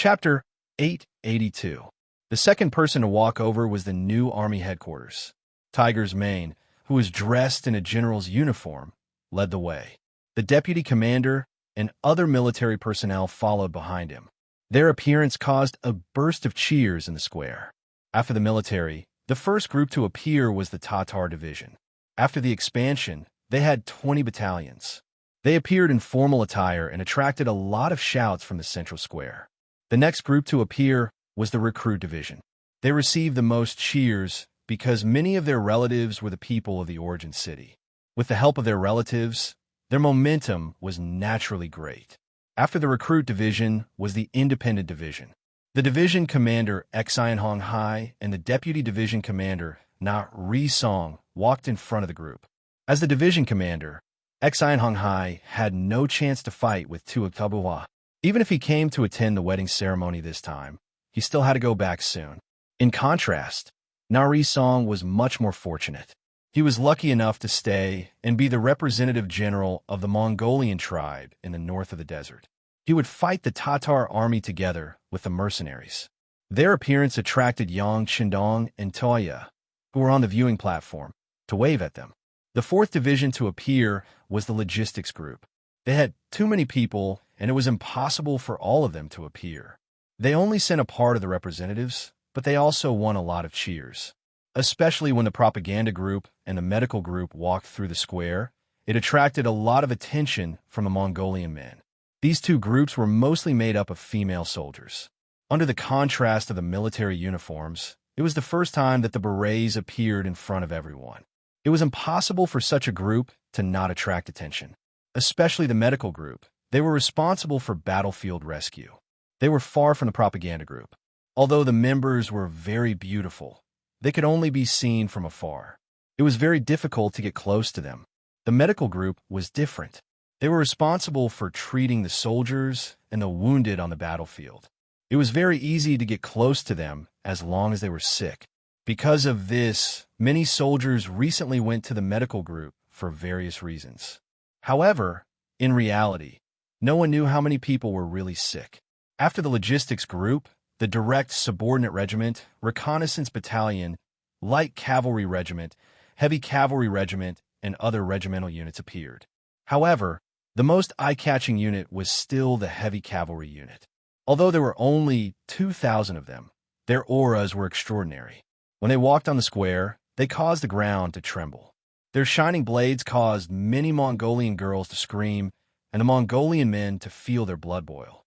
Chapter 882. The second person to walk over was the new army headquarters. Tiger's Mane, who was dressed in a general's uniform, led the way. The deputy commander and other military personnel followed behind him. Their appearance caused a burst of cheers in the square. After the military, the first group to appear was the Tatar division. After the expansion, they had 20 battalions. They appeared in formal attire and attracted a lot of shouts from the central square. The next group to appear was the recruit division. They received the most cheers because many of their relatives were the people of the origin city. With the help of their relatives, their momentum was naturally great. After the recruit division was the independent division. The division commander Xian Honghai and the deputy division commander Na Ri Song walked in front of the group. As the division commander, Xian Honghai had no chance to fight with Tuatabuwa. Even if he came to attend the wedding ceremony this time, he still had to go back soon. In contrast, Na Ri Song was much more fortunate. He was lucky enough to stay and be the representative general of the Mongolian tribe in the north of the desert. He would fight the Tatar army together with the mercenaries. Their appearance attracted Yang Qindong and Toya, who were on the viewing platform, to wave at them. The fourth division to appear was the logistics group. They had too many people, and it was impossible for all of them to appear. They only sent a part of the representatives, but they also won a lot of cheers. Especially when the propaganda group and the medical group walked through the square, it attracted a lot of attention from the Mongolian men. These two groups were mostly made up of female soldiers. Under the contrast of the military uniforms, it was the first time that the berets appeared in front of everyone. It was impossible for such a group to not attract attention. Especially the medical group. They were responsible for battlefield rescue. They were far from the propaganda group. Although the members were very beautiful, they could only be seen from afar. It was very difficult to get close to them. The medical group was different. They were responsible for treating the soldiers and the wounded on the battlefield. It was very easy to get close to them as long as they were sick. Because of this, many soldiers recently went to the medical group for various reasons. However, in reality, no one knew how many people were really sick. After the logistics group, the direct subordinate regiment, reconnaissance battalion, light cavalry regiment, heavy cavalry regiment, and other regimental units appeared. However, the most eye-catching unit was still the heavy cavalry unit. Although there were only 2,000 of them, their auras were extraordinary. When they walked on the square, they caused the ground to tremble. Their shining blades caused many Mongolian girls to scream and the Mongolian men to feel their blood boil.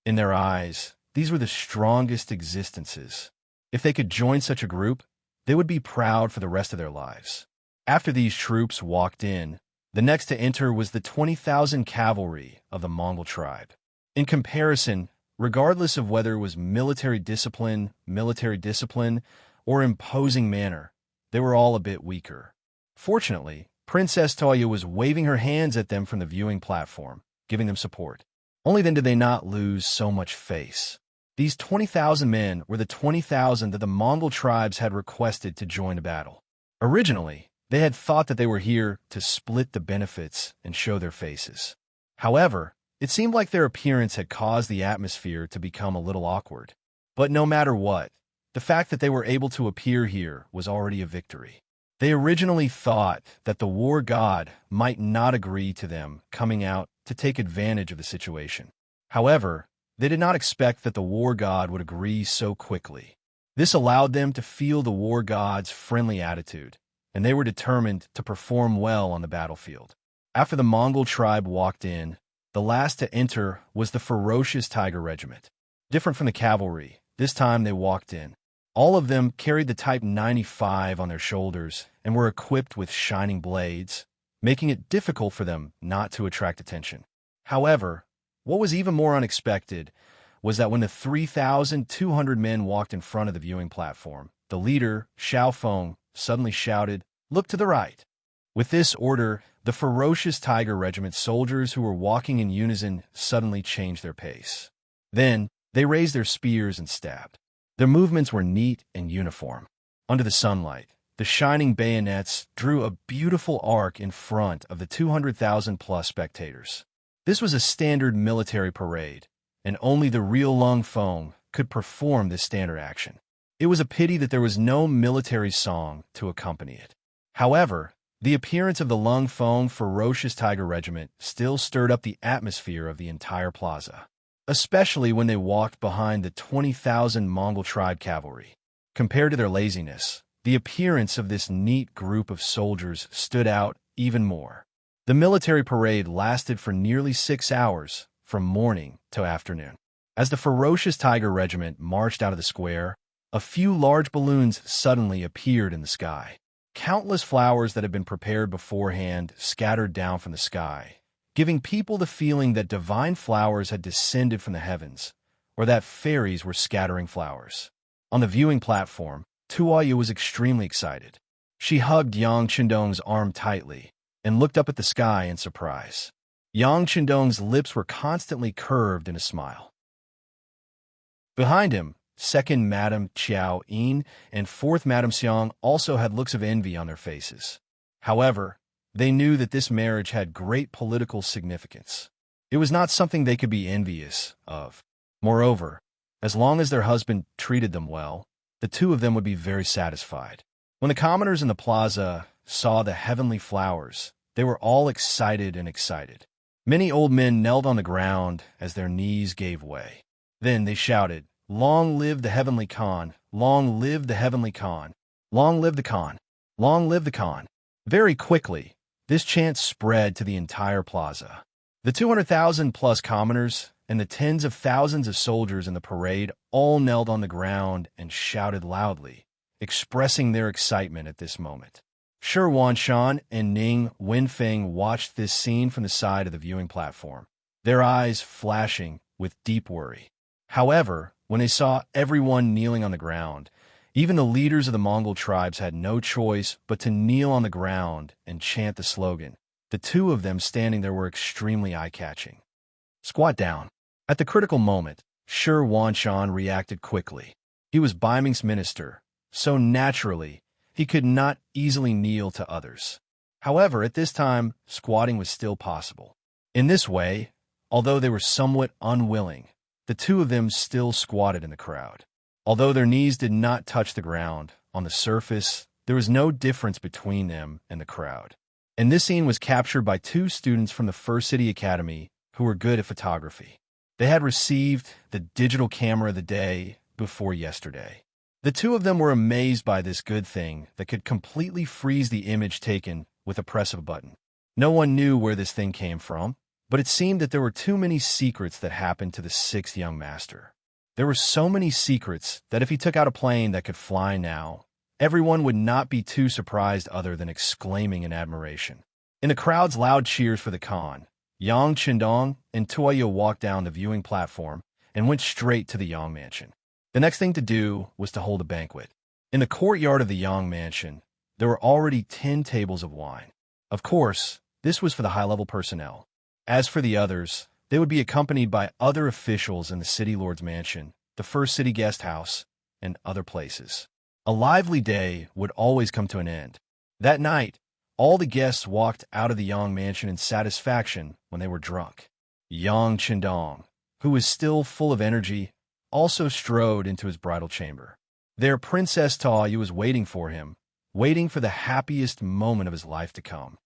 In their eyes, these were the strongest existences. If they could join such a group, they would be proud for the rest of their lives. After these troops walked in, the next to enter was the 20,000 cavalry of the Mongol tribe. In comparison, regardless of whether it was military discipline, or imposing manner, they were all a bit weaker. Fortunately, Princess Toya was waving her hands at them from the viewing platform, giving them support. Only then did they not lose so much face. These 20,000 men were the 20,000 that the Mongol tribes had requested to join the battle. Originally, they had thought that they were here to split the benefits and show their faces. However, it seemed like their appearance had caused the atmosphere to become a little awkward. But no matter what, the fact that they were able to appear here was already a victory. They originally thought that the war god might not agree to them coming out to take advantage of the situation. However, they did not expect that the war god would agree so quickly. This allowed them to feel the war god's friendly attitude, and they were determined to perform well on the battlefield. After the Mongol tribe walked in, the last to enter was the ferocious Tiger Regiment. Different from the cavalry, this time they walked in. All of them carried the Type 95 on their shoulders and were equipped with shining blades, making it difficult for them not to attract attention. However, what was even more unexpected was that when the 3,200 men walked in front of the viewing platform, the leader, Xiao Feng, suddenly shouted, "Look to the right." With this order, the ferocious Tiger Regiment soldiers who were walking in unison suddenly changed their pace. Then, they raised their spears and stabbed. Their movements were neat and uniform. Under the sunlight, the shining bayonets drew a beautiful arc in front of the 200,000-plus spectators. This was a standard military parade, and only the real Lung Feng could perform this standard action. It was a pity that there was no military song to accompany it. However, the appearance of the Lung Feng ferocious tiger regiment still stirred up the atmosphere of the entire plaza, especially when they walked behind the 20,000 Mongol tribe cavalry. Compared to their laziness, the appearance of this neat group of soldiers stood out even more. The military parade lasted for nearly 6 hours, from morning to afternoon. As the ferocious tiger regiment marched out of the square, a few large balloons suddenly appeared in the sky. Countless flowers that had been prepared beforehand scattered down from the sky, giving people the feeling that divine flowers had descended from the heavens, or that fairies were scattering flowers. On the viewing platform, Tuoyu was extremely excited. She hugged Yang Chendong's arm tightly and looked up at the sky in surprise. Yang Chendong's lips were constantly curved in a smile. Behind him, second Madame Qiao Yin and fourth Madame Xiang also had looks of envy on their faces. However, they knew that this marriage had great political significance. It was not something they could be envious of. Moreover, as long as their husband treated them well, the two of them would be very satisfied. When the commoners in the plaza saw the heavenly flowers, they were all excited and excited. Many old men knelt on the ground as their knees gave way. Then they shouted, "Long live the heavenly Khan! Long live the heavenly Khan! Long live the Khan! Long live the Khan!" Very quickly, this chant spread to the entire plaza. The 200,000-plus commoners and the tens of thousands of soldiers in the parade all knelt on the ground and shouted loudly, expressing their excitement at this moment. Shi Wanshan and Ning Wenfeng watched this scene from the side of the viewing platform, their eyes flashing with deep worry. However, when they saw everyone kneeling on the ground, even the leaders of the Mongol tribes had no choice but to kneel on the ground and chant the slogan. The two of them standing there were extremely eye-catching. "Squat down." At the critical moment, Shi Wanshan reacted quickly. He was Baiming's minister, so naturally, he could not easily kneel to others. However, at this time, squatting was still possible. In this way, although they were somewhat unwilling, the two of them still squatted in the crowd. Although their knees did not touch the ground, on the surface, there was no difference between them and the crowd. And this scene was captured by two students from the First City Academy who were good at photography. They had received the digital camera the day before yesterday. The two of them were amazed by this good thing that could completely freeze the image taken with a press of a button. No one knew where this thing came from, but it seemed that there were too many secrets that happened to the sixth young master. There were so many secrets that if he took out a plane that could fly now, everyone would not be too surprised other than exclaiming in admiration. In the crowd's loud cheers for the Khan, Yang Chendong and Tuoyu walked down the viewing platform and went straight to the Yang mansion. The next thing to do was to hold a banquet. In the courtyard of the Yang mansion, there were already 10 tables of wine. Of course, this was for the high-level personnel. As for the others, they would be accompanied by other officials in the city lord's mansion, the First City guest house, and other places. A lively day would always come to an end. That night, all the guests walked out of the Yang mansion in satisfaction when they were drunk. Yang Chendong, who was still full of energy, also strode into his bridal chamber. There Princess Taoyu was waiting for him, waiting for the happiest moment of his life to come.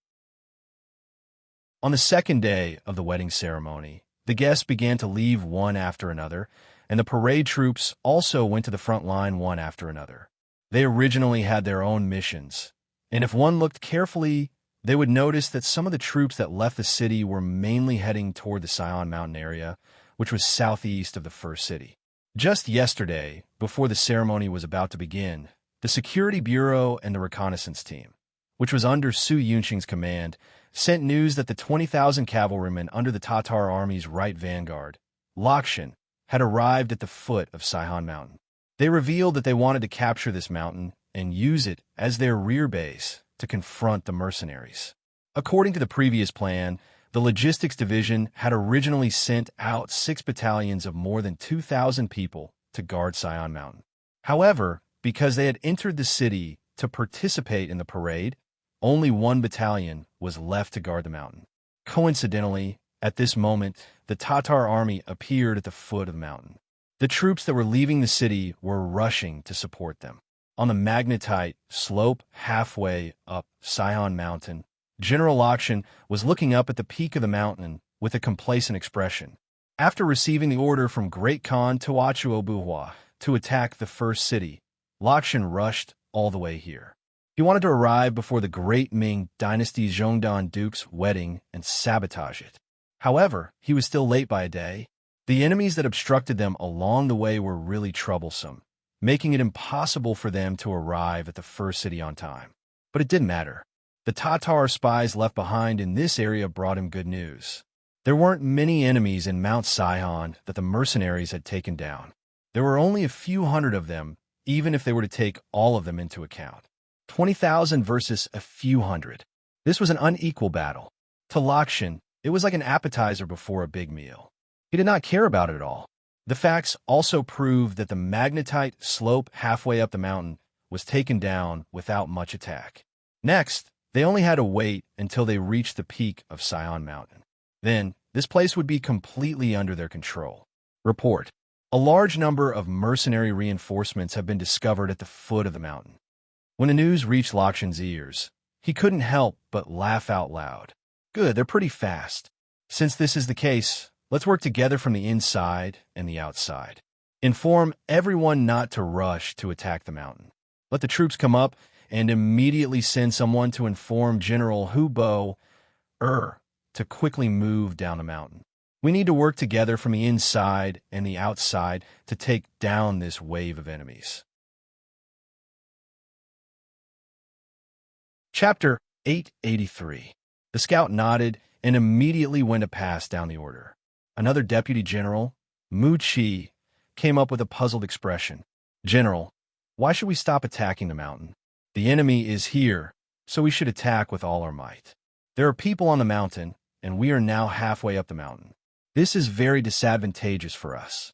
On the second day of the wedding ceremony, the guests began to leave one after another, and the parade troops also went to the front line one after another. They originally had their own missions, and if one looked carefully, they would notice that some of the troops that left the city were mainly heading toward the Sion Mountain area, which was southeast of the First City. Just yesterday, before the ceremony was about to begin, the Security Bureau and the reconnaissance team, which was under Su Yunqing's command, sent news that the 20,000 cavalrymen under the Tatar army's right vanguard, Lakshan, had arrived at the foot of Sihon Mountain. They revealed that they wanted to capture this mountain and use it as their rear base to confront the mercenaries. According to the previous plan, the logistics division had originally sent out 6 battalions of more than 2,000 people to guard Sion Mountain. However, because they had entered the city to participate in the parade, only 1 battalion was left to guard the mountain. Coincidentally, At this moment, the Tatar army appeared at the foot of the mountain. The troops that were leaving the city were rushing to support them. On the magnetite slope halfway up Sion Mountain, General Lakshan was looking up at the peak of the mountain with a complacent expression. After receiving the order from Great Khan Tuachuobuhua to attack the first city, Lakshan rushed all the way here. He wanted to arrive before the great Ming Dynasty Zhongdan Duke's wedding and sabotage it. However, he was still late by a day. The enemies that obstructed them along the way were really troublesome, making it impossible for them to arrive at the first city on time. But it didn't matter. The Tatar spies left behind in this area brought him good news. There weren't many enemies in Mount Sion that the mercenaries had taken down. There were only a few hundred of them, even if they were to take all of them into account. 20,000 versus a few hundred. This was an unequal battle. To Lakshan, it was like an appetizer before a big meal. He did not care about it at all. The facts also proved that the magnetite slope halfway up the mountain was taken down without much attack. Next, they only had to wait until they reached the peak of Sion Mountain. Then, this place would be completely under their control. Report: a large number of mercenary reinforcements have been discovered at the foot of the mountain. When the news reached Lakshan's ears, he couldn't help but laugh out loud. Good, they're pretty fast. Since this is the case, let's work together from the inside and the outside. Inform everyone not to rush to attack the mountain. Let the troops come up and immediately send someone to inform General Hubo to quickly move down the mountain. We need to work together from the inside and the outside to take down this wave of enemies. Chapter 883. The scout nodded and immediately went to pass down the order. Another deputy general, Mu Chi, came up with a puzzled expression. General, why should we stop attacking the mountain? The enemy is here, so we should attack with all our might. There are people on the mountain, and we are now halfway up the mountain. This is very disadvantageous for us.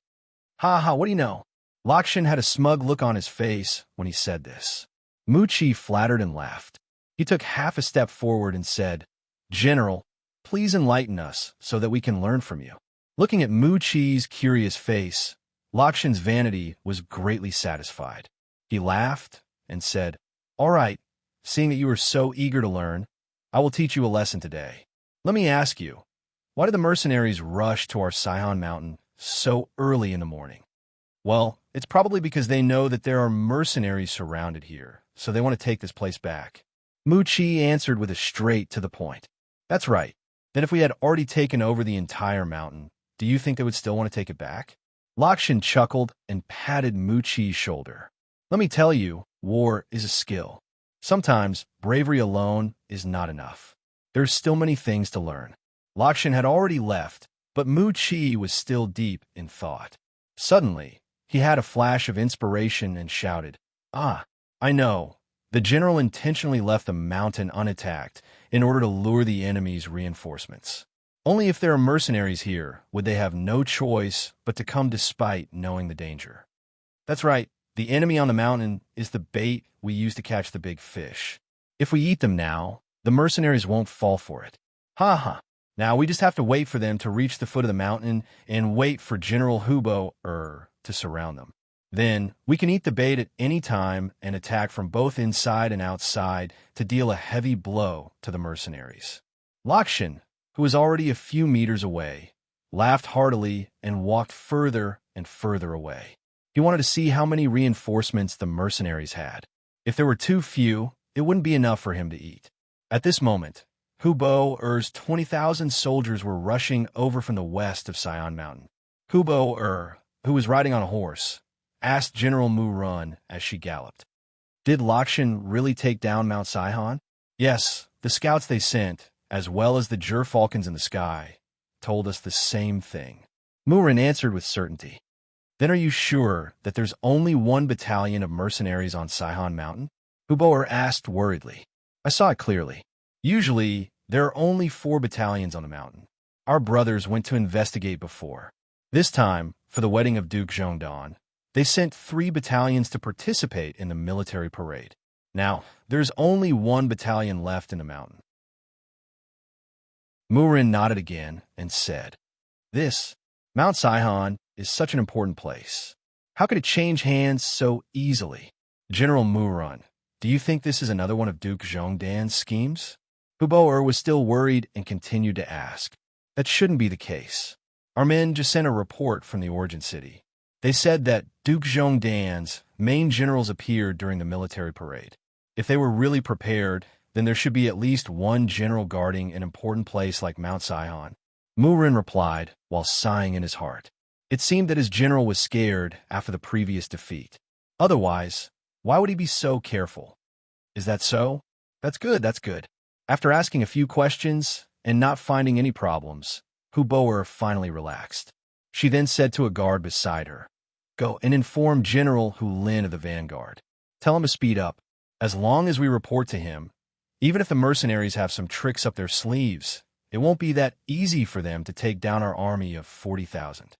Ha ha, what do you know? Lakshan had a smug look on his face when he said this. Mu Chi flattered and laughed. He took half a step forward and said, General, please enlighten us so that we can learn from you. Looking at Mu Chi's curious face, Lakshan's vanity was greatly satisfied. He laughed and said, All right, seeing that you are so eager to learn, I will teach you a lesson today. Let me ask you, why did the mercenaries rush to our Sion Mountain so early in the morning? Well, it's probably because they know that there are mercenaries surrounded here, so they want to take this place back. Mu Chi answered with a straight to the point. That's right. Then if we had already taken over the entire mountain, do you think they would still want to take it back? Lakshan chuckled and patted Mu Chi's shoulder. Let me tell you, war is a skill. Sometimes bravery alone is not enough. There's still many things to learn. Lakshan had already left, but Mu Chi was still deep in thought. Suddenly, he had a flash of inspiration and shouted, Ah, I know. The general intentionally left the mountain unattacked in order to lure the enemy's reinforcements. Only if there are mercenaries here would they have no choice but to come despite knowing the danger. That's right, the enemy on the mountain is the bait we use to catch the big fish. If we eat them now, the mercenaries won't fall for it. Ha ha. Now we just have to wait for them to reach the foot of the mountain and wait for General Hubo to surround them. Then, we can eat the bait at any time and attack from both inside and outside to deal a heavy blow to the mercenaries. Lakshan, who was already a few meters away, laughed heartily and walked further and further away. He wanted to see how many reinforcements the mercenaries had. If there were too few, it wouldn't be enough for him to eat. At this moment, Hubo-Er's 20,000 soldiers were rushing over from the west of Sion Mountain. Hubo-Er, who was riding on a horse, asked General Mu Run as she galloped. Did Lakshan really take down Mount Sion? Yes, the scouts they sent, as well as the gerfalcons in the sky, told us the same thing. Murin answered with certainty. Then are you sure that there's only one battalion of mercenaries on Sion Mountain? Huboer asked worriedly. I saw it clearly. Usually, there are only 4 battalions on the mountain. Our brothers went to investigate before. This time, for the wedding of Duke Zhongdan, they sent 3 battalions to participate in the military parade. Now, there's only 1 battalion left in the mountain. Murin nodded again and said, "This, Mount Sihon, is such an important place. How could it change hands so easily?" General Murin, do you think this is another one of Duke Zhongdan's schemes? Hubo was still worried and continued to ask. That shouldn't be the case. Our men just sent a report from the origin city. They said that Duke Zhongdan's main generals appeared during the military parade. If they were really prepared, then there should be at least one general guarding an important place like Mount Sihon. Murin replied while sighing in his heart. It seemed that his general was scared after the previous defeat. Otherwise, why would he be so careful? Is that so? That's good, that's good. After asking a few questions and not finding any problems, Hubo finally relaxed. She then said to a guard beside her, "Go and inform General Hu Lin of the vanguard. Tell him to speed up. As long as we report to him, even if the mercenaries have some tricks up their sleeves, it won't be that easy for them to take down our army of 40,000.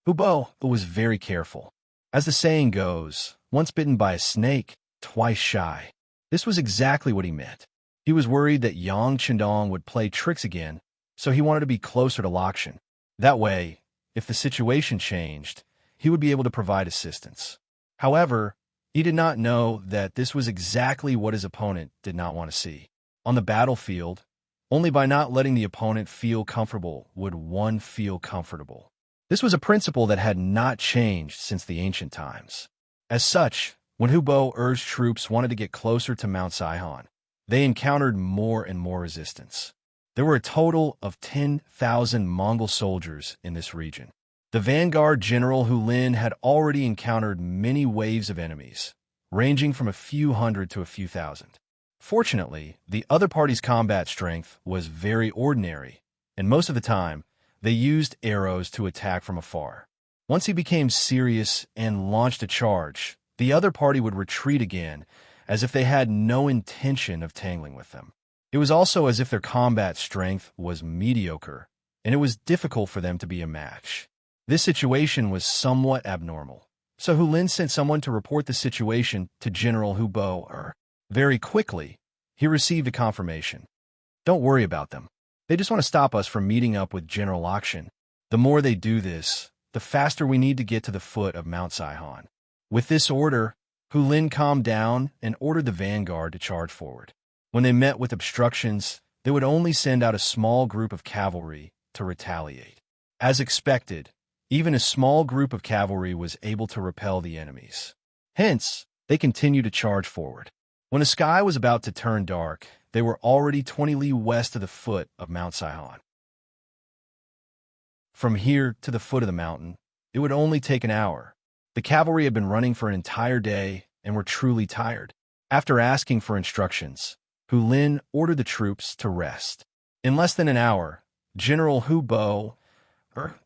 Hubo was very careful. As the saying goes, once bitten by a snake, twice shy. This was exactly what he meant. He was worried that Yang Chendong would play tricks again, so he wanted to be closer to Lakshan. That way, if the situation changed, he would be able to provide assistance. However, he did not know that this was exactly what his opponent did not want to see. On the battlefield, only by not letting the opponent feel comfortable would one feel comfortable. This was a principle that had not changed since the ancient times. As such, when Hubo's troops wanted to get closer to Mount Sihon, they encountered more and more resistance. There were a total of 10,000 Mongol soldiers in this region. The vanguard General Hu Lin had already encountered many waves of enemies, ranging from a few hundred to a few thousand. Fortunately, the other party's combat strength was very ordinary, and most of the time, they used arrows to attack from afar. Once he became serious and launched a charge, the other party would retreat again, as if they had no intention of tangling with them. It was also as if their combat strength was mediocre, and it was difficult for them to be a match. This situation was somewhat abnormal, so Hu Lin sent someone to report the situation to General Hubo. Very quickly, he received a confirmation. "Don't worry about them. They just want to stop us from meeting up with General Lakshan. The more they do this, the faster we need to get to the foot of Mount Sihon." With this order, Hu Lin calmed down and ordered the vanguard to charge forward. When they met with obstructions, they would only send out a small group of cavalry to retaliate. As expected, even a small group of cavalry was able to repel the enemies. Hence, they continued to charge forward. When the sky was about to turn dark, they were already 20 li west of the foot of Mount Sihon. From here to the foot of the mountain, it would only take an hour. The cavalry had been running for an entire day and were truly tired. After asking for instructions, Hu Lin ordered the troops to rest. In less than an hour, General Hubo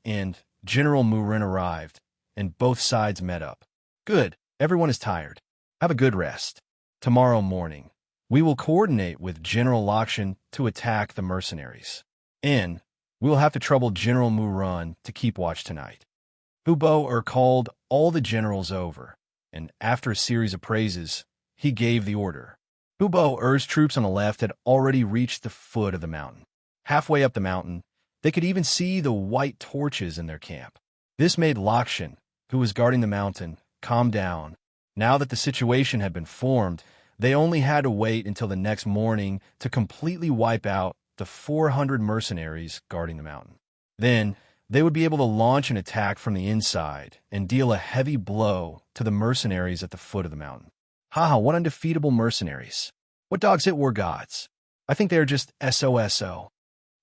and General Murin arrived, and both sides met up. "Good, everyone is tired. Have a good rest. Tomorrow morning, we will coordinate with General Lakshan to attack the mercenaries. And we will have to trouble General Murin to keep watch tonight." Hubo called all the generals over, and after a series of praises, he gave the order. Hubo's troops on the left had already reached the foot of the mountain. Halfway up the mountain, they could even see the white torches in their camp. This made Lakshan, who was guarding the mountain, calm down. Now that the situation had been formed, they only had to wait until the next morning to completely wipe out the 400 mercenaries guarding the mountain. Then, they would be able to launch an attack from the inside and deal a heavy blow to the mercenaries at the foot of the mountain. Haha, what undefeatable mercenaries. What dogs it were gods. I think they are just SOSO.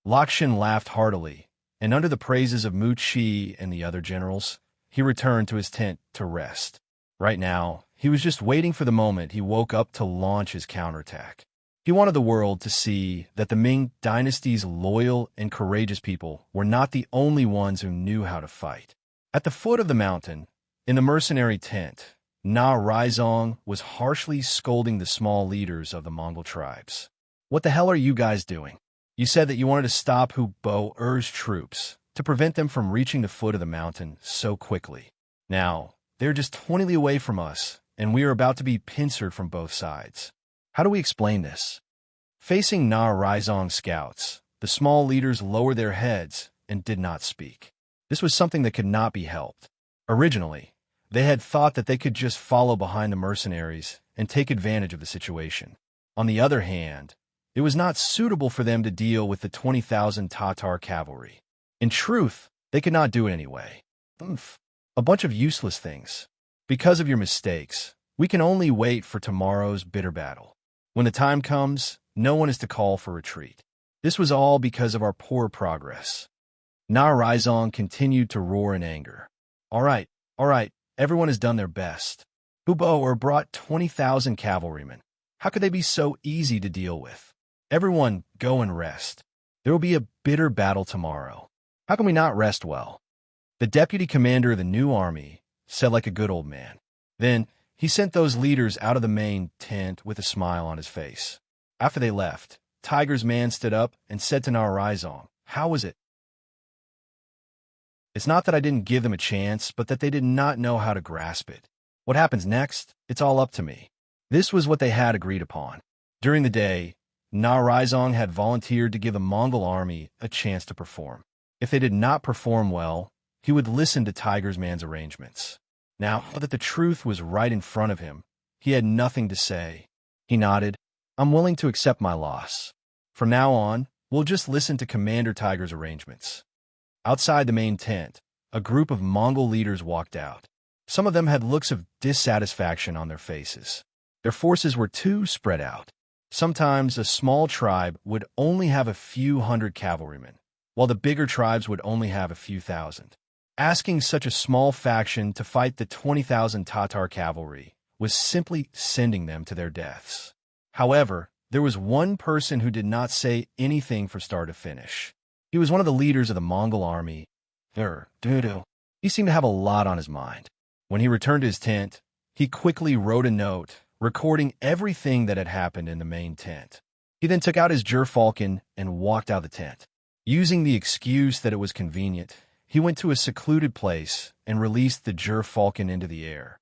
Lakshan laughed heartily, and under the praises of Mu Chi and the other generals, he returned to his tent to rest. Right now, he was just waiting for the moment he woke up to launch his counterattack. He wanted the world to see that the Ming dynasty's loyal and courageous people were not the only ones who knew how to fight. At the foot of the mountain, in the mercenary tent, Na Raizong was harshly scolding the small leaders of the Mongol tribes. "What the hell are you guys doing? You said that you wanted to stop Hubo's troops to prevent them from reaching the foot of the mountain so quickly. Now, they're just 20 li away from us, and we are about to be pincered from both sides. How do we explain this?" Facing Na Raizong's scouts, the small leaders lowered their heads and did not speak. This was something that could not be helped. Originally, they had thought that they could just follow behind the mercenaries and take advantage of the situation. On the other hand, it was not suitable for them to deal with the 20,000 Tatar cavalry. In truth, they could not do it anyway. A bunch of useless things. Because of your mistakes, we can only wait for tomorrow's bitter battle. When the time comes, no one is to call for retreat. This was all because of our poor progress. Narizong continued to roar in anger. All right, everyone has done their best. Hubo brought 20,000 cavalrymen. How could they be so easy to deal with? Everyone, go and rest. There will be a bitter battle tomorrow. How can we not rest well? The deputy commander of the new army said like a good old man. Then he sent those leaders out of the main tent with a smile on his face. After they left, Tiger's man stood up and said to Narizong, "How was it?" It's not that I didn't give them a chance, but that they did not know how to grasp it. What happens next? It's all up to me. This was what they had agreed upon. During the day, Narizong had volunteered to give the Mongol army a chance to perform. If they did not perform well, he would listen to Tiger's man's arrangements. Now that the truth was right in front of him, he had nothing to say. He nodded. I'm willing to accept my loss. From now on, we'll just listen to Commander Tiger's arrangements. Outside the main tent, a group of Mongol leaders walked out. Some of them had looks of dissatisfaction on their faces. Their forces were too spread out. Sometimes a small tribe would only have a few hundred cavalrymen, while the bigger tribes would only have a few thousand. Asking such a small faction to fight the 20,000 Tatar cavalry was simply sending them to their deaths. However, there was one person who did not say anything from start to finish. He was one of the leaders of the Mongol army. He seemed to have a lot on his mind. When he returned to his tent, he quickly wrote a note recording everything that had happened in the main tent. He then took out his gerfalcon and walked out of the tent. Using the excuse that it was convenient, he went to a secluded place and released the gerfalcon into the air.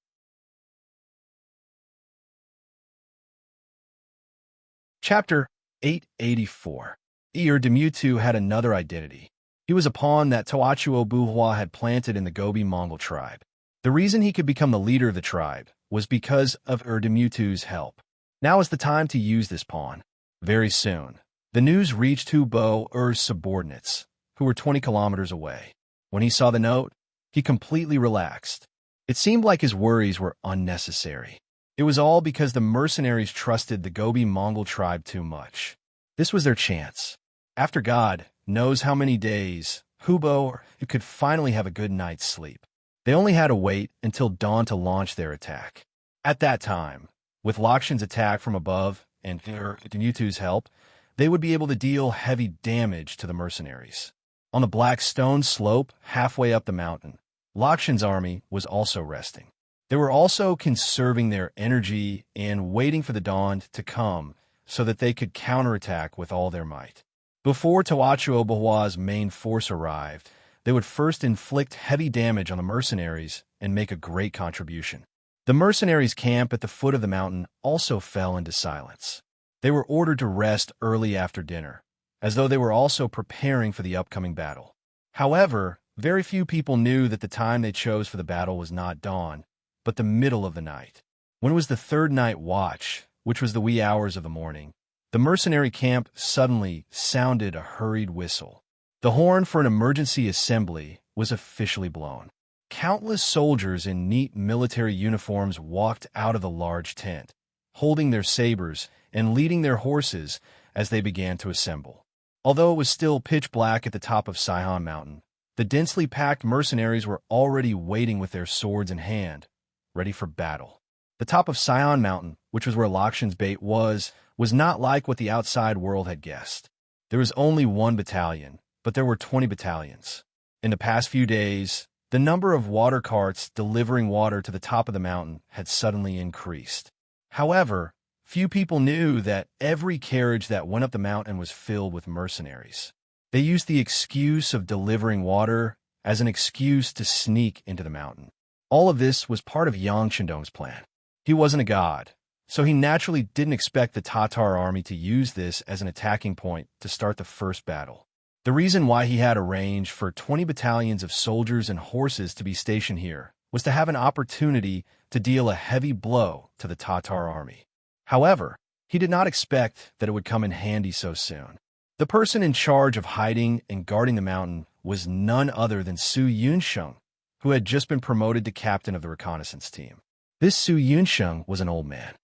Chapter 884. Demutu had another identity. He was a pawn that Toachuo Buhua had planted in the Gobi Mongol tribe. The reason he could become the leader of the tribe was because of Demutu's help. Now is the time to use this pawn. Very soon, the news reached Hubo's subordinates, who were 20 kilometers away. When he saw the note, he completely relaxed. It seemed like his worries were unnecessary. It was all because the mercenaries trusted the Gobi Mongol tribe too much. This was their chance. After God knows how many days, Hubo could finally have a good night's sleep. They only had to wait until dawn to launch their attack. At that time, with Lakshan's attack from above and Demutu's help, they would be able to deal heavy damage to the mercenaries. On the black stone slope halfway up the mountain, Lakshan's army was also resting. They were also conserving their energy and waiting for the dawn to come so that they could counterattack with all their might. Before Toachuo Buhua's main force arrived, they would first inflict heavy damage on the mercenaries and make a great contribution. The mercenaries' camp at the foot of the mountain also fell into silence. They were ordered to rest early after dinner, as though they were also preparing for the upcoming battle. However, very few people knew that the time they chose for the battle was not dawn, but the middle of the night. When it was the third night watch, which was the wee hours of the morning, the mercenary camp suddenly sounded a hurried whistle. The horn for an emergency assembly was officially blown. Countless soldiers in neat military uniforms walked out of the large tent, holding their sabers and leading their horses as they began to assemble. Although it was still pitch black at the top of Saihan Mountain, the densely packed mercenaries were already waiting with their swords in hand, ready for battle. The top of Saihan Mountain, which was where Lakshan's bait was not like what the outside world had guessed. There was only one battalion, but there were 20 battalions. In the past few days, the number of water carts delivering water to the top of the mountain had suddenly increased. However, few people knew that every carriage that went up the mountain was filled with mercenaries. They used the excuse of delivering water as an excuse to sneak into the mountain. All of this was part of Yang Shandong's plan. He wasn't a god, so he naturally didn't expect the Tatar army to use this as an attacking point to start the first battle. The reason why he had arranged for 20 battalions of soldiers and horses to be stationed here was to have an opportunity to deal a heavy blow to the Tatar army. However, he did not expect that it would come in handy so soon. The person in charge of hiding and guarding the mountain was none other than Su Yunsheng, who had just been promoted to captain of the reconnaissance team. This Su Yunsheng was an old man.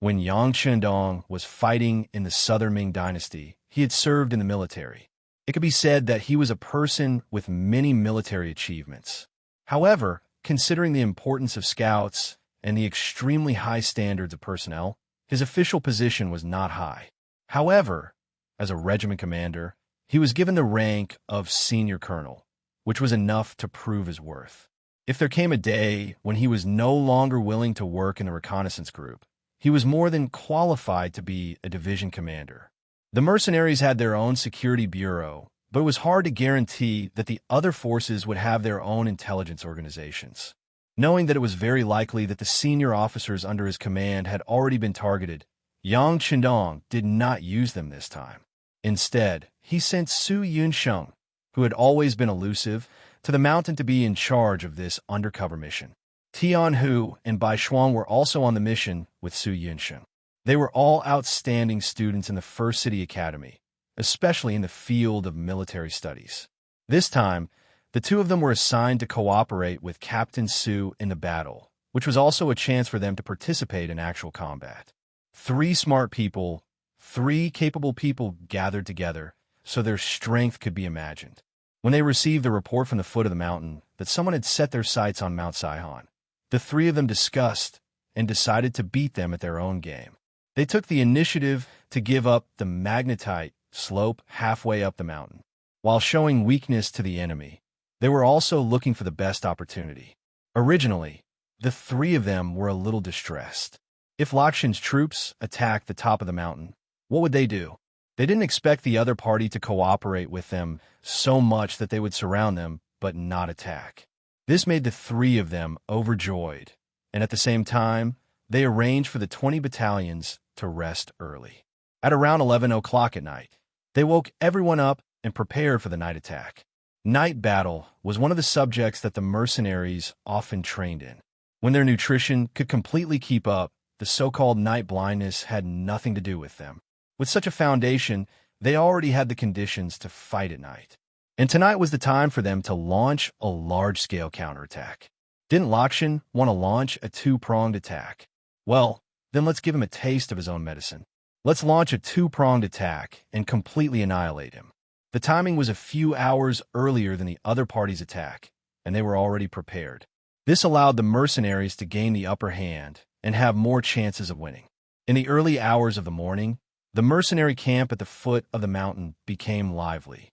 When Yang Chendong was fighting in the Southern Ming dynasty, he had served in the military. It could be said that he was a person with many military achievements. However, considering the importance of scouts and the extremely high standards of personnel, his official position was not high. However, as a regiment commander, he was given the rank of senior colonel, which was enough to prove his worth. If there came a day when he was no longer willing to work in the reconnaissance group, he was more than qualified to be a division commander. The mercenaries had their own security bureau, but it was hard to guarantee that the other forces would have their own intelligence organizations. Knowing that it was very likely that the senior officers under his command had already been targeted, Yang Chendong did not use them this time. Instead, he sent Su Yunsheng, who had always been elusive, to the mountain to be in charge of this undercover mission. Tian Hu and Bai Xuan were also on the mission with Su Yunsheng. They were all outstanding students in the First City Academy, especially in the field of military studies. This time, the two of them were assigned to cooperate with Captain Su in the battle, which was also a chance for them to participate in actual combat. 3 smart people, 3 capable people gathered together, so their strength could be imagined. When they received the report from the foot of the mountain that someone had set their sights on Mount Saihan, the 3 of them discussed and decided to beat them at their own game. They took the initiative to give up the magnetite slope halfway up the mountain. While showing weakness to the enemy, they were also looking for the best opportunity. Originally, the 3 of them were a little distressed. If Lakshan's troops attacked the top of the mountain, what would they do? They didn't expect the other party to cooperate with them so much that they would surround them but not attack. This made the 3 of them overjoyed, and at the same time, they arranged for the 20 battalions to rest early. At around 11 o'clock at night, they woke everyone up and prepared for the night attack. Night battle was one of the subjects that the mercenaries often trained in. When their nutrition could completely keep up, the so-called night blindness had nothing to do with them. With such a foundation, they already had the conditions to fight at night. And tonight was the time for them to launch a large-scale counterattack. Didn't Lakshan want to launch a 2-pronged attack? Well, then let's give him a taste of his own medicine. Let's launch a 2-pronged attack and completely annihilate him. The timing was a few hours earlier than the other party's attack, and they were already prepared. This allowed the mercenaries to gain the upper hand and have more chances of winning. In the early hours of the morning, the mercenary camp at the foot of the mountain became lively.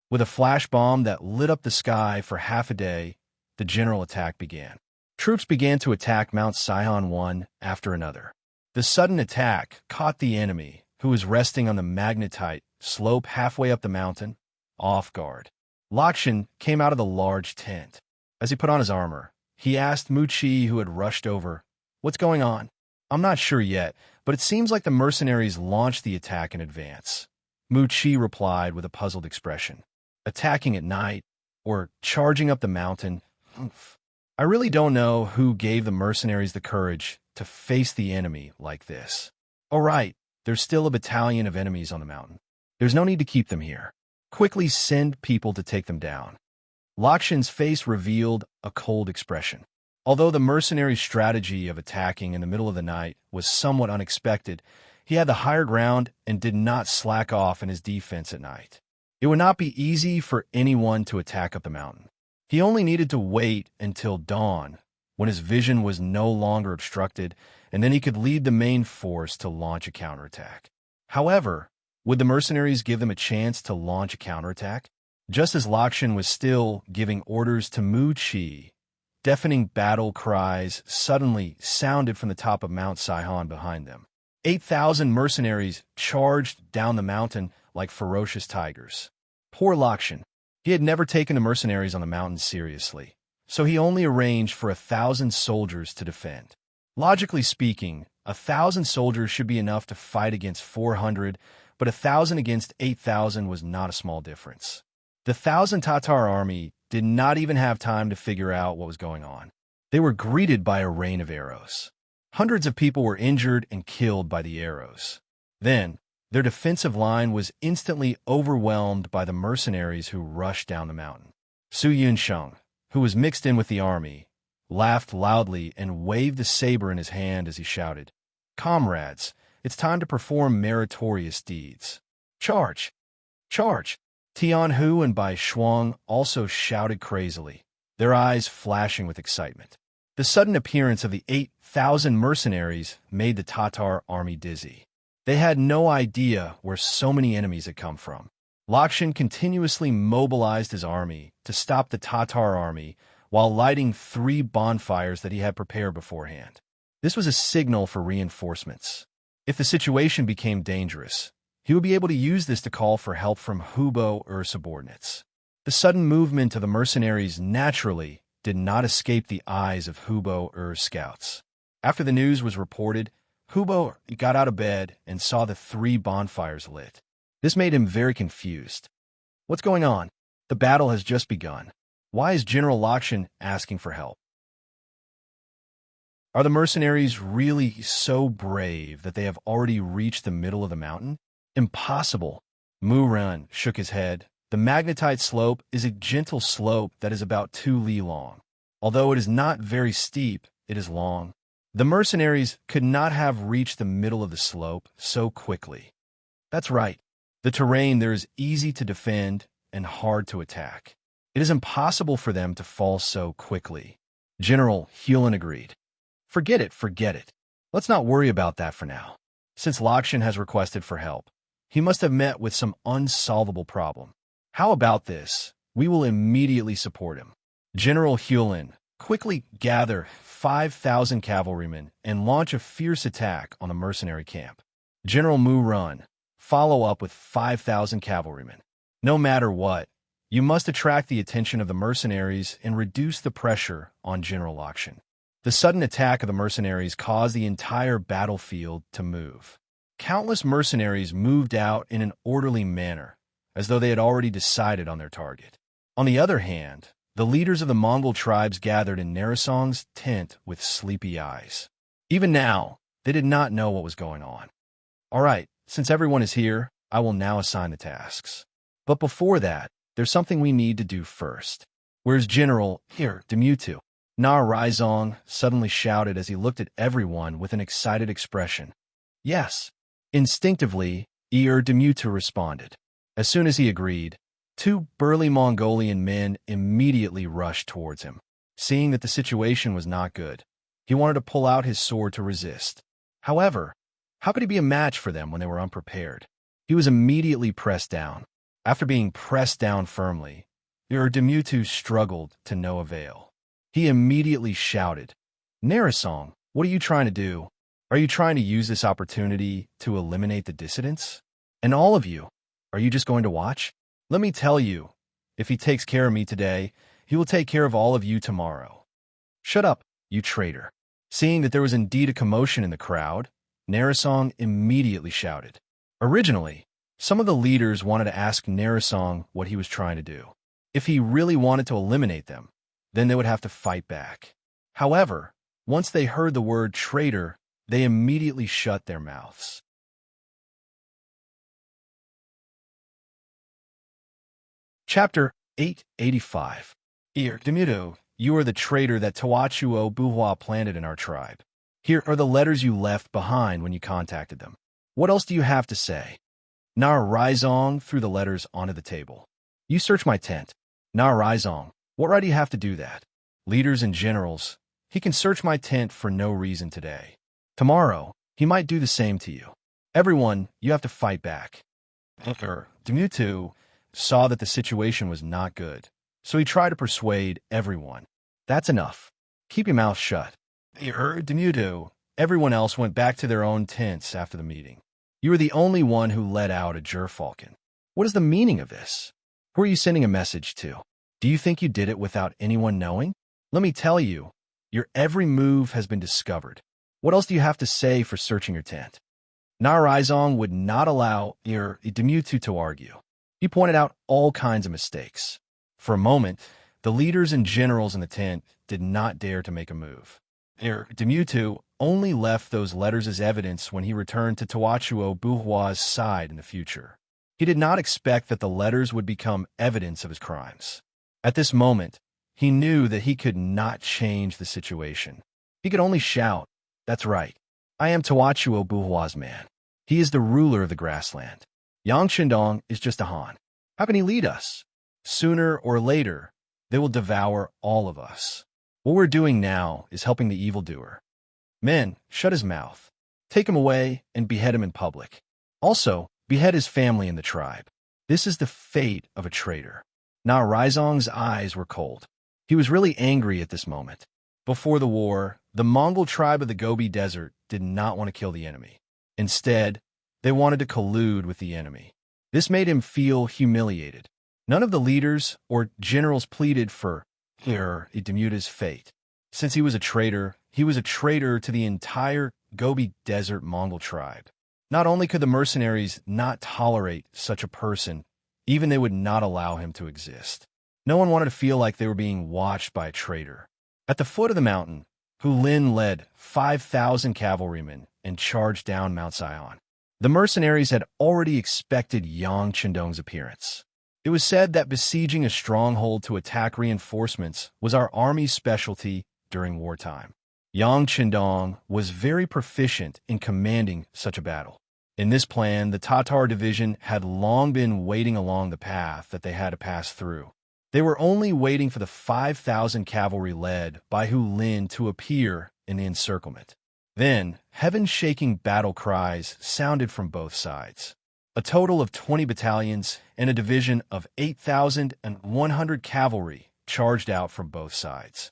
With a flash bomb that lit up the sky for half a day, the general attack began. Troops began to attack Mount Saihan one after another. The sudden attack caught the enemy, who was resting on the magnetite slope halfway up the mountain, off guard. Lakshan came out of the large tent. As he put on his armor, he asked Mu Chi, who had rushed over, "What's going on?" "I'm not sure yet, but it seems like the mercenaries launched the attack in advance." Mu Chi replied with a puzzled expression. "Attacking at night, or charging up the mountain? I really don't know who gave the mercenaries the courage to face the enemy like this. All right, there's still a battalion of enemies on the mountain. There's no need to keep them here. Quickly send people to take them down." Lakshan's face revealed a cold expression. Although the mercenary strategy of attacking in the middle of the night was somewhat unexpected, he had the higher ground and did not slack off in his defense at night. It would not be easy for anyone to attack up the mountain. He only needed to wait until dawn, when his vision was no longer obstructed, and then he could lead the main force to launch a counterattack. However, would the mercenaries give them a chance to launch a counterattack? Just as Lakshan was still giving orders to Mu Chi, deafening battle cries suddenly sounded from the top of Mount Saihan behind them. 8,000 mercenaries charged down the mountain like ferocious tigers. Poor Lakshan. He had never taken the mercenaries on the mountain seriously, so he only arranged for 1,000 soldiers to defend. Logically speaking, 1,000 soldiers should be enough to fight against 400, but 1,000 against 8,000 was not a small difference. The 1,000 Tatar army did not even have time to figure out what was going on. They were greeted by a rain of arrows. Hundreds of people were injured and killed by the arrows. Then, their defensive line was instantly overwhelmed by the mercenaries who rushed down the mountain. Su Yunsheng, who was mixed in with the army, laughed loudly and waved the saber in his hand as he shouted, "Comrades, it's time to perform meritorious deeds. Charge! Charge!" Tian Hu and Bai Shuang also shouted crazily, their eyes flashing with excitement. The sudden appearance of the 8,000 mercenaries made the Tatar army dizzy. They had no idea where so many enemies had come from. Lakshan continuously mobilized his army to stop the Tatar army while lighting 3 bonfires that he had prepared beforehand. This was a signal for reinforcements. If the situation became dangerous, he would be able to use this to call for help from Hubo or subordinates. The sudden movement of the mercenaries naturally did not escape the eyes of Hubo or scouts. After the news was reported, Hubo got out of bed and saw the 3 bonfires lit. This made him very confused. What's going on? The battle has just begun. Why is General Lakshan asking for help? Are the mercenaries really so brave that they have already reached the middle of the mountain? Impossible. Mu Ren shook his head. The magnetite slope is a gentle slope that is about 2 li long. Although it is not very steep, it is long. The mercenaries could not have reached the middle of the slope so quickly. That's right. The terrain there is easy to defend and hard to attack. It is impossible for them to fall so quickly. General Hewlin agreed. Forget it. Let's not worry about that for now. Since Lakshan has requested for help, he must have met with some unsolvable problem. How about this? We will immediately support him. General Hewlin, quickly gather 5,000 cavalrymen and launch a fierce attack on the mercenary camp. General Mu Run, follow up with 5,000 cavalrymen. No matter what, you must attract the attention of the mercenaries and reduce the pressure on General Lakshan. The sudden attack of the mercenaries caused the entire battlefield to move. Countless mercenaries moved out in an orderly manner, as though they had already decided on their target. On the other hand, the leaders of the Mongol tribes gathered in Narisong's tent with sleepy eyes. Even now, they did not know what was going on. All right, since everyone is here, I will now assign the tasks. But before that, there's something we need to do first. Where's General Demutu? Nar Raizong suddenly shouted as he looked at everyone with an excited expression. Yes. Instinctively, Demutu responded. As soon as he agreed, 2 burly Mongolian men immediately rushed towards him. Seeing that the situation was not good, he wanted to pull out his sword to resist. However, how could he be a match for them when they were unprepared? He was immediately pressed down. After being pressed down firmly, Demutu struggled to no avail. He immediately shouted, Narisong, what are you trying to do? Are you trying to use this opportunity to eliminate the dissidents? And all of you, are you just going to watch? Let me tell you, if he takes care of me today, he will take care of all of you tomorrow. Shut up, you traitor. Seeing that there was indeed a commotion in the crowd, Narisong immediately shouted. Originally, some of the leaders wanted to ask Narisong what he was trying to do. If he really wanted to eliminate them, then they would have to fight back. However, once they heard the word traitor, they immediately shut their mouths. Chapter 885. Demutu, you are the traitor that Tawachuo Buhua planted in our tribe. Here are the letters you left behind when you contacted them. What else do you have to say? Nar Raizong threw the letters onto the table. You search my tent. Nar Raizong, what right do you have to do that? Leaders and generals, he can search my tent for no reason today. Tomorrow, he might do the same to you. Everyone, you have to fight back. Demutu saw that the situation was not good, so he tried to persuade everyone. That's enough. Keep your mouth shut. Demutu, everyone else went back to their own tents after the meeting. You were the only one who let out a gerfalcon. What is the meaning of this? Who are you sending a message to? Do you think you did it without anyone knowing? Let me tell you, your every move has been discovered. What else do you have to say for searching your tent? Narizong would not allow Demutu to argue. He pointed out all kinds of mistakes. For a moment, the leaders and generals in the tent did not dare to make a move. Demutu only left those letters as evidence when he returned to Tawachuo Buhua's side in the future. He did not expect that the letters would become evidence of his crimes. At this moment, he knew that he could not change the situation. He could only shout, "That's right. I am Tawachuo Buhua's man. He is the ruler of the grassland. Yang Qindong is just a Han. How can he lead us? Sooner or later, they will devour all of us. What we're doing now is helping the evildoer. Men, shut his mouth. Take him away and behead him in public. Also, behead his family and the tribe. This is the fate of a traitor." Na Raizong's eyes were cold. He was really angry at this moment. Before the war, the Mongol tribe of the Gobi Desert did not want to kill the enemy. Instead, they wanted to collude with the enemy. This made him feel humiliated. None of the leaders or generals pleaded for Demuta's fate. Since he was a traitor to the entire Gobi Desert Mongol tribe. Not only could the mercenaries not tolerate such a person, even they would not allow him to exist. No one wanted to feel like they were being watched by a traitor. At the foot of the mountain, Hu Lin led 5,000 cavalrymen and charged down Mount Sion. The mercenaries had already expected Yang Qindong's appearance. It was said that besieging a stronghold to attack reinforcements was our army's specialty during wartime. Yang Qindong was very proficient in commanding such a battle. In this plan, the Tatar division had long been waiting along the path that they had to pass through. They were only waiting for the 5,000 cavalry led by Hu Lin to appear in the encirclement. Then, heaven-shaking battle cries sounded from both sides. A total of 20 battalions and a division of 8,100 cavalry charged out from both sides.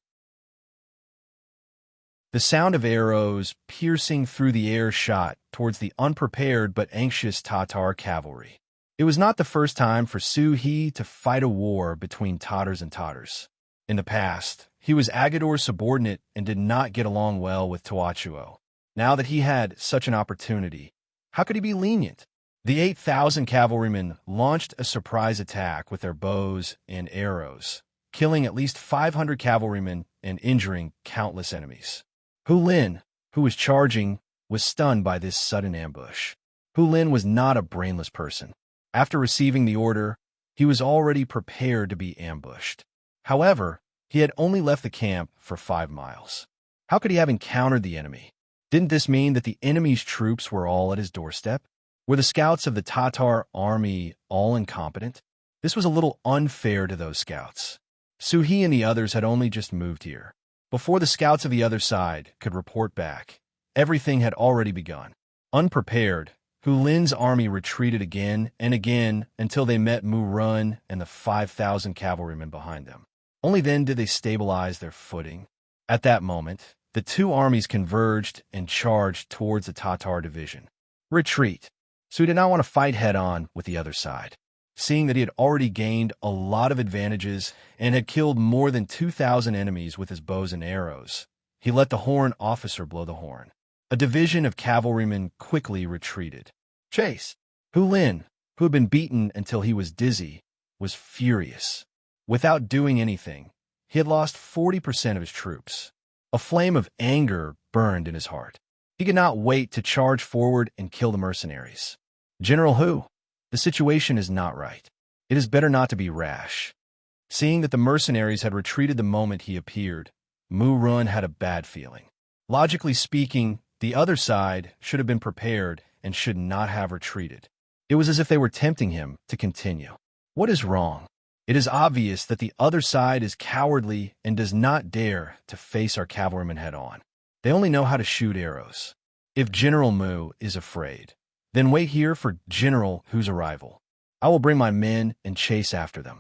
The sound of arrows piercing through the air shot towards the unprepared but anxious Tatar cavalry. It was not the first time for Su He to fight a war between Tatars and Tatars. In the past, he was Agador's subordinate and did not get along well with Tawachuo. Now that he had such an opportunity, how could he be lenient? The 8,000 cavalrymen launched a surprise attack with their bows and arrows, killing at least 500 cavalrymen and injuring countless enemies. Hu Lin, who was charging, was stunned by this sudden ambush. Hu Lin was not a brainless person. After receiving the order, he was already prepared to be ambushed. However, he had only left the camp for 5 miles. How could he have encountered the enemy? Didn't this mean that the enemy's troops were all at his doorstep? Were the scouts of the Tatar army all incompetent? This was a little unfair to those scouts. Su He and the others had only just moved here. Before the scouts of the other side could report back, everything had already begun. Unprepared, Hu Lin's army retreated again and again until they met Mu Run and the 5,000 cavalrymen behind them. Only then did they stabilize their footing. At that moment, the two armies converged and charged towards the Tatar division. Retreat. So he did not want to fight head-on with the other side. Seeing that he had already gained a lot of advantages and had killed more than 2,000 enemies with his bows and arrows, he let the horn officer blow the horn. A division of cavalrymen quickly retreated. Chase. Hu Lin, who had been beaten until he was dizzy, was furious. Without doing anything, he had lost 40% of his troops. A flame of anger burned in his heart. He could not wait to charge forward and kill the mercenaries. General Hu, the situation is not right. It is better not to be rash. Seeing that the mercenaries had retreated the moment he appeared, Mu Run had a bad feeling. Logically speaking, the other side should have been prepared and should not have retreated. It was as if they were tempting him to continue. What is wrong? It is obvious that the other side is cowardly and does not dare to face our cavalrymen head-on. They only know how to shoot arrows. If General Mu is afraid, then wait here for General Hu's arrival. I will bring my men and chase after them.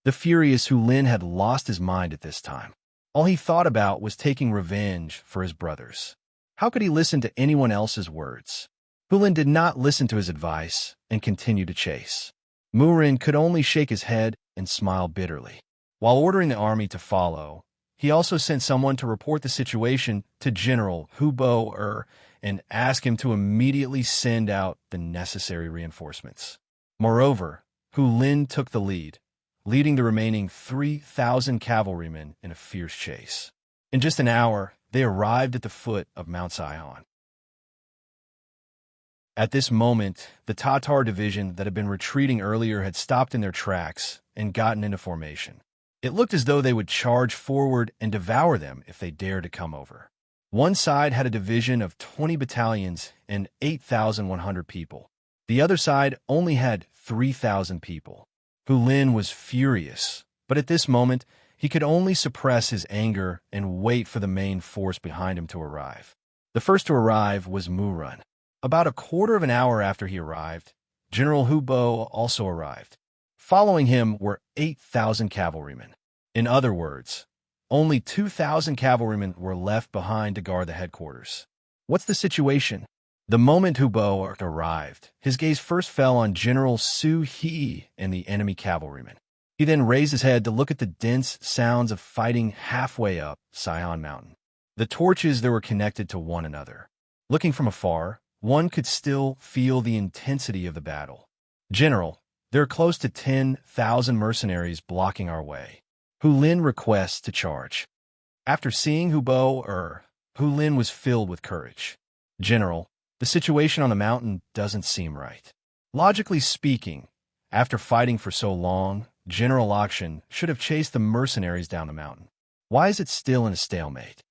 The furious Hu Lin had lost his mind at this time. All he thought about was taking revenge for his brothers. How could he listen to anyone else's words? Hu Lin did not listen to his advice and continued to chase. Mu Rin could only shake his head and smile bitterly. While ordering the army to follow, He also sent someone to report the situation to General Hubo and ask him to immediately send out the necessary reinforcements. Moreover, Hu Lin took the lead, leading the remaining 3,000 cavalrymen in a fierce chase. In just an hour, they arrived at the foot of Mount Sion. At this moment, the Tatar division that had been retreating earlier had stopped in their tracks and gotten into formation. It looked as though they would charge forward and devour them if they dared to come over. One side had a division of 20 battalions and 8,100 people. The other side only had 3,000 people. Hu Lin was furious, but at this moment, he could only suppress his anger and wait for the main force behind him to arrive. The first to arrive was Murun. About a quarter of an hour after he arrived, General Hubo also arrived. Following him were 8,000 cavalrymen. In other words, only 2,000 cavalrymen were left behind to guard the headquarters. What's the situation? The moment Hubo arrived, his gaze first fell on General Su He and the enemy cavalrymen. He then raised his head to look at the dense sounds of fighting halfway up Sion Mountain. The torches there were connected to one another. Looking from afar, one could still feel the intensity of the battle. General, there are close to 10,000 mercenaries blocking our way. Hu Lin requests to charge. After seeing Hubo, Hu Lin was filled with courage. General, the situation on the mountain doesn't seem right. Logically speaking, after fighting for so long, General Lakshan should have chased the mercenaries down the mountain. Why is it still in a stalemate?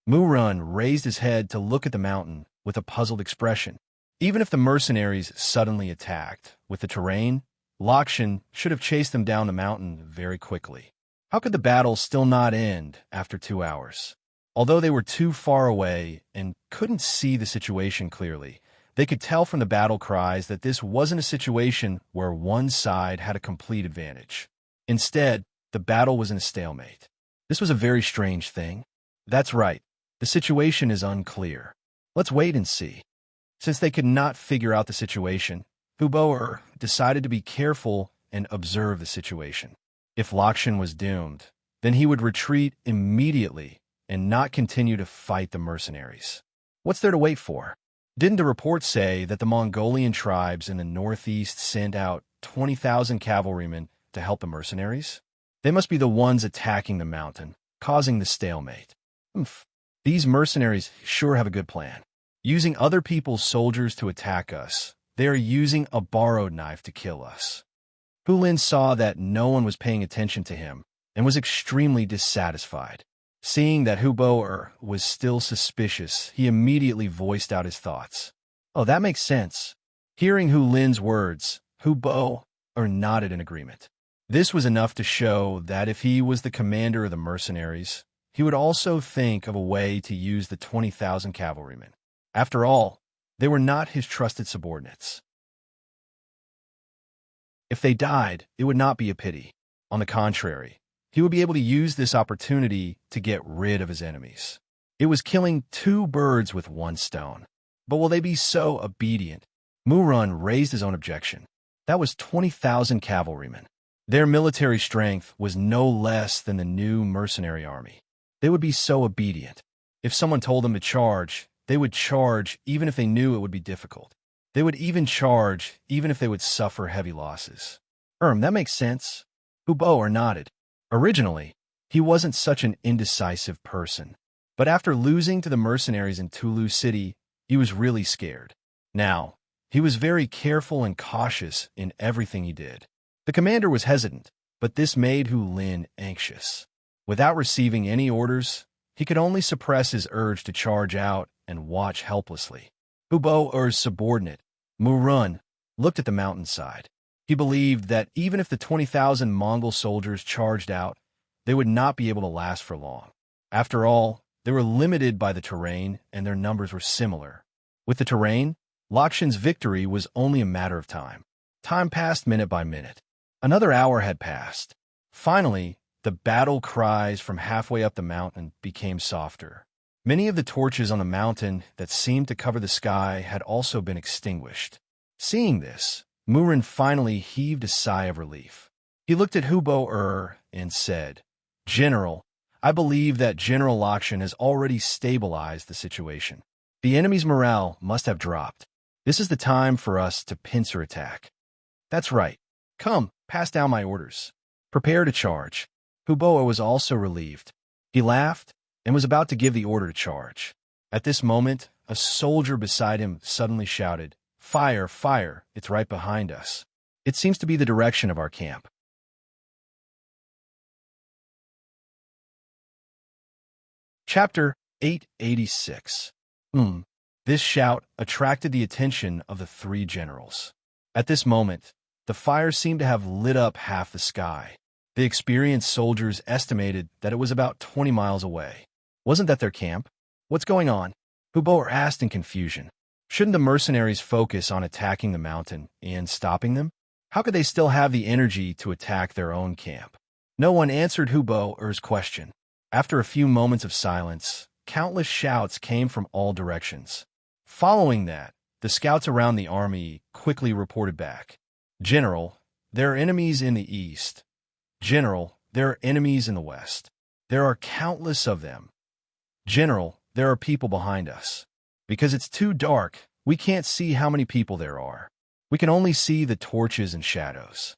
Murun raised his head to look at the mountain with a puzzled expression. Even if the mercenaries suddenly attacked, with the terrain, Lakshan should have chased them down the mountain very quickly. How could the battle still not end after 2 hours? Although they were too far away and couldn't see the situation clearly, they could tell from the battle cries that this wasn't a situation where one side had a complete advantage. Instead, the battle was in a stalemate. This was a very strange thing. That's right, the situation is unclear. Let's wait and see. Since they could not figure out the situation, Hubo decided to be careful and observe the situation. If Lakshan was doomed, then he would retreat immediately and not continue to fight the mercenaries. What's there to wait for? Didn't the report say that the Mongolian tribes in the northeast sent out 20,000 cavalrymen to help the mercenaries? They must be the ones attacking the mountain, causing the stalemate. These mercenaries sure have a good plan. Using other people's soldiers to attack us, they are using a borrowed knife to kill us. Hu Lin saw that no one was paying attention to him and was extremely dissatisfied. Seeing that Hubo was still suspicious, he immediately voiced out his thoughts. Oh, that makes sense. Hearing Hu Lin's words, Hubo nodded in agreement. This was enough to show that if he was the commander of the mercenaries, he would also think of a way to use the 20,000 cavalrymen. After all, they were not his trusted subordinates. If they died, it would not be a pity. On the contrary, he would be able to use this opportunity to get rid of his enemies. It was killing 2 birds with 1 stone. But will they be so obedient? Murun raised his own objection. That was 20,000 cavalrymen. Their military strength was no less than the new mercenary army. They would be so obedient. If someone told them to charge, they would charge even if they knew it would be difficult. They would even charge even if they would suffer heavy losses. That makes sense. Hubo nodded. Originally, he wasn't such an indecisive person, but after losing to the mercenaries in Tulu City, he was really scared. Now, he was very careful and cautious in everything he did. The commander was hesitant, but this made Hu Lin anxious. Without receiving any orders, he could only suppress his urge to charge out and watch helplessly. Hubo's subordinate, Murun, looked at the mountainside. He believed that even if the 20,000 Mongol soldiers charged out, they would not be able to last for long. After all, they were limited by the terrain and their numbers were similar. With the terrain, Lakshan's victory was only a matter of time. Time passed minute by minute. Another hour had passed. Finally, the battle cries from halfway up the mountain became softer. Many of the torches on the mountain that seemed to cover the sky had also been extinguished. Seeing this, Murun finally heaved a sigh of relief. He looked at Hubo and said, "General, I believe that General Lakshan has already stabilized the situation. The enemy's morale must have dropped. This is the time for us to pincer attack. That's right. Come, pass down my orders. Prepare to charge. Huboa was also relieved. He laughed and was about to give the order to charge. At this moment, a soldier beside him suddenly shouted, "Fire, fire, it's right behind us. It seems to be the direction of our camp." Chapter 886. This shout attracted the attention of the three generals. At this moment, the fire seemed to have lit up half the sky. The experienced soldiers estimated that it was about 20 miles away. Wasn't that their camp? What's going on? Huboa asked in confusion. Shouldn't the mercenaries focus on attacking the mountain and stopping them? How could they still have the energy to attack their own camp? No one answered Huboa's question. After a few moments of silence, countless shouts came from all directions. Following that, the scouts around the army quickly reported back. "General, there are enemies in the east. General, there are enemies in the west. There are countless of them. General, there are people behind us. Because it's too dark, we can't see how many people there are. We can only see the torches and shadows."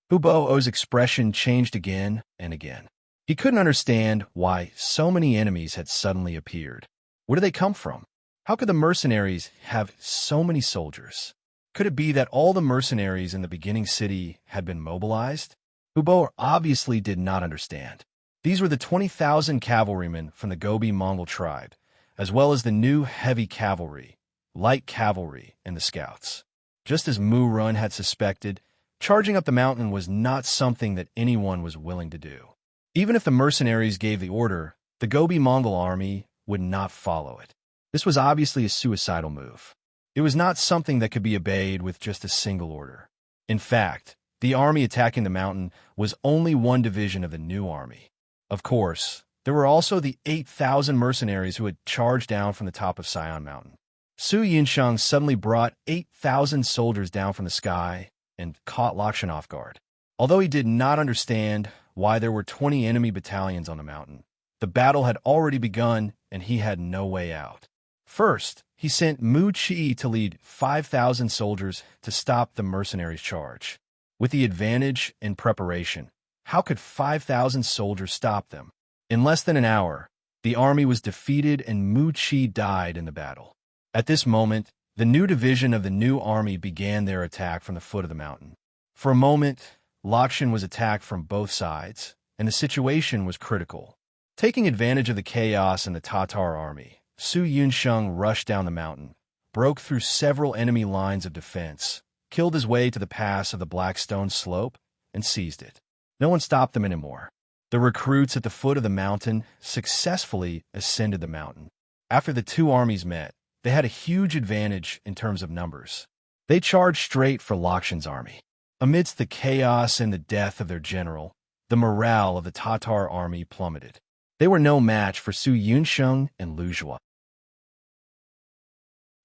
Huboa's expression changed again and again. He couldn't understand why so many enemies had suddenly appeared. Where did they come from? How could the mercenaries have so many soldiers? Could it be that all the mercenaries in the beginning city had been mobilized? Huboa obviously did not understand. These were the 20,000 cavalrymen from the Gobi Mongol tribe, as well as the new heavy cavalry, light cavalry, and the scouts. Just as Mu Run had suspected, charging up the mountain was not something that anyone was willing to do. Even if the mercenaries gave the order, the Gobi Mongol army would not follow it. This was obviously a suicidal move. It was not something that could be obeyed with just a single order. In fact, the army attacking the mountain was only one division of the new army. Of course, there were also the 8,000 mercenaries who had charged down from the top of Sion Mountain. Su Yinsheng suddenly brought 8,000 soldiers down from the sky and caught Lakshan off guard. Although he did not understand why there were 20 enemy battalions on the mountain, the battle had already begun and he had no way out. First, he sent Mu Chi to lead 5,000 soldiers to stop the mercenaries' charge. With the advantage and preparation, how could 5,000 soldiers stop them? In less than an hour, the army was defeated and Mu Chi died in the battle. At this moment, the new division of the new army began their attack from the foot of the mountain. For a moment, Lakshan was attacked from both sides, and the situation was critical. Taking advantage of the chaos in the Tatar army, Su Yunsheng rushed down the mountain, broke through several enemy lines of defense, killed his way to the pass of the Blackstone Slope, and seized it. No one stopped them anymore. The recruits at the foot of the mountain successfully ascended the mountain. After the two armies met, they had a huge advantage in terms of numbers. They charged straight for Lakshan's army. Amidst the chaos and the death of their general, the morale of the Tatar army plummeted. They were no match for Su Yunsheng and Lu Zhua.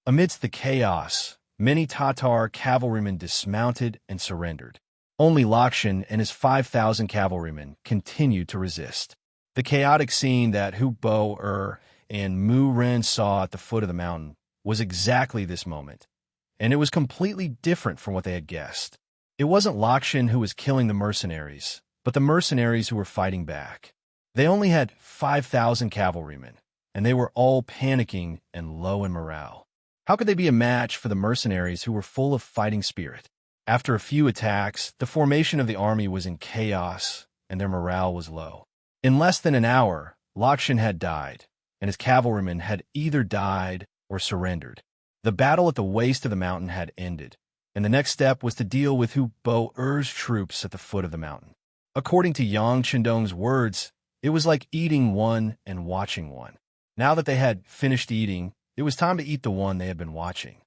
Amidst the chaos, many Tatar cavalrymen dismounted and surrendered. Only Lakshan and his 5,000 cavalrymen continued to resist. The chaotic scene that Huboa and Mu Ren saw at the foot of the mountain was exactly this moment, and it was completely different from what they had guessed. It wasn't Lakshan who was killing the mercenaries, but the mercenaries who were fighting back. They only had 5,000 cavalrymen, and they were all panicking and low in morale. How could they be a match for the mercenaries who were full of fighting spirit? After a few attacks, the formation of the army was in chaos, and their morale was low. In less than an hour, Lakshan had died, and his cavalrymen had either died or surrendered. The battle at the waist of the mountain had ended, and the next step was to deal with Huboa's troops at the foot of the mountain. According to Yang Chendong's words, it was like eating one and watching one. Now that they had finished eating, it was time to eat the one they had been watching.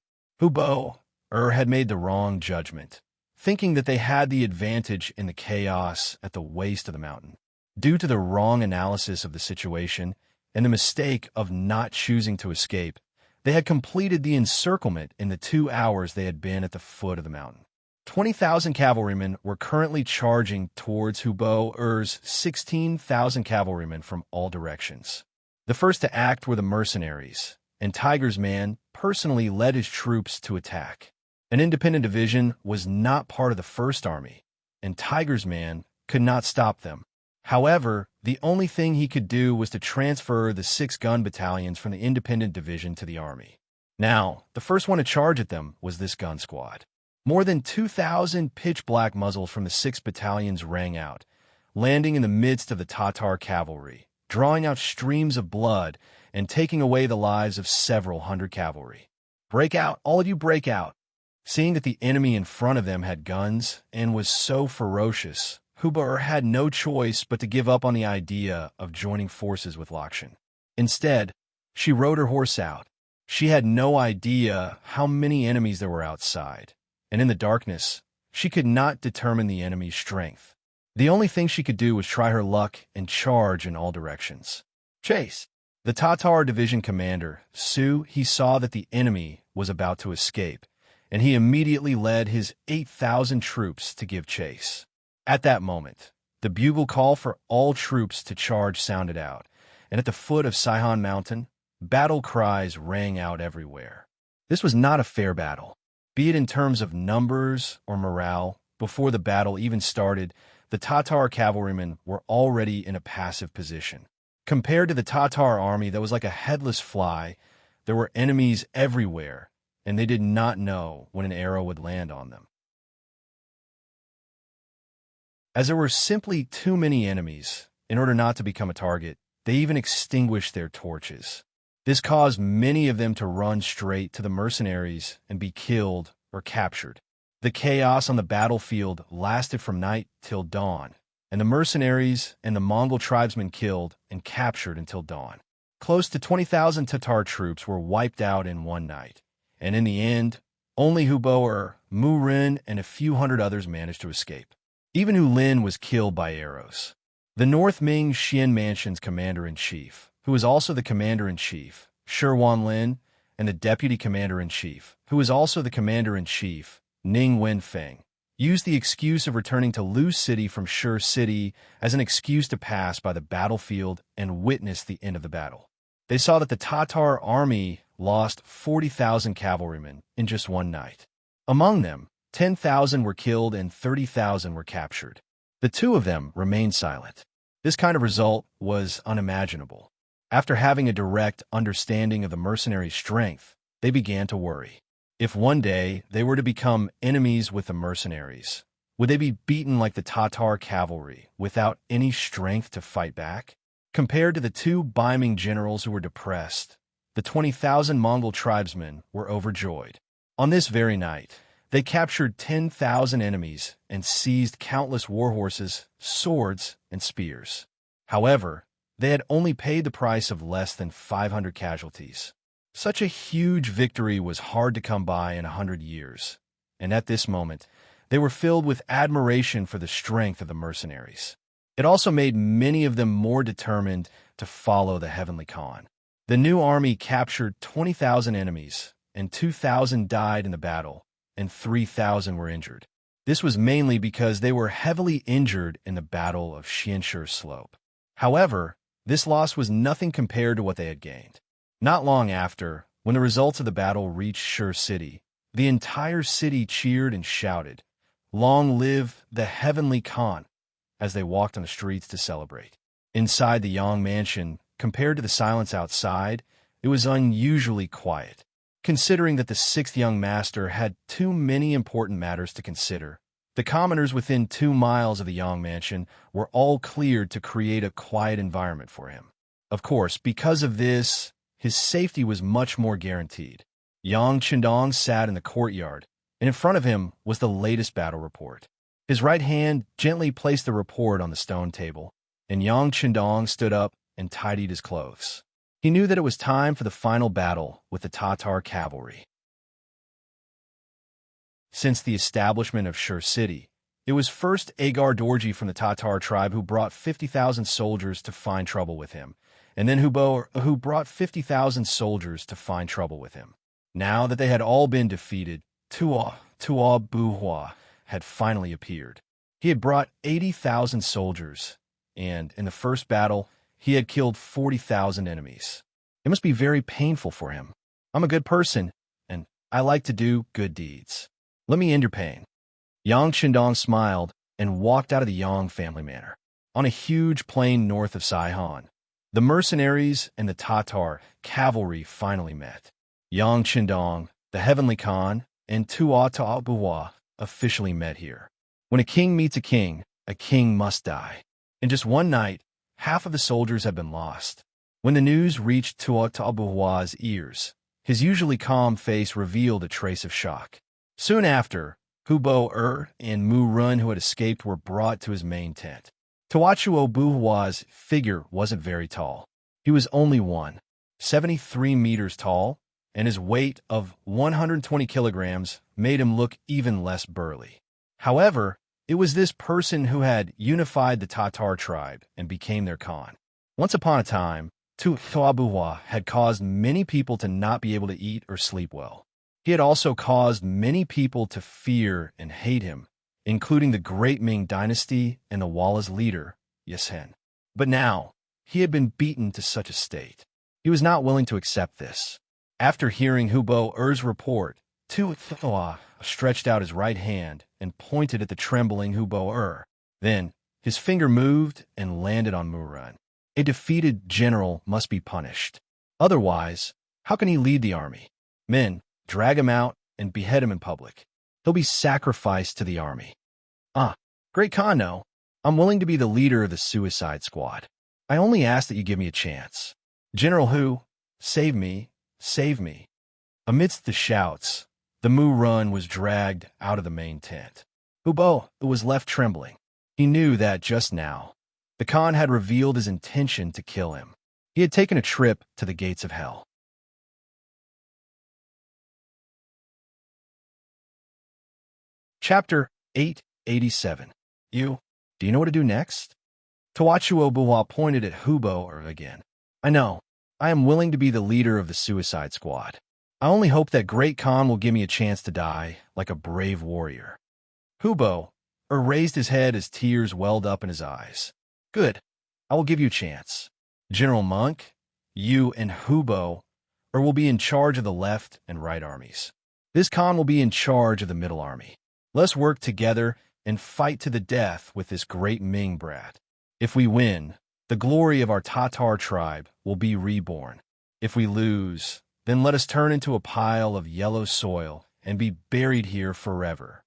Huboa had made the wrong judgment, thinking that they had the advantage in the chaos at the waist of the mountain. Due to the wrong analysis of the situation and the mistake of not choosing to escape, they had completed the encirclement in the 2 hours they had been at the foot of the mountain. 20,000 cavalrymen were currently charging towards Hubo'er's 16,000 cavalrymen from all directions. The first to act were the mercenaries, and Tiger's man personally led his troops to attack. An independent division was not part of the First Army, and Tiger's man could not stop them. However, the only thing he could do was to transfer the 6 gun battalions from the independent division to the army. Now, the first one to charge at them was this gun squad. More than 2,000 pitch-black muzzles from the 6 battalions rang out, landing in the midst of the Tatar cavalry, drawing out streams of blood and taking away the lives of several hundred cavalry. "Break out, all of you break out!" Seeing that the enemy in front of them had guns and was so ferocious, Hubo'er had no choice but to give up on the idea of joining forces with Lakshan. Instead, she rode her horse out. She had no idea how many enemies there were outside, and in the darkness, she could not determine the enemy's strength. The only thing she could do was try her luck and charge in all directions. Chase! The Tatar division commander, he saw that the enemy was about to escape, and he immediately led his 8,000 troops to give chase. At that moment, the bugle call for all troops to charge sounded out, and at the foot of Sihon Mountain, battle cries rang out everywhere. This was not a fair battle. Be it in terms of numbers or morale, before the battle even started, the Tatar cavalrymen were already in a passive position. Compared to the Tatar army that was like a headless fly, there were enemies everywhere, and they did not know when an arrow would land on them. As there were simply too many enemies, in order not to become a target, they even extinguished their torches. This caused many of them to run straight to the mercenaries and be killed or captured. The chaos on the battlefield lasted from night till dawn, and the mercenaries and the Mongol tribesmen killed and captured until dawn. Close to 20,000 Tatar troops were wiped out in one night, and in the end, only Hubo'er, Murin, and a few hundred others managed to escape. Even Hu Lin was killed by arrows. The North Ming Xian Mansion's commander-in-chief, who was also the commander-in-chief, Shi Wanlin, and the deputy commander-in-chief, who was also the commander-in-chief, Ning Wenfeng, used the excuse of returning to Lu City from Shi City as an excuse to pass by the battlefield and witness the end of the battle. They saw that the Tatar army lost 40,000 cavalrymen in just one night. Among them, 10,000 were killed and 30,000 were captured. The 2 of them remained silent. This kind of result was unimaginable. After having a direct understanding of the mercenaries' strength, they began to worry. If one day they were to become enemies with the mercenaries, would they be beaten like the Tatar cavalry without any strength to fight back? Compared to the 2 Baiming generals who were depressed, the 20,000 Mongol tribesmen were overjoyed. On this very night, they captured 10,000 enemies and seized countless war horses, swords, and spears. However, they had only paid the price of less than 500 casualties. Such a huge victory was hard to come by in 100 years, and at this moment, they were filled with admiration for the strength of the mercenaries. It also made many of them more determined to follow the Heavenly Khan. The new army captured 20,000 enemies, and 2,000 died in the battle, and 3,000 were injured. This was mainly because they were heavily injured in the Battle of Xianshi Slope. However, this loss was nothing compared to what they had gained. Not long after, when the results of the battle reached Shi City, the entire city cheered and shouted, "Long live the Heavenly Khan," as they walked on the streets to celebrate. Inside the Yang mansion, compared to the silence outside, it was unusually quiet. Considering that the 6th young master had too many important matters to consider, the commoners within 2 miles of the Yang mansion were all cleared to create a quiet environment for him. Of course, because of this, his safety was much more guaranteed. Yang Qindong sat in the courtyard, and in front of him was the latest battle report. His right hand gently placed the report on the stone table, and Yang Qindong stood up and tidied his clothes. He knew that it was time for the final battle with the Tatar cavalry. Since the establishment of Shi City, it was first Agar Dorji from the Tatar tribe who brought 50,000 soldiers to find trouble with him, and then Hubo who brought 50,000 soldiers to find trouble with him. Now that they had all been defeated, Tuo Buhua had finally appeared. He had brought 80,000 soldiers, and in the first battle, he had killed 40,000 enemies. It must be very painful for him. I'm a good person, and I like to do good deeds. Let me end your pain. Yang Qindong smiled and walked out of the Yang family manor. On a huge plain north of Saihan, the mercenaries and the Tatar cavalry finally met. Yang Qindong, the Heavenly Khan, and Tua Ta'abuwa officially met here. When a king meets a king must die. In just one night, half of the soldiers had been lost. When the news reached Tua Ta'abuwa's ears, his usually calm face revealed a trace of shock. Soon after, Hubo and Mu Run, who had escaped, were brought to his main tent. Tawachuo Buhua's figure wasn't very tall. He was only 173 meters tall, and his weight of 120 kilograms made him look even less burly. However, it was this person who had unified the Tatar tribe and became their Khan. Once upon a time, Tuabuhua had caused many people to not be able to eat or sleep well. He had also caused many people to fear and hate him, including the great Ming dynasty and the Walla's leader, Yesen. But now, he had been beaten to such a state. He was not willing to accept this. After hearing Hubo-Er's report, Tuathua stretched out his right hand and pointed at the trembling Hubo-Er. Then, his finger moved and landed on Murun. A defeated general must be punished. Otherwise, how can he lead the army? Men, drag him out and behead him in public. He'll be sacrificed to the army. Great Khan, no. I'm willing to be the leader of the suicide squad. I only ask that you give me a chance. General Hu, save me, save me. Amidst the shouts, the Mu Run was dragged out of the main tent. Hubo was left trembling. He knew that just now, the Khan had revealed his intention to kill him. He had taken a trip to the gates of hell. Chapter 887. Do you know what to do next? Tawachuo Buhua pointed at Hubo again. I know. I am willing to be the leader of the suicide squad. I only hope that Great Khan will give me a chance to die like a brave warrior. Hubo raised his head as tears welled up in his eyes. Good. I will give you a chance. General Monk, you and Hubo will be in charge of the left and right armies. This Khan will be in charge of the middle army. Let's work together and fight to the death with this great Ming brat. If we win, the glory of our Tatar tribe will be reborn. If we lose, then let us turn into a pile of yellow soil and be buried here forever.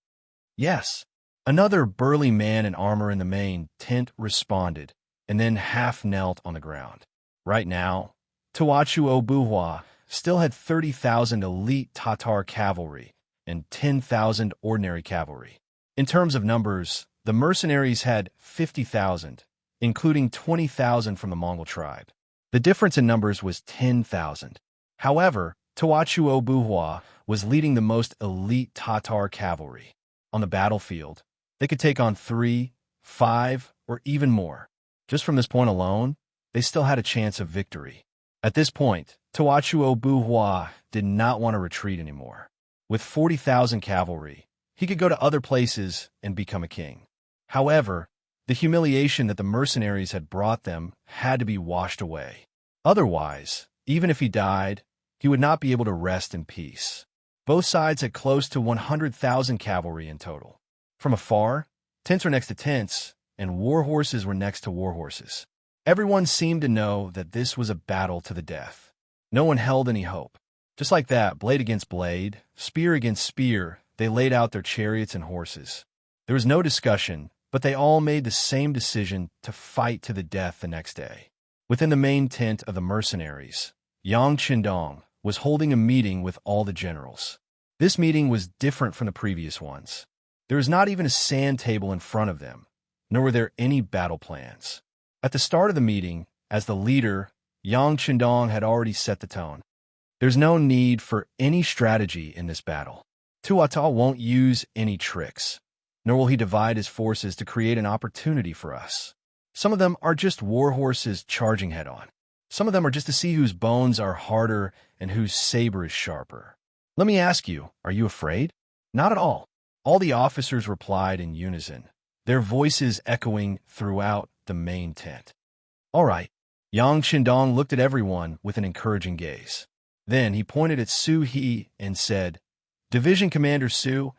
Yes, another burly man in armor in the main tent responded, and then half knelt on the ground. Right now, Tawachuo Buhua still had 30,000 elite Tatar cavalry and 10,000 ordinary cavalry. In terms of numbers, the mercenaries had 50,000, including 20,000 from the Mongol tribe. The difference in numbers was 10,000. However, Tawachuo Buhua was leading the most elite Tatar cavalry. On the battlefield, they could take on 3, 5, or even more. Just from this point alone, they still had a chance of victory. At this point, Tawachuo Buhua did not want to retreat anymore. With 40,000 cavalry, he could go to other places and become a king. However, the humiliation that the mercenaries had brought them had to be washed away. Otherwise, even if he died, he would not be able to rest in peace. Both sides had close to 100,000 cavalry in total. From afar, tents were next to tents, and war horses were next to war horses. Everyone seemed to know that this was a battle to the death. No one held any hope. Just like that, blade against blade, spear against spear, they laid out their chariots and horses. There was no discussion, but they all made the same decision to fight to the death the next day. Within the main tent of the mercenaries, Yang Qindong was holding a meeting with all the generals. This meeting was different from the previous ones. There was not even a sand table in front of them, nor were there any battle plans. At the start of the meeting, as the leader, Yang Qindong had already set the tone. There's no need for any strategy in this battle. Tuatha won't use any tricks, nor will he divide his forces to create an opportunity for us. Some of them are just war horses charging head-on. Some of them are just to see whose bones are harder and whose saber is sharper. Let me ask you, are you afraid? Not at all. All the officers replied in unison, their voices echoing throughout the main tent. All right. Yang Qindong looked at everyone with an encouraging gaze. Then he pointed at Su He and said, Division Commander Su,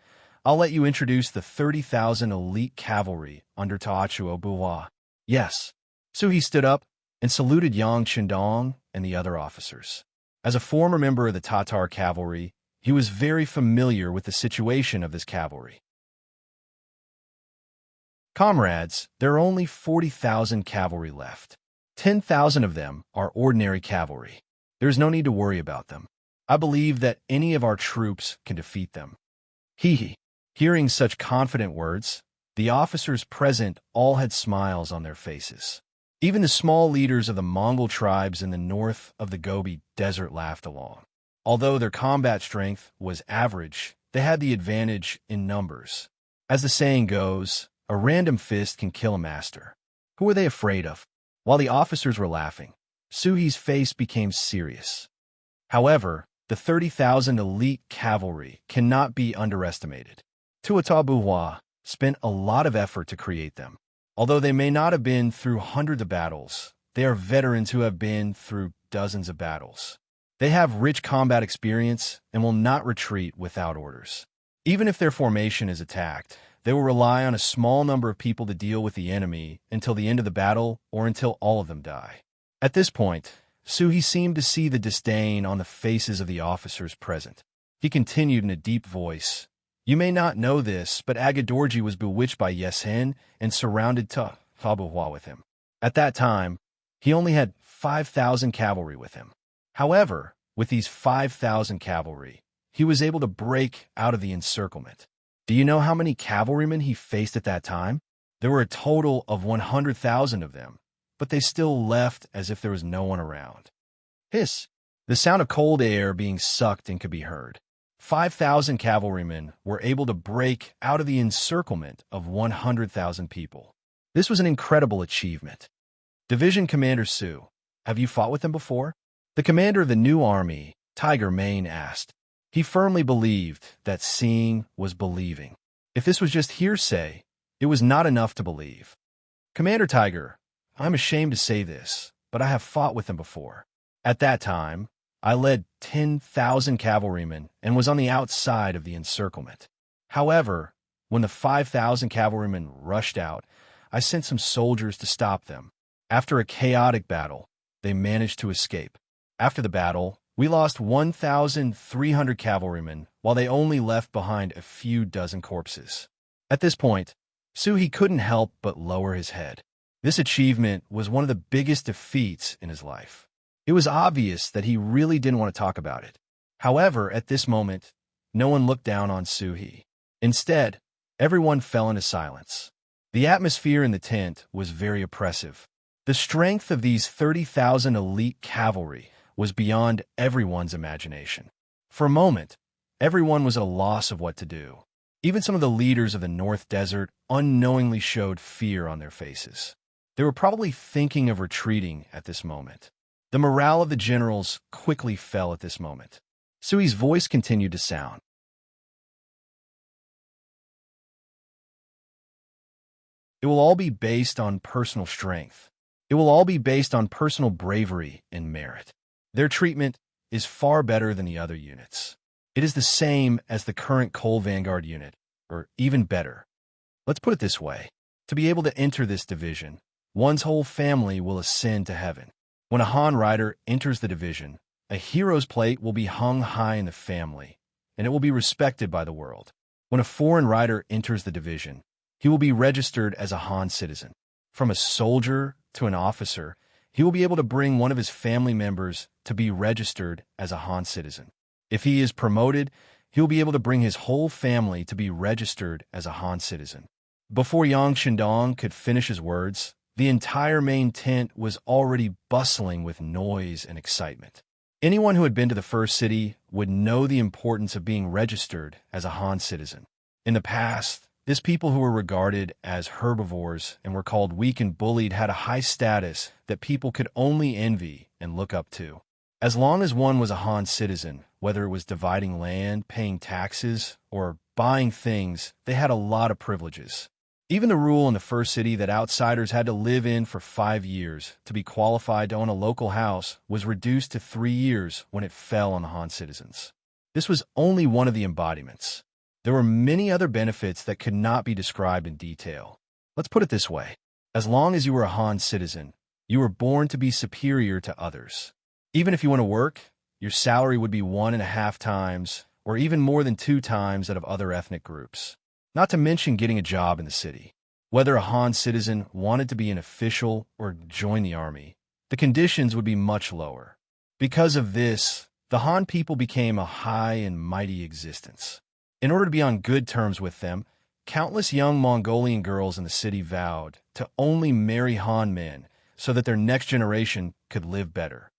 I'll let you introduce the 30,000 elite cavalry under Taachuo Buhua. Yes. Su He stood up and saluted Yang Qindong and the other officers. As a former member of the Tatar cavalry, he was very familiar with the situation of this cavalry. Comrades, there are only 40,000 cavalry left. 10,000 of them are ordinary cavalry. There is no need to worry about them. I believe that any of our troops can defeat them. Hee. Hearing such confident words, the officers present all had smiles on their faces. Even the small leaders of the Mongol tribes in the north of the Gobi Desert laughed along. Although their combat strength was average, they had the advantage in numbers. As the saying goes, a random fist can kill a master. Who were they afraid of? While the officers were laughing, Su He's face became serious. However, the 30,000 elite cavalry cannot be underestimated. Tuatha Buhua spent a lot of effort to create them. Although they may not have been through hundreds of battles, they are veterans who have been through dozens of battles. They have rich combat experience and will not retreat without orders. Even if their formation is attacked, they will rely on a small number of people to deal with the enemy until the end of the battle or until all of them die. At this point, Su He seemed to see the disdain on the faces of the officers present. He continued in a deep voice, You may not know this, but Agadorji was bewitched by Yesen and surrounded Tuatha Buhua with him. At that time, he only had 5,000 cavalry with him. However, with these 5,000 cavalry, he was able to break out of the encirclement. Do you know how many cavalrymen he faced at that time? There were a total of 100,000 of them, but they still left as if there was no one around. Hiss! The sound of cold air being sucked in could be heard. 5,000 cavalrymen were able to break out of the encirclement of 100,000 people. This was an incredible achievement. Division Commander Su, have you fought with them before? The commander of the new army, Tiger Mane, asked. He firmly believed that seeing was believing. If this was just hearsay, it was not enough to believe. Commander Tiger, I'm ashamed to say this, but I have fought with them before. At that time, I led 10,000 cavalrymen and was on the outside of the encirclement. However, when the 5,000 cavalrymen rushed out, I sent some soldiers to stop them. After a chaotic battle, they managed to escape. After the battle, we lost 1,300 cavalrymen, while they only left behind a few dozen corpses. At this point, Su He couldn't help but lower his head. This achievement was one of the biggest defeats in his life. It was obvious that he really didn't want to talk about it. However, at this moment, no one looked down on Su He. Instead, everyone fell into silence. The atmosphere in the tent was very oppressive. The strength of these 30,000 elite cavalry was beyond everyone's imagination. For a moment, everyone was at a loss of what to do. Even some of the leaders of the North Desert unknowingly showed fear on their faces. They were probably thinking of retreating at this moment. The morale of the generals quickly fell at this moment. Su He's voice continued to sound. It will all be based on personal strength. It will all be based on personal bravery and merit. Their treatment is far better than the other units. It is the same as the current Coal Vanguard unit, or even better. Let's put it this way. To be able to enter this division, one's whole family will ascend to heaven. When a Han rider enters the division, a hero's plate will be hung high in the family, and it will be respected by the world. When a foreign rider enters the division, he will be registered as a Han citizen. From a soldier to an officer, he will be able to bring one of his family members to be registered as a Han citizen. If he is promoted, he will be able to bring his whole family to be registered as a Han citizen. Before Yang Qindong could finish his words, the entire main tent was already bustling with noise and excitement. Anyone who had been to the first city would know the importance of being registered as a Han citizen. In the past, this people who were regarded as herbivores and were called weak and bullied had a high status that people could only envy and look up to. As long as one was a Han citizen, whether it was dividing land, paying taxes, or buying things, they had a lot of privileges. Even the rule in the first city that outsiders had to live in for 5 years to be qualified to own a local house was reduced to 3 years when it fell on the Han citizens. This was only one of the embodiments. There were many other benefits that could not be described in detail. Let's put it this way. As long as you were a Han citizen, you were born to be superior to others. Even if you went to work, your salary would be 1.5 times, or even more than 2 times that of other ethnic groups. Not to mention getting a job in the city. Whether a Han citizen wanted to be an official or join the army, the conditions would be much lower. Because of this, the Han people became a high and mighty existence. In order to be on good terms with them, countless young Mongolian girls in the city vowed to only marry Han men so that their next generation could live better.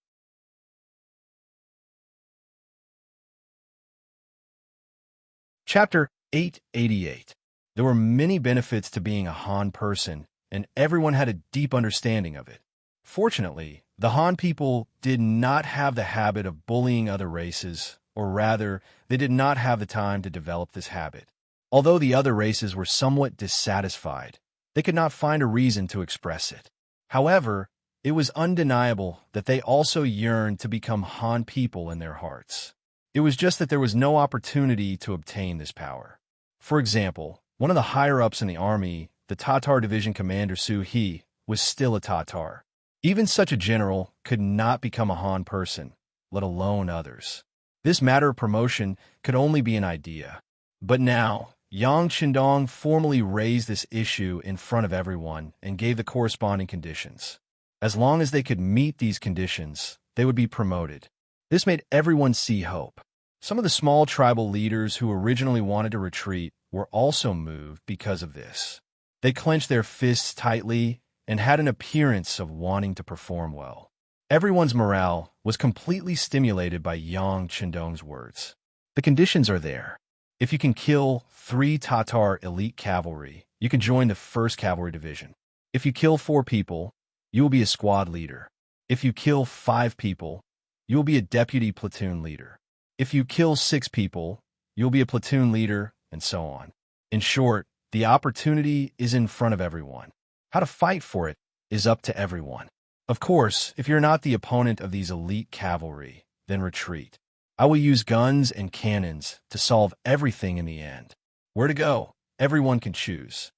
Chapter 888. There were many benefits to being a Han person, and everyone had a deep understanding of it. Fortunately, the Han people did not have the habit of bullying other races, or rather, they did not have the time to develop this habit. Although the other races were somewhat dissatisfied, they could not find a reason to express it. However, it was undeniable that they also yearned to become Han people in their hearts. It was just that there was no opportunity to obtain this power. For example, one of the higher-ups in the army, the Tatar division commander Su He, was still a Tatar. Even such a general could not become a Han person, let alone others. This matter of promotion could only be an idea. But now, Yang Qindong formally raised this issue in front of everyone and gave the corresponding conditions. As long as they could meet these conditions, they would be promoted. This made everyone see hope. Some of the small tribal leaders who originally wanted to retreat were also moved because of this. They clenched their fists tightly and had an appearance of wanting to perform well. Everyone's morale was completely stimulated by Yang Qindong's words. The conditions are there. If you can kill 3 Tatar elite cavalry, you can join the 1st Cavalry Division. If you kill 4 people, you will be a squad leader. If you kill 5 people, you will be a deputy platoon leader. If you kill 6 people, you'll be a platoon leader, and so on. In short, the opportunity is in front of everyone. How to fight for it is up to everyone. Of course, if you're not the opponent of these elite cavalry, then retreat. I will use guns and cannons to solve everything in the end. Where to go? Everyone can choose.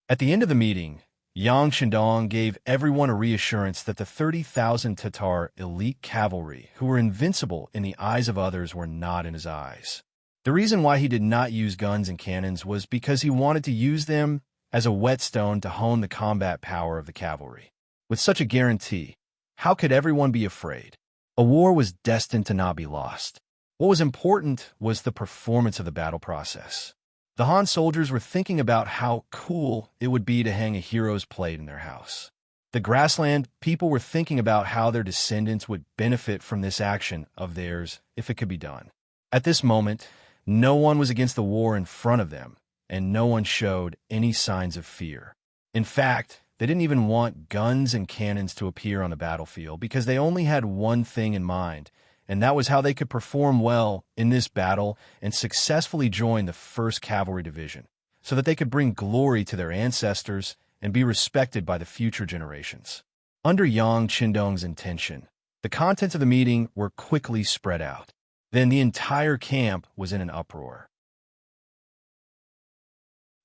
At the end of the meeting, Yang Qindong gave everyone a reassurance that the 30,000 Tatar elite cavalry, who were invincible in the eyes of others, were not in his eyes. The reason why he did not use guns and cannons was because he wanted to use them as a whetstone to hone the combat power of the cavalry. With such a guarantee, how could everyone be afraid? A war was destined to not be lost. What was important was the performance of the battle process. The Han soldiers were thinking about how cool it would be to hang a hero's plate in their house. The grassland people were thinking about how their descendants would benefit from this action of theirs if it could be done. At this moment, no one was against the war in front of them, and no one showed any signs of fear. In fact, they didn't even want guns and cannons to appear on the battlefield because they only had one thing in mind, and that was how they could perform well in this battle and successfully join the 1st Cavalry Division, so that they could bring glory to their ancestors and be respected by the future generations. Under Yang Qindong's intention, the contents of the meeting were quickly spread out. Then the entire camp was in an uproar.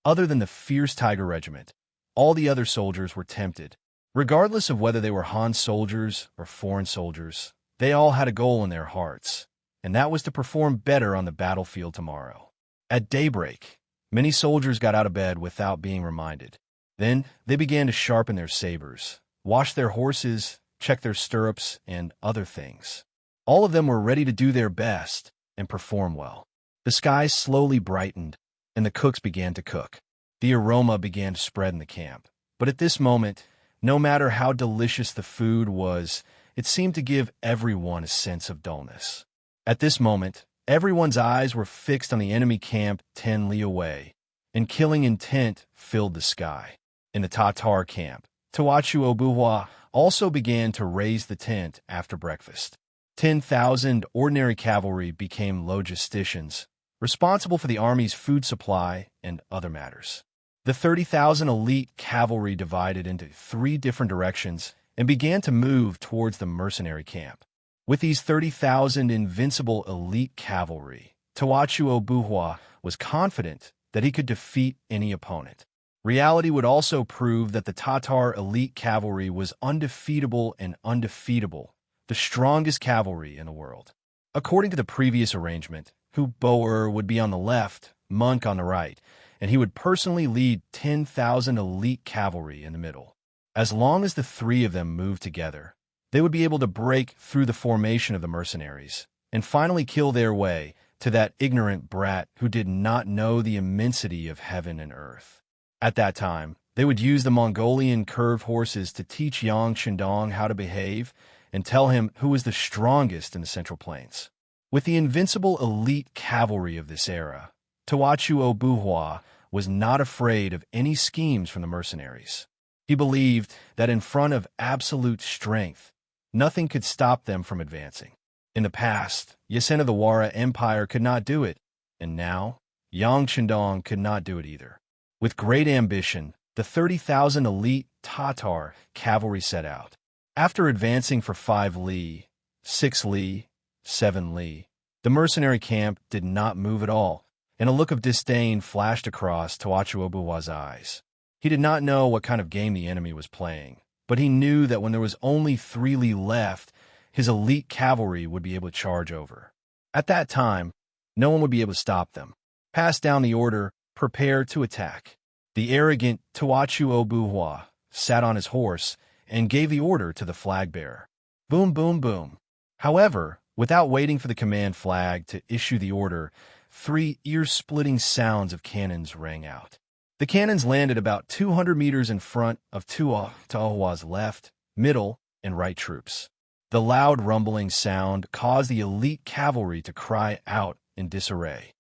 Other than the fierce Tiger Regiment, all the other soldiers were tempted. Regardless of whether they were Han soldiers or foreign soldiers, they all had a goal in their hearts, and that was to perform better on the battlefield tomorrow. At daybreak, many soldiers got out of bed without being reminded. Then they began to sharpen their sabers, wash their horses, check their stirrups, and other things. All of them were ready to do their best and perform well. The sky slowly brightened, and the cooks began to cook. The aroma began to spread in the camp. But at this moment, no matter how delicious the food was, it seemed to give everyone a sense of dullness. At this moment, everyone's eyes were fixed on the enemy camp 10 li away, and killing intent filled the sky. In the Tatar camp, Tawachu Obuhua also began to raise the tent after breakfast. 10,000 ordinary cavalry became logisticians, responsible for the army's food supply and other matters. The 30,000 elite cavalry divided into 3 different directions and began to move towards the mercenary camp. With these 30,000 invincible elite cavalry, Tawachuo was confident that he could defeat any opponent. Reality would also prove that the Tatar elite cavalry was undefeatable and undefeatable, the strongest cavalry in the world. According to the previous arrangement, Boer would be on the left, Monk on the right, and he would personally lead 10,000 elite cavalry in the middle. As long as the 3 of them moved together, they would be able to break through the formation of the mercenaries and finally kill their way to that ignorant brat who did not know the immensity of heaven and earth. At that time, they would use the Mongolian curved horses to teach Yang Shindong how to behave and tell him who was the strongest in the Central Plains. With the invincible elite cavalry of this era, Tawachuo was not afraid of any schemes from the mercenaries. He believed that in front of absolute strength, nothing could stop them from advancing. In the past, Yasen of the Wara Empire could not do it, and now, Yang Shindong could not do it either. With great ambition, the 30,000 elite Tatar cavalry set out. After advancing for 5 li, 6 li, 7 li, the mercenary camp did not move at all, and a look of disdain flashed across Tawachuo's eyes. He did not know what kind of game the enemy was playing, but he knew that when there was only 3 li left, his elite cavalry would be able to charge over. At that time, no one would be able to stop them. Pass down the order, prepare to attack. The arrogant Tawachuo sat on his horse and gave the order to the flag bearer. Boom, boom, boom. However, without waiting for the command flag to issue the order, 3 ear-splitting sounds of cannons rang out. The cannons landed about 200 meters in front of Tahua's left, middle, and right troops. The loud rumbling sound caused the elite cavalry to cry out in disarray.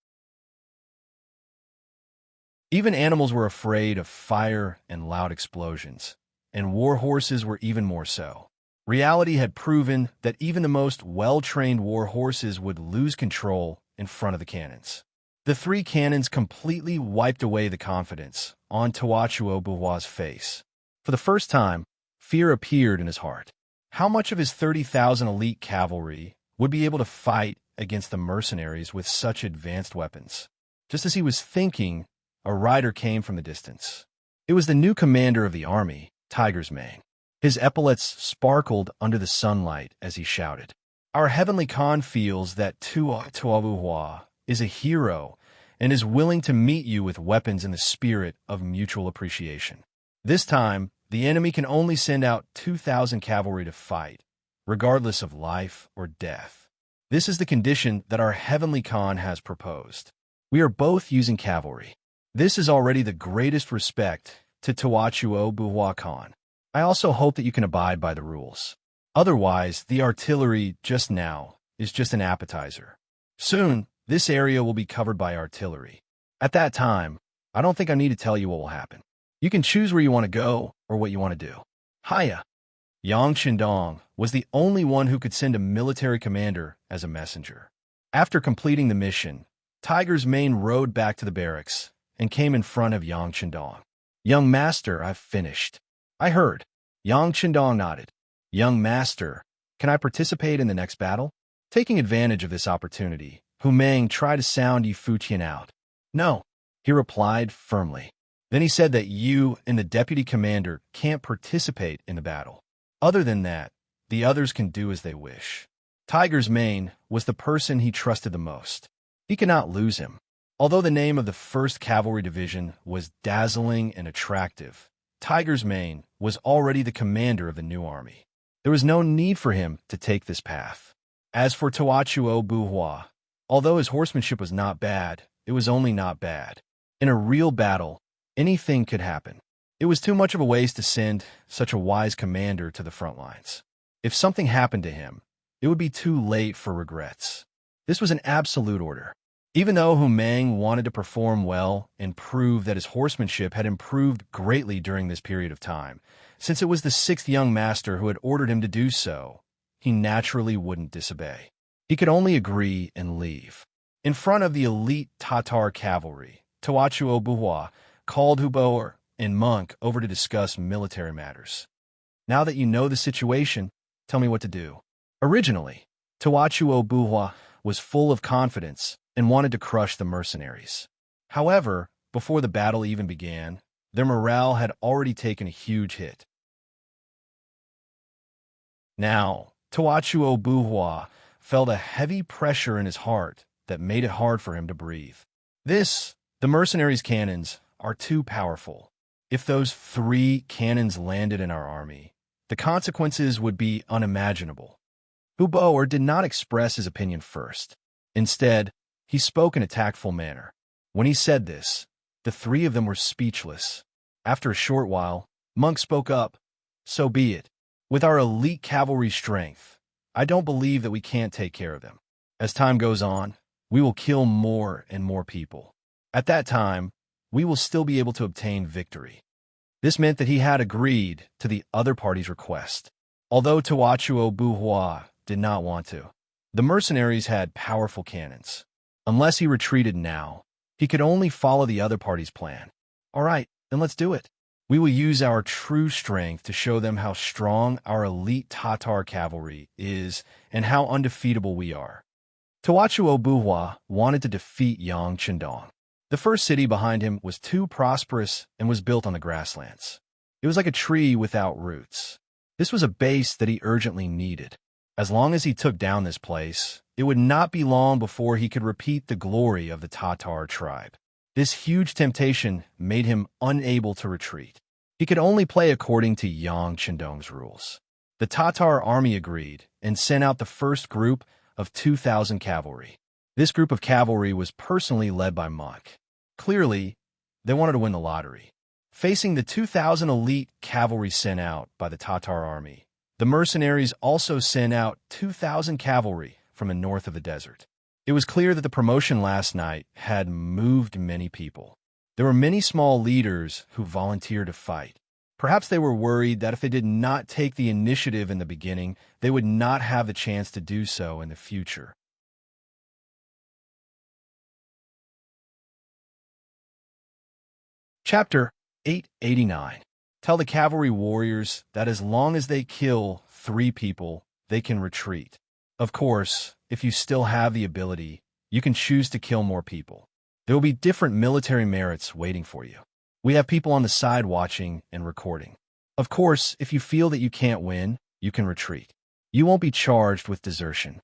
Even animals were afraid of fire and loud explosions, and war horses were even more so. Reality had proven that even the most well-trained war horses would lose control in front of the cannons. The 3 cannons completely wiped away the confidence on Tawachuo's face. For the first time, fear appeared in his heart. How much of his 30,000 elite cavalry would be able to fight against the mercenaries with such advanced weapons? Just as he was thinking, a rider came from the distance. It was the new commander of the army, Tiger's Mane. His epaulets sparkled under the sunlight as he shouted, "Our heavenly Khan feels that Tawachuo is a hero and is willing to meet you with weapons in the spirit of mutual appreciation. This time, the enemy can only send out 2,000 cavalry to fight, regardless of life or death. This is the condition that our heavenly Khan has proposed. We are both using cavalry. This is already the greatest respect to Tawachuo Khan. I also hope that you can abide by the rules. Otherwise, the artillery just now is just an appetizer. Soon, this area will be covered by artillery. At that time, I don't think I need to tell you what will happen. You can choose where you want to go or what you want to do." Hiya! Yang Shindong was the only one who could send a military commander as a messenger. After completing the mission, Tiger's Mane rode back to the barracks and came in front of Yang Shindong. "Young master, I've finished." "I heard." Yang Shindong nodded. "Young master, can I participate in the next battle?" Taking advantage of this opportunity, Hu Meng tried to sound Yi Fuqian out. "No," he replied firmly. Then he said that you and the deputy commander can't participate in the battle. Other than that, the others can do as they wish. Tiger's Mane was the person he trusted the most. He could not lose him. Although the name of the 1st Cavalry Division was dazzling and attractive, Tiger's Mane was already the commander of the new army. There was no need for him to take this path. As for Tawachuo, although his horsemanship was not bad, it was only not bad. In a real battle, anything could happen. It was too much of a waste to send such a wise commander to the front lines. If something happened to him, it would be too late for regrets. This was an absolute order. Even though Hu Meng wanted to perform well and prove that his horsemanship had improved greatly during this period of time, since it was the 6th young master who had ordered him to do so, he naturally wouldn't disobey. He could only agree and leave. In front of the elite Tatar cavalry, Tawachuo Buhua called Hubor and Monk over to discuss military matters. Now that you know the situation, tell me what to do. Originally, Tawachuo Buhua was full of confidence and wanted to crush the mercenaries. However, before the battle even began, their morale had already taken a huge hit. Now, Tawachuo Buhua felt a heavy pressure in his heart that made it hard for him to breathe. The mercenaries' cannons, are too powerful. If those 3 cannons landed in our army, the consequences would be unimaginable. Hubor did not express his opinion first. Instead, he spoke in a tactful manner. When he said this, the 3 of them were speechless. After a short while, Monk spoke up. So be it. With our elite cavalry strength, I don't believe that we can't take care of them. As time goes on, we will kill more and more people. At that time, we will still be able to obtain victory. This meant that he had agreed to the other party's request. Although Tawachuo Buhua did not want to, the mercenaries had powerful cannons. Unless he retreated now, he could only follow the other party's plan. All right, then let's do it. We will use our true strength to show them how strong our elite Tatar cavalry is and how undefeatable we are. Tawachuo Buhua wanted to defeat Yang Chendong. The first city behind him was too prosperous and was built on the grasslands. It was like a tree without roots. This was a base that he urgently needed. As long as he took down this place, it would not be long before he could repeat the glory of the Tatar tribe. This huge temptation made him unable to retreat. He could only play according to Yang Chendong's rules. The Tatar army agreed and sent out the first group of 2,000 cavalry. This group of cavalry was personally led by Monk. Clearly, they wanted to win the lottery. Facing the 2,000 elite cavalry sent out by the Tatar army, the mercenaries also sent out 2,000 cavalry from the north of the desert. It was clear that the promotion last night had moved many people. There were many small leaders who volunteered to fight. Perhaps they were worried that if they did not take the initiative in the beginning, they would not have the chance to do so in the future. Chapter 889. Tell the cavalry warriors that as long as they kill 3 people, they can retreat. Of course, if you still have the ability, you can choose to kill more people. There will be different military merits waiting for you. We have people on the side watching and recording. Of course, if you feel that you can't win, you can retreat. You won't be charged with desertion.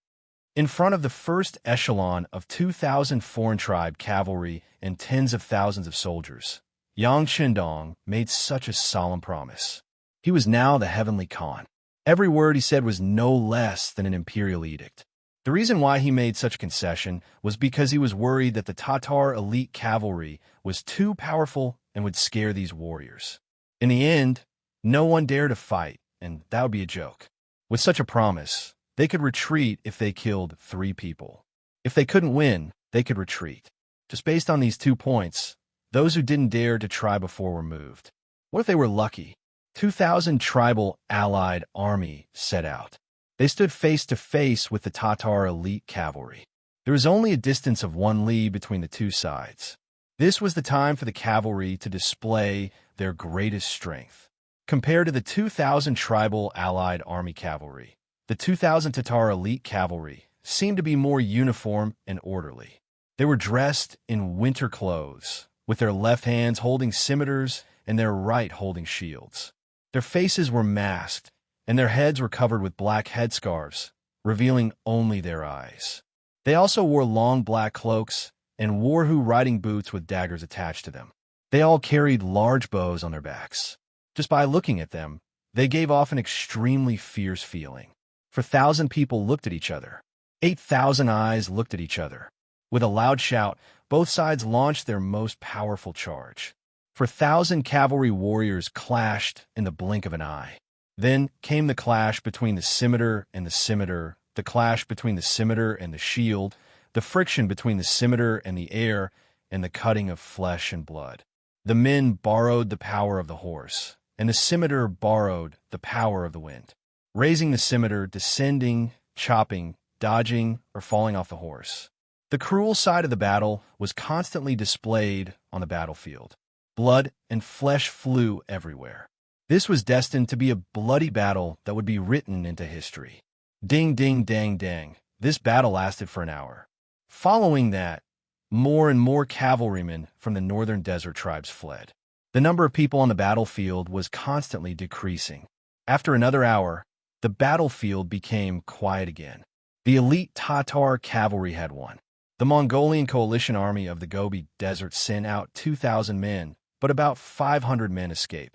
In front of the first echelon of 2,000 foreign tribe cavalry and tens of thousands of soldiers, Yang Chendong made such a solemn promise. He was now the heavenly Khan. Every word he said was no less than an imperial edict. The reason why he made such a concession was because he was worried that the Tatar elite cavalry was too powerful and would scare these warriors. In the end, no one dared to fight, and that would be a joke. With such a promise, they could retreat if they killed 3 people. If they couldn't win, they could retreat. Just based on these 2 points, those who didn't dare to try before were moved. What if they were lucky? 2,000 tribal allied army set out. They stood face to face with the Tatar elite cavalry. There was only a distance of 1 li between the 2 sides. This was the time for the cavalry to display their greatest strength. Compared to the 2,000 tribal allied army cavalry, the 2,000 Tatar elite cavalry seemed to be more uniform and orderly. They were dressed in winter clothes, with their left hands holding scimitars and their right holding shields. Their faces were masked, and their heads were covered with black headscarves, revealing only their eyes. They also wore long black cloaks and warhu riding boots with daggers attached to them. They all carried large bows on their backs. Just by looking at them, they gave off an extremely fierce feeling. 4,000 people looked at each other. 8,000 eyes looked at each other. With a loud shout, both sides launched their most powerful charge. 4,000 cavalry warriors clashed in the blink of an eye. Then came the clash between the scimitar and the scimitar, the clash between the scimitar and the shield, the friction between the scimitar and the air, and the cutting of flesh and blood. The men borrowed the power of the horse, and the scimitar borrowed the power of the wind. raising the scimitar, descending, chopping, dodging, or falling off the horse. The cruel side of the battle was constantly displayed on the battlefield. Blood and flesh flew everywhere. This was destined to be a bloody battle that would be written into history. Ding, ding, dang, dang. This battle lasted for an hour. Following that, more and more cavalrymen from the northern desert tribes fled. The number of people on the battlefield was constantly decreasing. After another hour, the battlefield became quiet again. The elite Tatar cavalry had won. The Mongolian coalition army of the Gobi Desert sent out 2,000 men, but about 500 men escaped.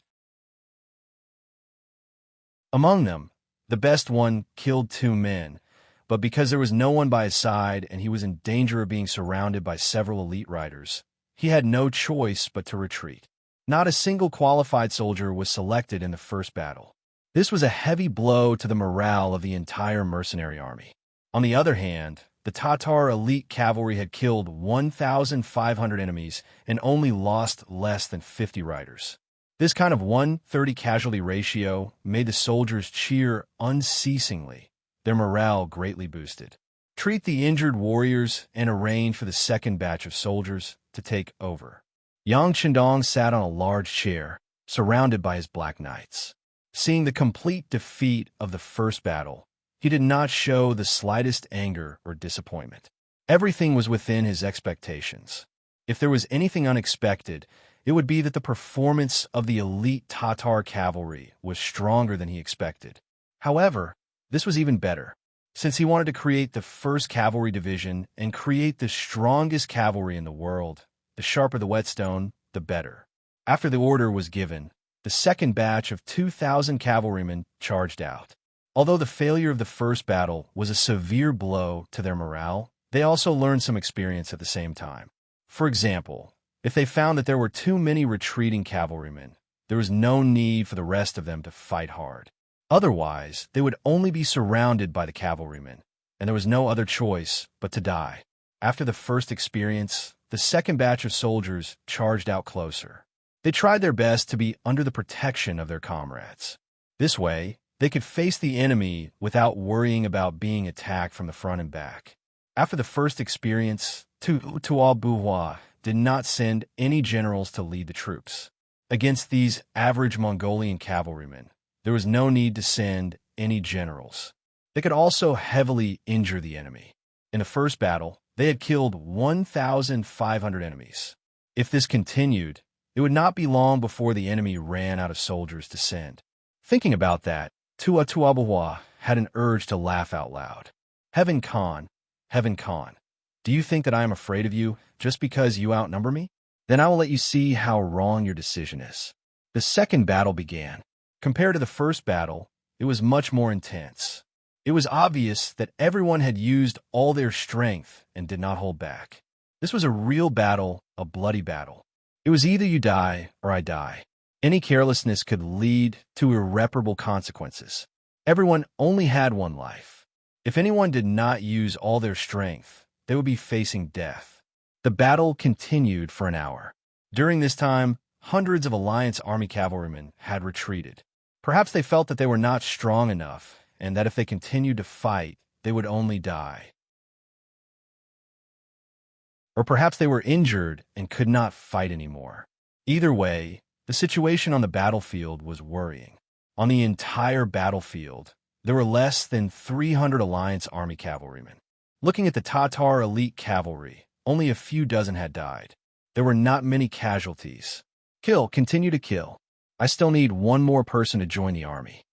Among them, the best one killed 2 men, but because there was no one by his side and he was in danger of being surrounded by several elite riders, he had no choice but to retreat. Not a single qualified soldier was selected in the first battle. This was a heavy blow to the morale of the entire mercenary army. On the other hand, the Tatar elite cavalry had killed 1,500 enemies and only lost less than 50 riders. This kind of 1:30 casualty ratio made the soldiers cheer unceasingly, their morale greatly boosted. Treat the injured warriors and arrange for the second batch of soldiers to take over. Yang Chendong sat on a large chair, surrounded by his black knights. Seeing the complete defeat of the first battle, he did not show the slightest anger or disappointment. Everything was within his expectations. If there was anything unexpected, it would be that the performance of the elite Tatar cavalry was stronger than he expected. However, this was even better, since he wanted to create the first cavalry division and create the strongest cavalry in the world. The sharper the whetstone, the better. After the order was given, the second batch of 2,000 cavalrymen charged out. Although the failure of the first battle was a severe blow to their morale, they also learned some experience at the same time. For example, if they found that there were too many retreating cavalrymen, there was no need for the rest of them to fight hard. Otherwise, they would only be surrounded by the cavalrymen, and there was no other choice but to die. After the first experience, the second batch of soldiers charged out closer. They tried their best to be under the protection of their comrades. This way, they could face the enemy without worrying about being attacked from the front and back. After the first experience, Tuo Buhua did not send any generals to lead the troops. Against these average Mongolian cavalrymen, there was no need to send any generals. They could also heavily injure the enemy. In the first battle, they had killed 1,500 enemies. If this continued, it would not be long before the enemy ran out of soldiers to send. Thinking about that, Tuo Buhua had an urge to laugh out loud. Heaven Khan, do you think that I am afraid of you just because you outnumber me? Then I will let you see how wrong your decision is. The second battle began. Compared to the first battle, it was much more intense. It was obvious that everyone had used all their strength and did not hold back. This was a real battle, a bloody battle. It was either you die or I die. Any carelessness could lead to irreparable consequences. Everyone only had one life. If anyone did not use all their strength, they would be facing death. The battle continued for an hour. During this time, hundreds of Alliance Army cavalrymen had retreated. Perhaps they felt that they were not strong enough, and that if they continued to fight, they would only die. Or perhaps they were injured and could not fight anymore. Either way, the situation on the battlefield was worrying. On the entire battlefield, there were less than 300 Alliance Army cavalrymen. Looking at the Tatar elite cavalry, only a few dozen had died. There were not many casualties. Continue to kill. I still need one more person to join the army.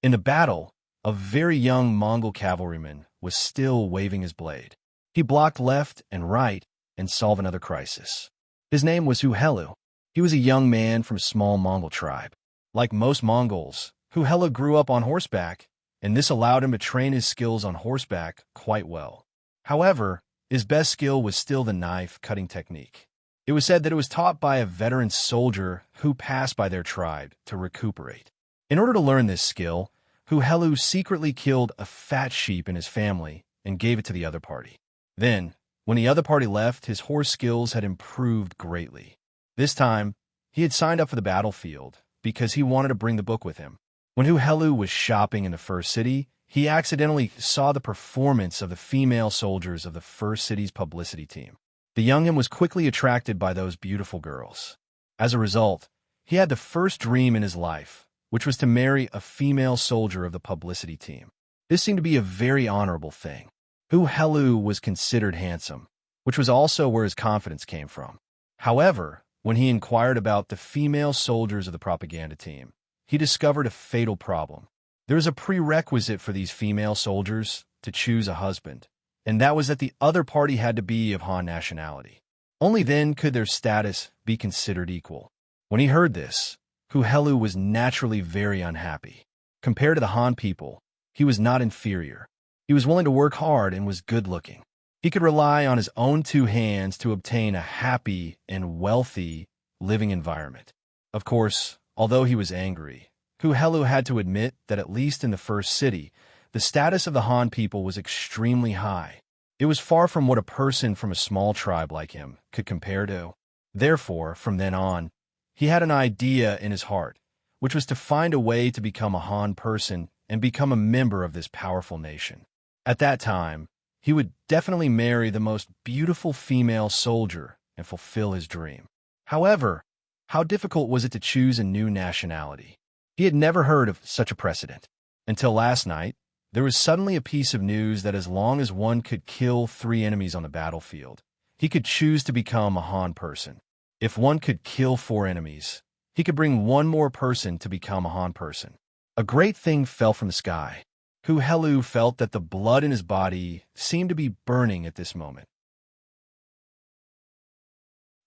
In the battle, a very young Mongol cavalryman was still waving his blade. He blocked left and right and solved another crisis. His name was Huhelu. He was a young man from a small Mongol tribe. Like most Mongols, Huhelu grew up on horseback, and this allowed him to train his skills on horseback quite well. However, his best skill was still the knife-cutting technique. It was said that it was taught by a veteran soldier who passed by their tribe to recuperate. In order to learn this skill, Huhelu secretly killed a fat sheep in his family and gave it to the other party. Then, when the other party left, his horse skills had improved greatly. This time, he had signed up for the battlefield because he wanted to bring the book with him. When Huhelu was shopping in the first city, he accidentally saw the performance of the female soldiers of the first city's publicity team. The youngin was quickly attracted by those beautiful girls. As a result, he had the first dream in his life, which was to marry a female soldier of the publicity team. This seemed to be a very honorable thing. Huhelu was considered handsome, which was also where his confidence came from. However, when he inquired about the female soldiers of the propaganda team, he discovered a fatal problem. There was a prerequisite for these female soldiers to choose a husband, and that was that the other party had to be of Han nationality. Only then could their status be considered equal. When he heard this, Huhelu was naturally very unhappy. Compared to the Han people, he was not inferior. He was willing to work hard and was good-looking. He could rely on his own two hands to obtain a happy and wealthy living environment. Of course, although he was angry, Huhelu had to admit that at least in the first city, the status of the Han people was extremely high. It was far from what a person from a small tribe like him could compare to. Therefore, from then on, he had an idea in his heart, which was to find a way to become a Han person and become a member of this powerful nation. At that time, he would definitely marry the most beautiful female soldier and fulfill his dream. However, how difficult was it to choose a new nationality? He had never heard of such a precedent. Until last night, there was suddenly a piece of news that as long as one could kill 3 enemies on the battlefield, he could choose to become a Han person. If one could kill 4 enemies, he could bring 1 more person to become a Han person. A great thing fell from the sky. Huhelu felt that the blood in his body seemed to be burning at this moment.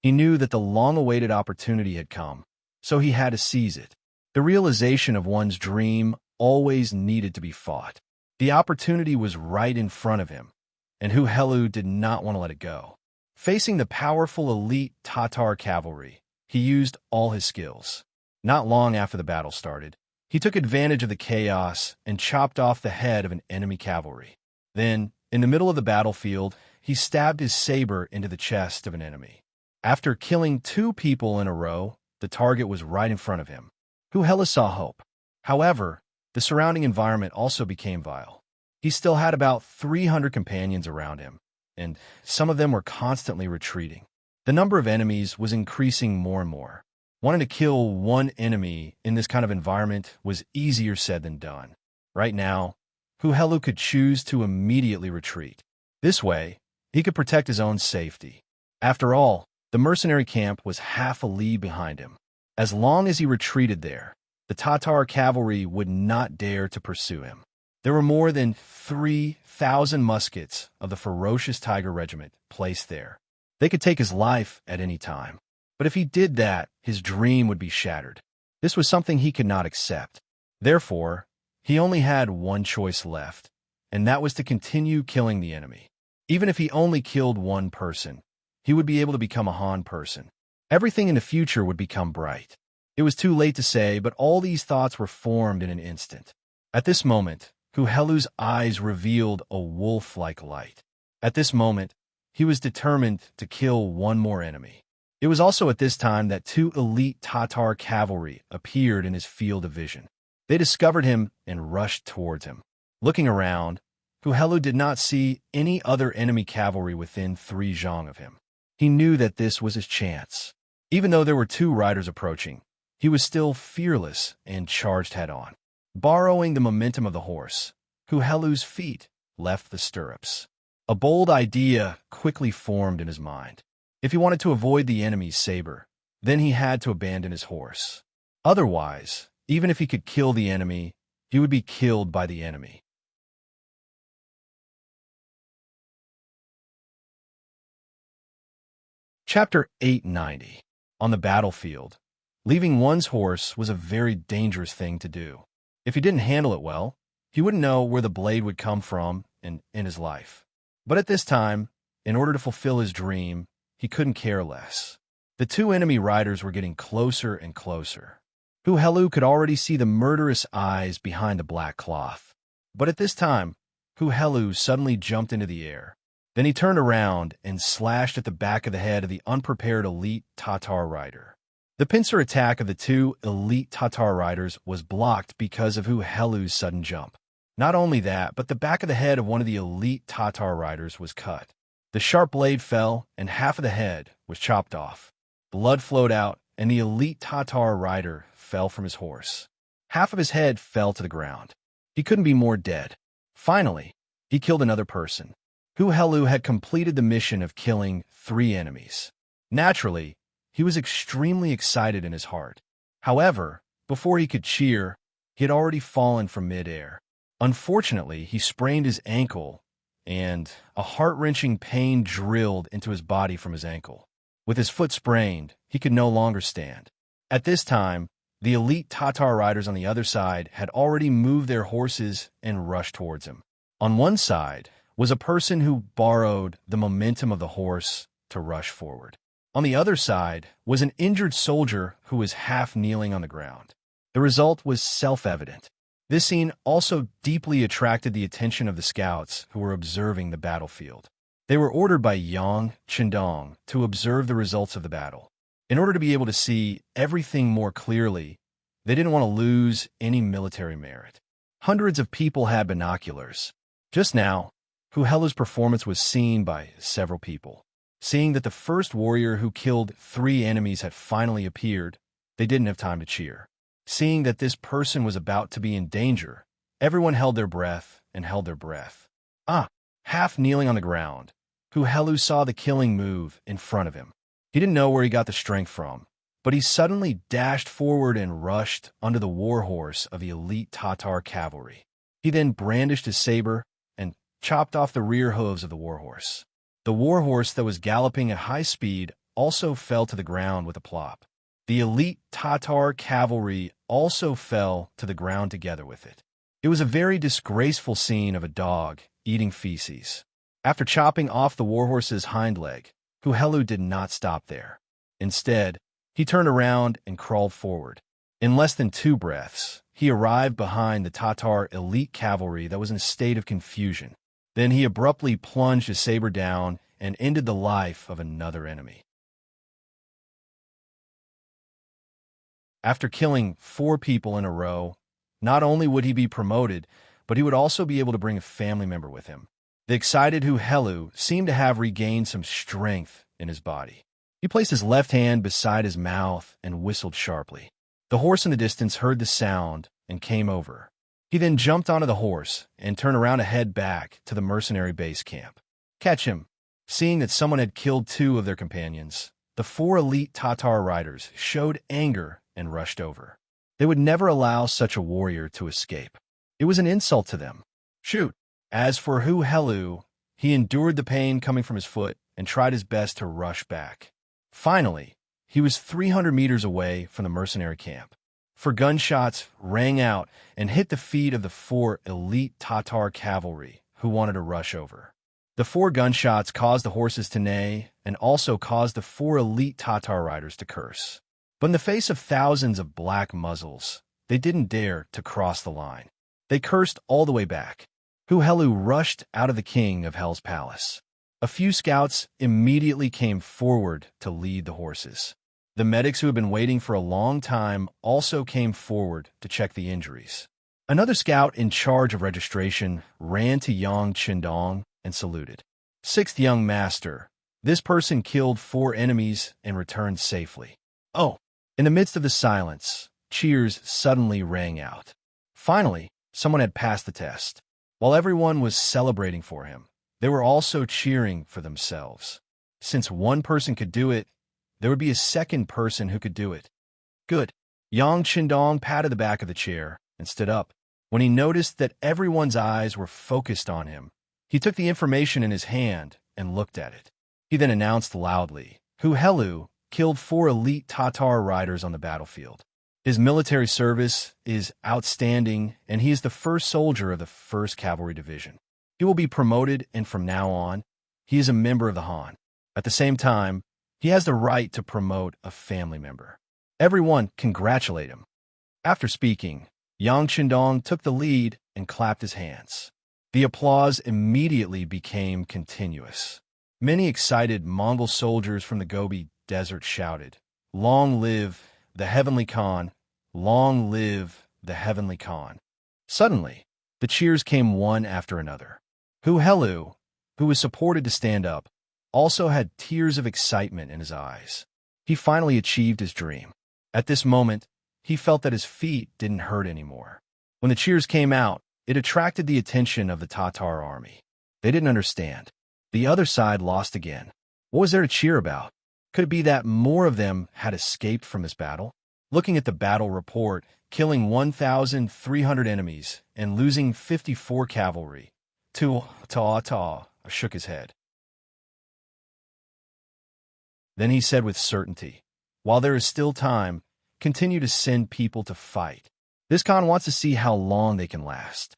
He knew that the long-awaited opportunity had come, so he had to seize it. The realization of one's dream always needed to be fought. The opportunity was right in front of him, and Huhelu did not want to let it go. Facing the powerful elite Tatar cavalry, he used all his skills. Not long after the battle started, he took advantage of the chaos and chopped off the head of an enemy cavalry. Then, in the middle of the battlefield, he stabbed his saber into the chest of an enemy. After killing 2 people in a row, the target was right in front of him. Huhelu saw hope. However, the surrounding environment also became vile. He still had about 300 companions around him, and some of them were constantly retreating. The number of enemies was increasing more and more. Wanting to kill 1 enemy in this kind of environment was easier said than done. Right now, Huhelu could choose to immediately retreat. This way, he could protect his own safety. After all, the mercenary camp was half a league behind him. As long as he retreated there, the Tatar cavalry would not dare to pursue him. There were more than 3,000 muskets of the ferocious Tiger Regiment placed there. They could take his life at any time. But if he did that, his dream would be shattered. This was something he could not accept. Therefore, he only had one choice left, and that was to continue killing the enemy. Even if he only killed 1 person, he would be able to become a Han person. Everything in the future would become bright. It was too late to say, but all these thoughts were formed in an instant. At this moment, Huhelu's eyes revealed a wolf-like light. At this moment, he was determined to kill 1 more enemy. It was also at this time that 2 elite Tatar cavalry appeared in his field of vision. They discovered him and rushed towards him. Looking around, Huhelu did not see any other enemy cavalry within 3 zhang of him. He knew that this was his chance. Even though there were 2 riders approaching, he was still fearless and charged head-on. Borrowing the momentum of the horse, Huhelu's feet left the stirrups. A bold idea quickly formed in his mind. If he wanted to avoid the enemy's saber, then he had to abandon his horse. Otherwise, even if he could kill the enemy, he would be killed by the enemy. Chapter 890. On the battlefield, leaving one's horse was a very dangerous thing to do. If he didn't handle it well, he wouldn't know where the blade would come from in his life. But at this time, in order to fulfill his dream, he couldn't care less. The 2 enemy riders were getting closer and closer. Huhelu could already see the murderous eyes behind the black cloth. But at this time, Huhelu suddenly jumped into the air. Then he turned around and slashed at the back of the head of the unprepared elite Tatar rider. The pincer attack of the two elite Tatar riders was blocked because of Hu Helu's sudden jump. Not only that, but the back of the head of one of the elite Tatar riders was cut. The sharp blade fell, and half of the head was chopped off. Blood flowed out, and the elite Tatar rider fell from his horse. Half of his head fell to the ground. He couldn't be more dead. Finally, he killed another person. Hu Helu had completed the mission of killing 3 enemies. Naturally, he was extremely excited in his heart. However, before he could cheer, he had already fallen from mid-air. Unfortunately, he sprained his ankle, and a heart-wrenching pain drilled into his body from his ankle. With his foot sprained, he could no longer stand. At this time, the elite Tatar riders on the other side had already moved their horses and rushed towards him. On one side was a person who borrowed the momentum of the horse to rush forward. On the other side was an injured soldier who was half kneeling on the ground. The result was self-evident. This scene also deeply attracted the attention of the scouts who were observing the battlefield. They were ordered by Yang Qindong to observe the results of the battle. In order to be able to see everything more clearly, they didn't want to lose any military merit. Hundreds of people had binoculars. Just now, Hu Helu's performance was seen by several people. Seeing that the first warrior who killed 3 enemies had finally appeared, they didn't have time to cheer. Seeing that this person was about to be in danger, everyone held their breath and held their breath. Half kneeling on the ground, Hu Helu saw the killing move in front of him. He didn't know where he got the strength from, but he suddenly dashed forward and rushed under the war horse of the elite Tatar cavalry. He then brandished his saber and chopped off the rear hooves of the war horse. The war horse that was galloping at high speed also fell to the ground with a plop. The elite Tatar cavalry also fell to the ground together with it. It was a very disgraceful scene of a dog eating feces. After chopping off the warhorse's hind leg, Hu Helu did not stop there. Instead, he turned around and crawled forward. In less than 2 breaths, he arrived behind the Tatar elite cavalry that was in a state of confusion. Then he abruptly plunged his saber down and ended the life of another enemy. After killing 4 people in a row, not only would he be promoted, but he would also be able to bring a family member with him. The excited Hu Helu seemed to have regained some strength in his body. He placed his left hand beside his mouth and whistled sharply. The horse in the distance heard the sound and came over. He then jumped onto the horse and turned around to head back to the mercenary base camp. Catch him! Seeing that someone had killed 2 of their companions, the 4 elite Tatar riders showed anger and rushed over. They would never allow such a warrior to escape. It was an insult to them. Shoot! As for Hu Helu, he endured the pain coming from his foot and tried his best to rush back. Finally, he was 300 meters away from the mercenary camp. 4 gunshots rang out and hit the feet of the 4 elite Tatar cavalry who wanted to rush over. The 4 gunshots caused the horses to neigh and also caused the 4 elite Tatar riders to curse. But in the face of thousands of black muzzles, they didn't dare to cross the line. They cursed all the way back. Hu Helu rushed out of the king of Hell's palace. A few scouts immediately came forward to lead the horses. The medics who had been waiting for a long time also came forward to check the injuries. Another scout in charge of registration ran to Yang Qindong and saluted. 6th young master, this person killed 4 enemies and returned safely. Oh! In the midst of the silence, cheers suddenly rang out. Finally, someone had passed the test. While everyone was celebrating for him, they were also cheering for themselves. Since one person could do it, there would be a second person who could do it. Good. Yang Qindong patted the back of the chair and stood up. When he noticed that everyone's eyes were focused on him, he took the information in his hand and looked at it. He then announced loudly, Hu Helu killed 4 elite Tatar riders on the battlefield. His military service is outstanding, and he is the first soldier of the 1st Cavalry Division. He will be promoted, and from now on, he is a member of the Han. At the same time, he has the right to promote a family member. Everyone congratulate him. After speaking, Yang Qindong took the lead and clapped his hands. The applause immediately became continuous. Many excited Mongol soldiers from the Gobi Desert shouted, Long live the Heavenly Khan! Long live the Heavenly Khan! Suddenly, the cheers came one after another. Helu, who was supported to stand up, also had tears of excitement in his eyes. He finally achieved his dream. At this moment, he felt that his feet didn't hurt anymore. When the cheers came out, it attracted the attention of the Tatar army. They didn't understand. The other side lost again. What was there to cheer about? Could it be that more of them had escaped from this battle? Looking at the battle report, killing 1,300 enemies and losing 54 cavalry, Ta shook his head. Then he said with certainty, "While there is still time, continue to send people to fight. This Khan wants to see how long they can last."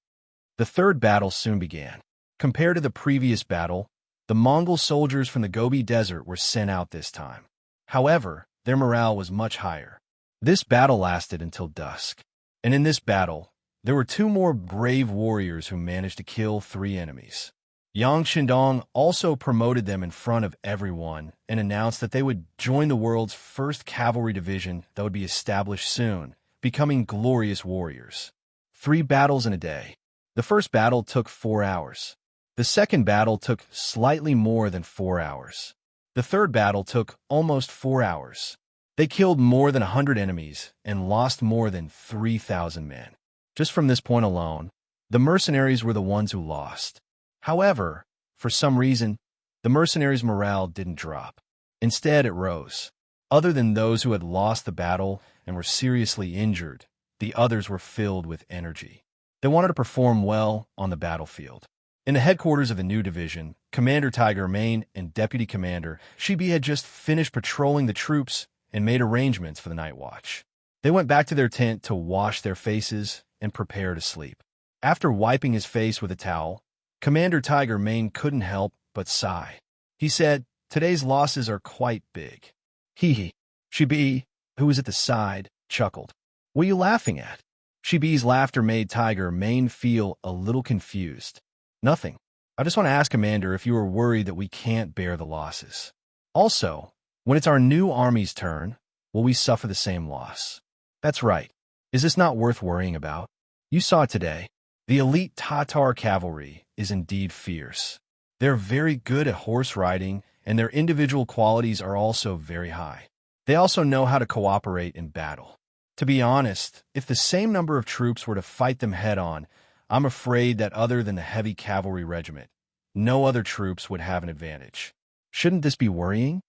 The third battle soon began. Compared to the previous battle, the Mongol soldiers from the Gobi Desert were sent out this time. However, their morale was much higher. This battle lasted until dusk. And in this battle, there were two more brave warriors who managed to kill 3 enemies. Yang Shindong also promoted them in front of everyone and announced that they would join the world's first cavalry division that would be established soon, becoming glorious warriors. 3 battles in a day. The first battle took 4 hours. The second battle took slightly more than 4 hours. The third battle took almost 4 hours. They killed more than 100 enemies and lost more than 3,000 men. Just from this point alone, the mercenaries were the ones who lost. However, for some reason, the mercenaries' morale didn't drop. Instead, it rose. Other than those who had lost the battle and were seriously injured, the others were filled with energy. They wanted to perform well on the battlefield. In the headquarters of the new division, Commander Tiger Mane and Deputy Commander Shibi had just finished patrolling the troops and made arrangements for the night watch. They went back to their tent to wash their faces and prepare to sleep. After wiping his face with a towel, Commander Tiger Mane couldn't help but sigh. He said, "Today's losses are quite big." Hee. Shibi, who was at the side, chuckled. "What are you laughing at?" Shibi's laughter made Tiger Mane feel a little confused. "Nothing. I just want to ask, Commander, if you are worried that we can't bear the losses. Also, when it's our new army's turn, will we suffer the same loss?" "That's right. Is this not worth worrying about? You saw it today. The elite Tatar cavalry is indeed fierce. They're very good at horse riding, and their individual qualities are also very high. They also know how to cooperate in battle. To be honest, if the same number of troops were to fight them head-on, I'm afraid that other than the heavy cavalry regiment, no other troops would have an advantage. Shouldn't this be worrying?"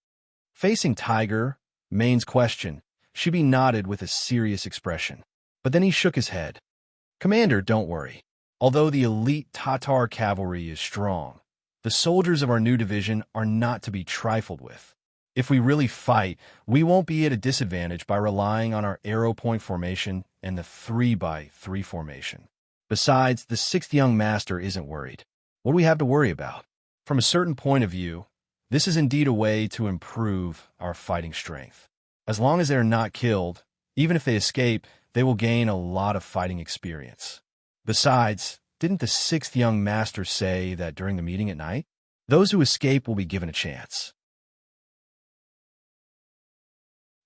Facing Tiger Mane's question, Shibi nodded with a serious expression. But then he shook his head. "Commander, don't worry. Although the elite Tatar cavalry is strong, the soldiers of our new division are not to be trifled with. If we really fight, we won't be at a disadvantage by relying on our arrow point formation and the 3x3 formation. Besides, the 6th young master isn't worried. What do we have to worry about? From a certain point of view, this is indeed a way to improve our fighting strength. As long as they are not killed, even if they escape, they will gain a lot of fighting experience. Besides, didn't the 6th young master say that during the meeting at night, those who escape will be given a chance?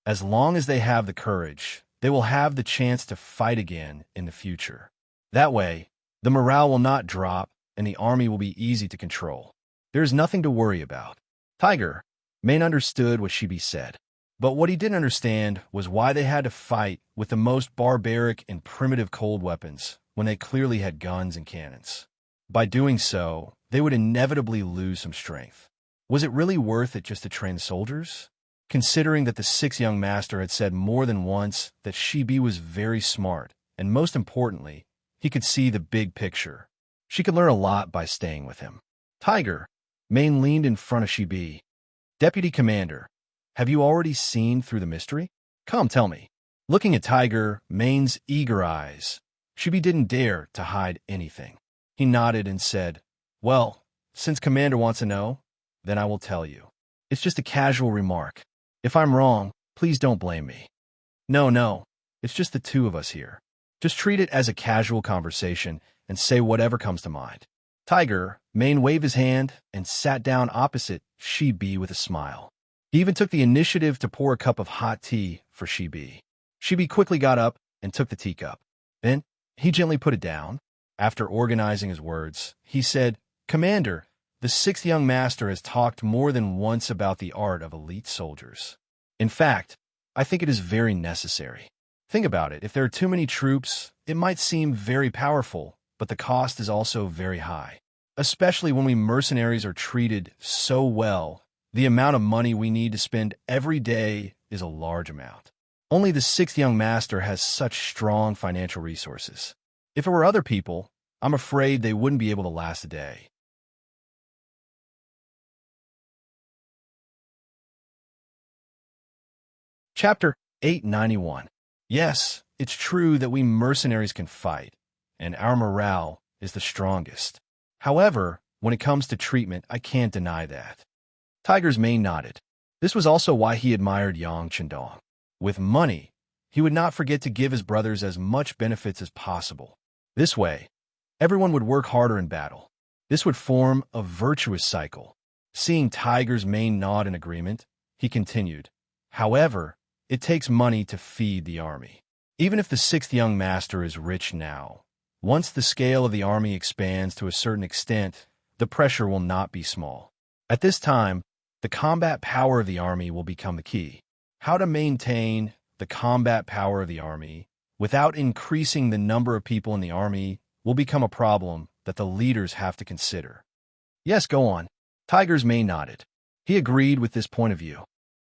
As long as they have the courage, they will have the chance to fight again in the future. That way, the morale will not drop and the army will be easy to control. There is nothing to worry about." Tiger Mane understood what Shibi said, but what he didn't understand was why they had to fight with the most barbaric and primitive cold weapons when they clearly had guns and cannons. By doing so, they would inevitably lose some strength. Was it really worth it just to train soldiers? Considering that the 6th young master had said more than once that Shibi was very smart, and most importantly, he could see the big picture. She could learn a lot by staying with him. Tiger Mane leaned in front of Shibi. "Deputy Commander, have you already seen through the mystery? Come, tell me." Looking at Tiger Mane's eager eyes, Shibi didn't dare to hide anything. He nodded and said, "Well, since Commander wants to know, then I will tell you. It's just a casual remark. If I'm wrong, please don't blame me." No, it's just the two of us here. Just treat it as a casual conversation and say whatever comes to mind." Tiger Mane waved his hand and sat down opposite Shibi with a smile. He even took the initiative to pour a cup of hot tea for Shibi. Shibi quickly got up and took the teacup. Then, he gently put it down. After organizing his words, he said, "Commander, the sixth young master has talked more than once about the art of elite soldiers. In fact, I think it is very necessary. Think about it. If there are too many troops, it might seem very powerful, but the cost is also very high. Especially when we mercenaries are treated so well, the amount of money we need to spend every day is a large amount. Only the sixth young master has such strong financial resources. If it were other people, I'm afraid they wouldn't be able to last a day." Chapter 891. Yes, it's true that we mercenaries can fight, and our morale is the strongest. However, when it comes to treatment, I can't deny that. Tiger's mane nodded. This was also why he admired Yang Chendong. With money, he would not forget to give his brothers as much benefits as possible. This way, everyone would work harder in battle. This would form a virtuous cycle. Seeing Tiger's mane nod in agreement, he continued, "However, it takes money to feed the army. Even if the sixth young master is rich now, once the scale of the army expands to a certain extent, the pressure will not be small. At this time, the combat power of the army will become the key. How to maintain the combat power of the army without increasing the number of people in the army will become a problem that the leaders have to consider." "Yes, go on." Tiger's mane nodded. He agreed with this point of view.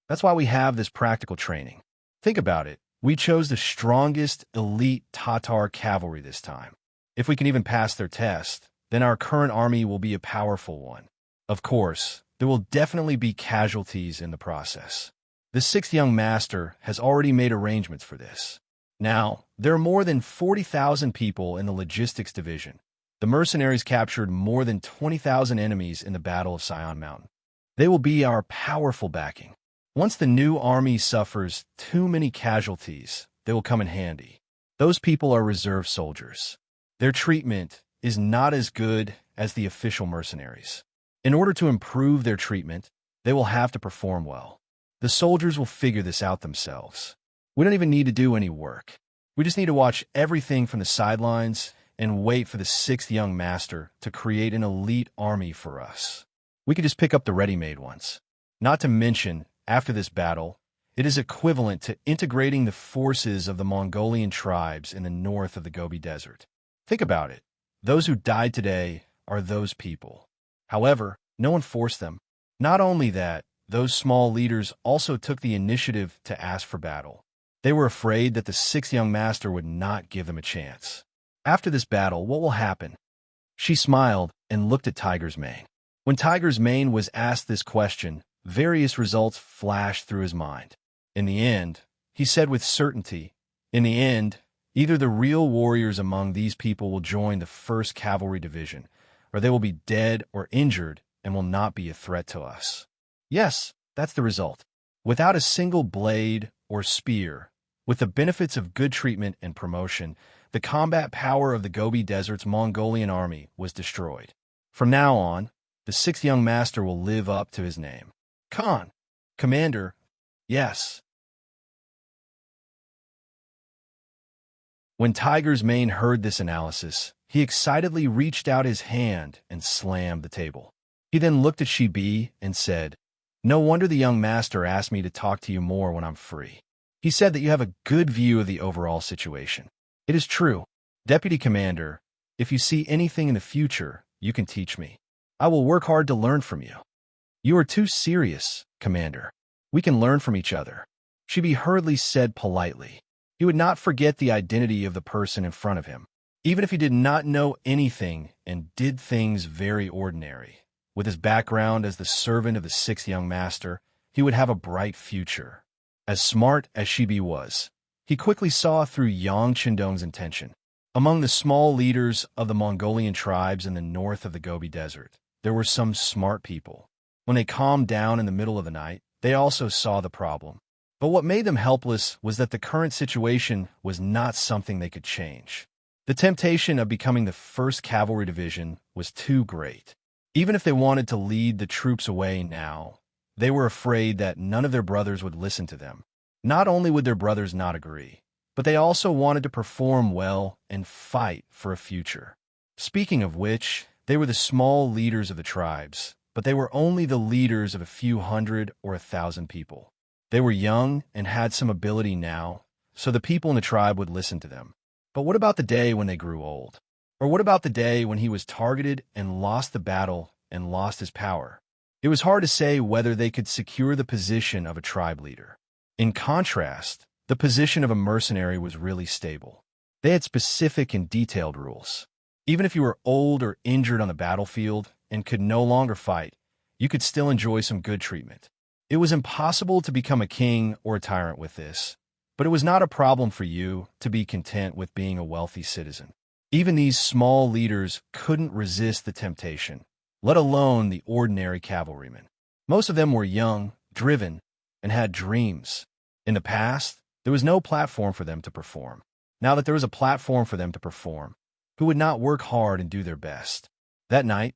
That's why we have this practical training. Think about it. We chose the strongest elite Tatar cavalry this time. If we can even pass their test, then our current army will be a powerful one. Of course, there will definitely be casualties in the process. The sixth young master has already made arrangements for this. Now, there are more than 40,000 people in the logistics division. The mercenaries captured more than 20,000 enemies in the Battle of Sion Mountain. They will be our powerful backing. Once the new army suffers too many casualties, they will come in handy. Those people are reserve soldiers. Their treatment is not as good as the official mercenaries. In order to improve their treatment, they will have to perform well. The soldiers will figure this out themselves. We don't even need to do any work. We just need to watch everything from the sidelines and wait for the sixth young master to create an elite army for us. We could just pick up the ready-made ones. Not to mention, after this battle, it is equivalent to integrating the forces of the Mongolian tribes in the north of the Gobi Desert. Think about it. Those who died today are those people. However, no one forced them. Not only that, those small leaders also took the initiative to ask for battle. They were afraid that the sixth young master would not give them a chance. After this battle, what will happen? She smiled and looked at Tiger's mane. When Tiger's mane was asked this question, various results flashed through his mind. In the end, he said with certainty, in the end, either the real warriors among these people will join the 1st Cavalry Division, or they will be dead or injured and will not be a threat to us. Yes, that's the result. Without a single blade or spear, with the benefits of good treatment and promotion, the combat power of the Gobi Desert's Mongolian army was destroyed. From now on, the sixth young master will live up to his name. Khan, Commander, yes. When Tiger's mane heard this analysis, he excitedly reached out his hand and slammed the table. He then looked at Shibi and said, "No wonder the young master asked me to talk to you more when I'm free. He said that you have a good view of the overall situation. It is true. Deputy Commander, if you see anything in the future, you can teach me. I will work hard to learn from you." "You are too serious, Commander. We can learn from each other," Shibi hurriedly said politely. He would not forget the identity of the person in front of him, even if he did not know anything and did things very ordinary. With his background as the servant of the sixth young master, he would have a bright future. As smart as Shibi was, he quickly saw through Yang Chendong's intention. Among the small leaders of the Mongolian tribes in the north of the Gobi Desert, there were some smart people. When they calmed down in the middle of the night, they also saw the problem. But what made them helpless was that the current situation was not something they could change. The temptation of becoming the 1st Cavalry Division was too great. Even if they wanted to lead the troops away now, They were afraid that none of their brothers would listen to them. Not only would their brothers not agree, but they also wanted to perform well and fight for a future. Speaking of which, they were the small leaders of the tribes, but they were only the leaders of a few hundred or 1,000 people. They were young and had some ability now, so the people in the tribe would listen to them. But what about the day when they grew old? Or what about the day when he was targeted and lost the battle and lost his power? It was hard to say whether they could secure the position of a tribe leader. In contrast, the position of a mercenary was really stable. They had specific and detailed rules. Even if you were old or injured on the battlefield and could no longer fight, you could still enjoy some good treatment. It was impossible to become a king or a tyrant with this, but it was not a problem for you to be content with being a wealthy citizen. Even these small leaders couldn't resist the temptation, let alone the ordinary cavalrymen. Most of them were young, driven, and had dreams. In the past, there was no platform for them to perform. Now that there was a platform for them to perform, who would not work hard and do their best? That night,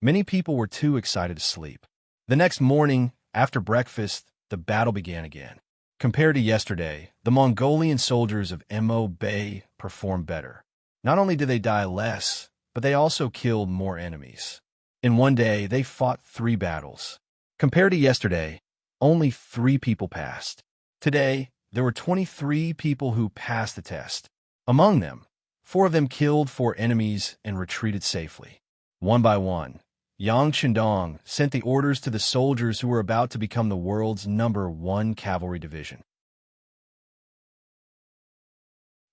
many people were too excited to sleep. The next morning, after breakfast, the battle began again. Compared to yesterday, the Mongolian soldiers of Mo Bay performed better. Not only did they die less, but they also killed more enemies. In one day, they fought 3 battles. Compared to yesterday, only 3 people passed. Today, there were 23 people who passed the test. Among them, 4 of them killed 4 enemies and retreated safely. One by one, Yang Chendong sent the orders to the soldiers who were about to become the world's #1 cavalry division.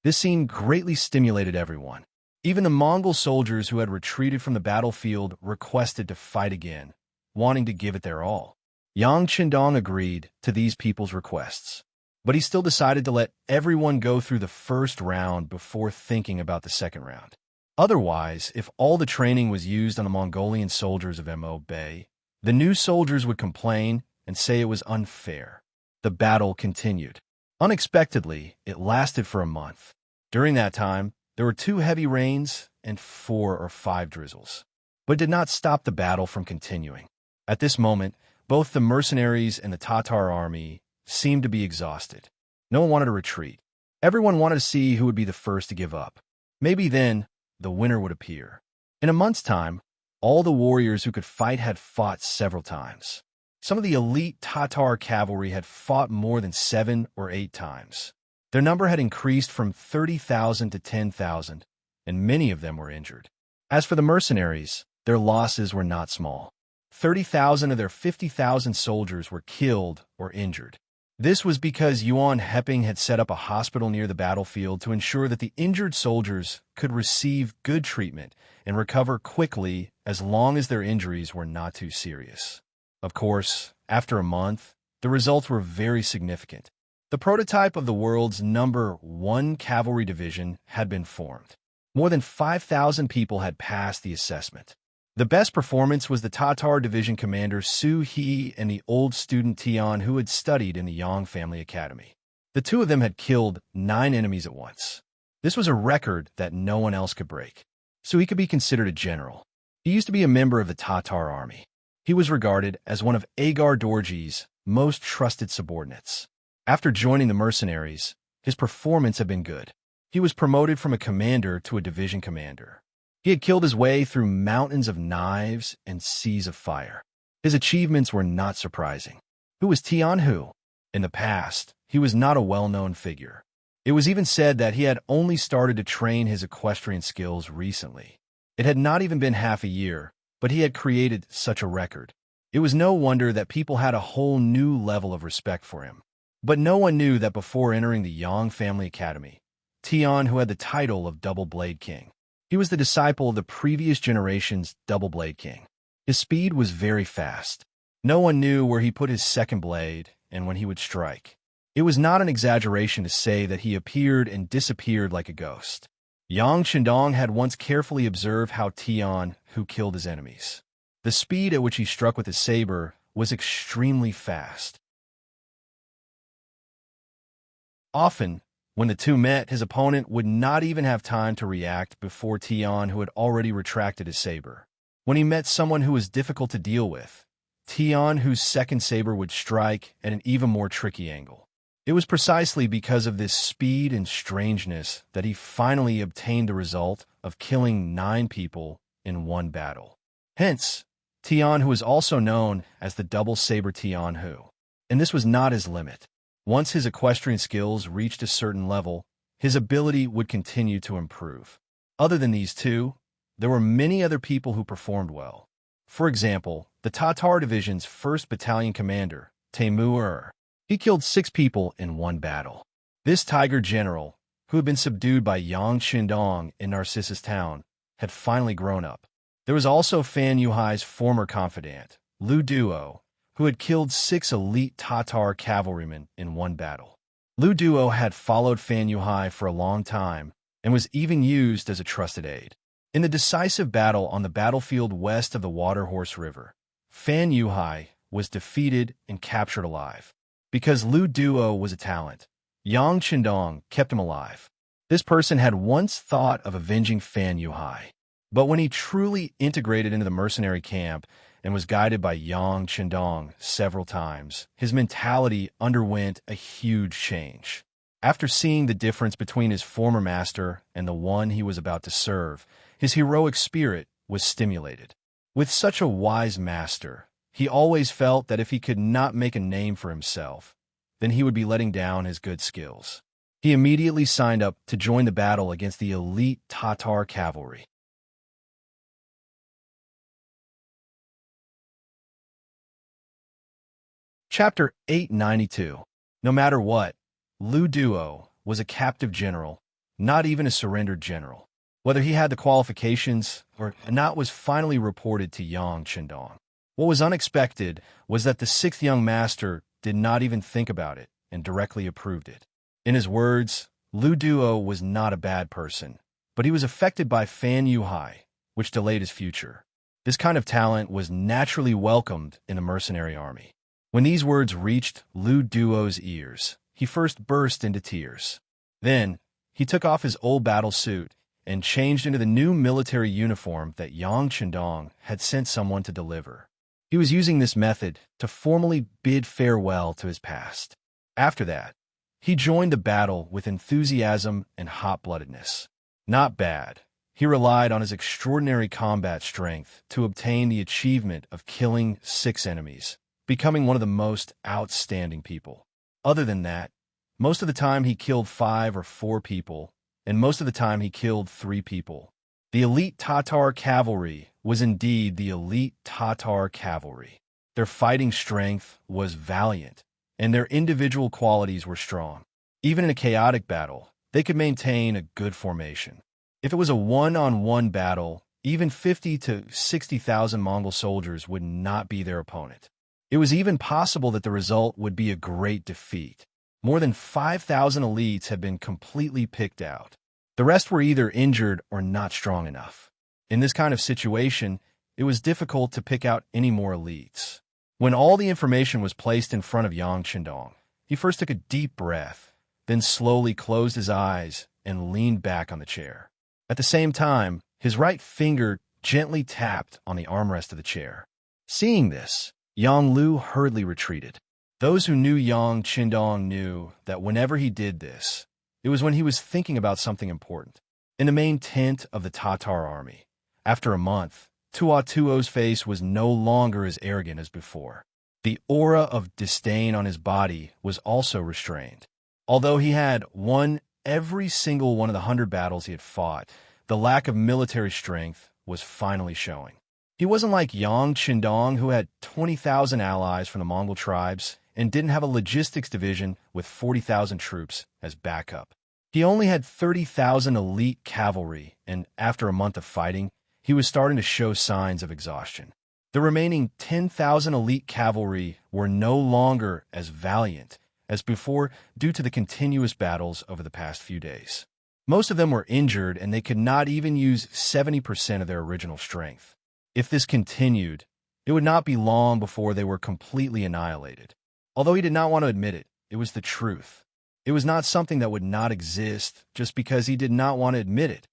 This scene greatly stimulated everyone. Even the Mongol soldiers who had retreated from the battlefield requested to fight again, wanting to give it their all. Yang Chendong agreed to these people's requests, but he still decided to let everyone go through the first round before thinking about the second round. Otherwise, if all the training was used on the Mongolian soldiers of Mo Bay, the new soldiers would complain and say it was unfair. The battle continued. Unexpectedly, it lasted for a month. During that time, there were 2 heavy rains and 4 or 5 drizzles, but it did not stop the battle from continuing. At this moment, both the mercenaries and the Tatar army seemed to be exhausted. No one wanted to retreat. Everyone wanted to see who would be the first to give up. Maybe then, the winner would appear. In a month's time, all the warriors who could fight had fought several times. Some of the elite Tatar cavalry had fought more than 7 or 8 times. Their number had increased from 30,000 to 10,000, and many of them were injured. As for the mercenaries, their losses were not small. 30,000 of their 50,000 soldiers were killed or injured. This was because Yuan Heping had set up a hospital near the battlefield to ensure that the injured soldiers could receive good treatment and recover quickly as long as their injuries were not too serious. Of course, after a month, the results were very significant. The prototype of the world's #1 cavalry division had been formed. More than 5,000 people had passed the assessment. The best performance was the Tatar division commander Su He and the old student Tian who had studied in the Yang family academy. The 2 of them had killed 9 enemies at once. This was a record that no one else could break. So he could be considered a general. He used to be a member of the Tatar army. He was regarded as one of Agar Dorji's most trusted subordinates. After joining the mercenaries, his performance had been good. He was promoted from a commander to a division commander. He had killed his way through mountains of knives and seas of fire. His achievements were not surprising. Who was Tian Hu? In the past, he was not a well-known figure. It was even said that he had only started to train his equestrian skills recently. It had not even been half a year, but he had created such a record. It was no wonder that people had a whole new level of respect for him. But no one knew that before entering the Yang family academy, Tian, who had the title of Double Blade King, he was the disciple of the previous generation's Double Blade King. His speed was very fast. No one knew where he put his second blade and when he would strike. It was not an exaggeration to say that he appeared and disappeared like a ghost. Yang Chendong had once carefully observed how Tian, who killed his enemies. The speed at which he struck with his saber was extremely fast. Often, when the 2 met, his opponent would not even have time to react before Tian, who had already retracted his saber. When he met someone who was difficult to deal with, Tian Hu's second saber would strike at an even more tricky angle. It was precisely because of this speed and strangeness that he finally obtained the result of killing 9 people in one battle. Hence, Tian Hu is also known as the double saber Tian Hu. And this was not his limit. Once his equestrian skills reached a certain level, his ability would continue to improve. Other than these two, there were many other people who performed well. For example, the Tatar Division's 1st Battalion commander, Taimur. He killed 6 people in one battle. This tiger general, who had been subdued by Yang Qindong in Narcissus Town, had finally grown up. There was also Fan Yuhai's former confidant, Lu Duo, who had killed 6 elite Tatar cavalrymen in one battle. Lu Duo had followed Fan Yuhai for a long time and was even used as a trusted aide. In the decisive battle on the battlefield west of the Waterhorse River, Fan Yuhai was defeated and captured alive. Because Lu Duo was a talent, Yang Qindong kept him alive. This person had once thought of avenging Fan Yuhai, but when he truly integrated into the mercenary camp and was guided by Yang Qindong several times, his mentality underwent a huge change. After seeing the difference between his former master and the one he was about to serve, his heroic spirit was stimulated. With such a wise master, he always felt that if he could not make a name for himself, then he would be letting down his good skills. He immediately signed up to join the battle against the elite Tatar cavalry. Chapter 892. No matter what, Lu Duo was a captive general, not even a surrendered general. Whether he had the qualifications or not was finally reported to Yang Qindong. What was unexpected was that the 6th young master did not even think about it and directly approved it. In his words, Lu Duo was not a bad person, but he was affected by Fan Yuhai, which delayed his future. This kind of talent was naturally welcomed in the mercenary army. When these words reached Lu Duo's ears, he first burst into tears. Then, he took off his old battle suit and changed into the new military uniform that Yang Qindong had sent someone to deliver. He was using this method to formally bid farewell to his past. After that, he joined the battle with enthusiasm and hot-bloodedness. Not bad. He relied on his extraordinary combat strength to obtain the achievement of killing 6 enemies, becoming one of the most outstanding people. Other than that, most of the time he killed 5 or 4 people, and most of the time he killed 3 people. The elite Tatar cavalry was indeed the elite Tatar cavalry. Their fighting strength was valiant, and their individual qualities were strong. Even in a chaotic battle, they could maintain a good formation. If it was a one-on-one battle, even 50 to 60,000 Mongol soldiers would not be their opponent. It was even possible that the result would be a great defeat. More than 5,000 elites had been completely picked out. The rest were either injured or not strong enough. In this kind of situation, it was difficult to pick out any more elites. When all the information was placed in front of Yang Qindong, he first took a deep breath, then slowly closed his eyes and leaned back on the chair. At the same time, his right finger gently tapped on the armrest of the chair. Seeing this, Yang Lu hurriedly retreated. Those who knew Yang Qindong knew that whenever he did this, it was when he was thinking about something important. In the main tent of the Tatar army, after a month, Tua Tuo's face was no longer as arrogant as before. The aura of disdain on his body was also restrained. Although he had won every single one of the 100 battles he had fought, the lack of military strength was finally showing. He wasn't like Yang Qindong, who had 20,000 allies from the Mongol tribes and didn't have a logistics division with 40,000 troops as backup. He only had 30,000 elite cavalry, and after a month of fighting, he was starting to show signs of exhaustion. The remaining 10,000 elite cavalry were no longer as valiant as before due to the continuous battles over the past few days. Most of them were injured, and they could not even use 70% of their original strength. If this continued, it would not be long before they were completely annihilated. Although he did not want to admit it, it was the truth. It was not something that would not exist just because he did not want to admit it.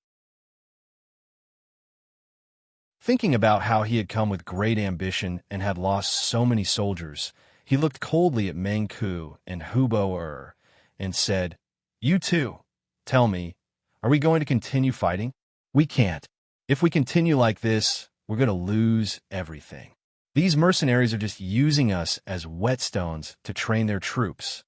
Thinking about how he had come with great ambition and had lost so many soldiers, he looked coldly at Meng Ku and Hubo and said, "You too. Tell me, are we going to continue fighting? We can't. If we continue like this, we're going to lose everything. These mercenaries are just using us as whetstones to train their troops."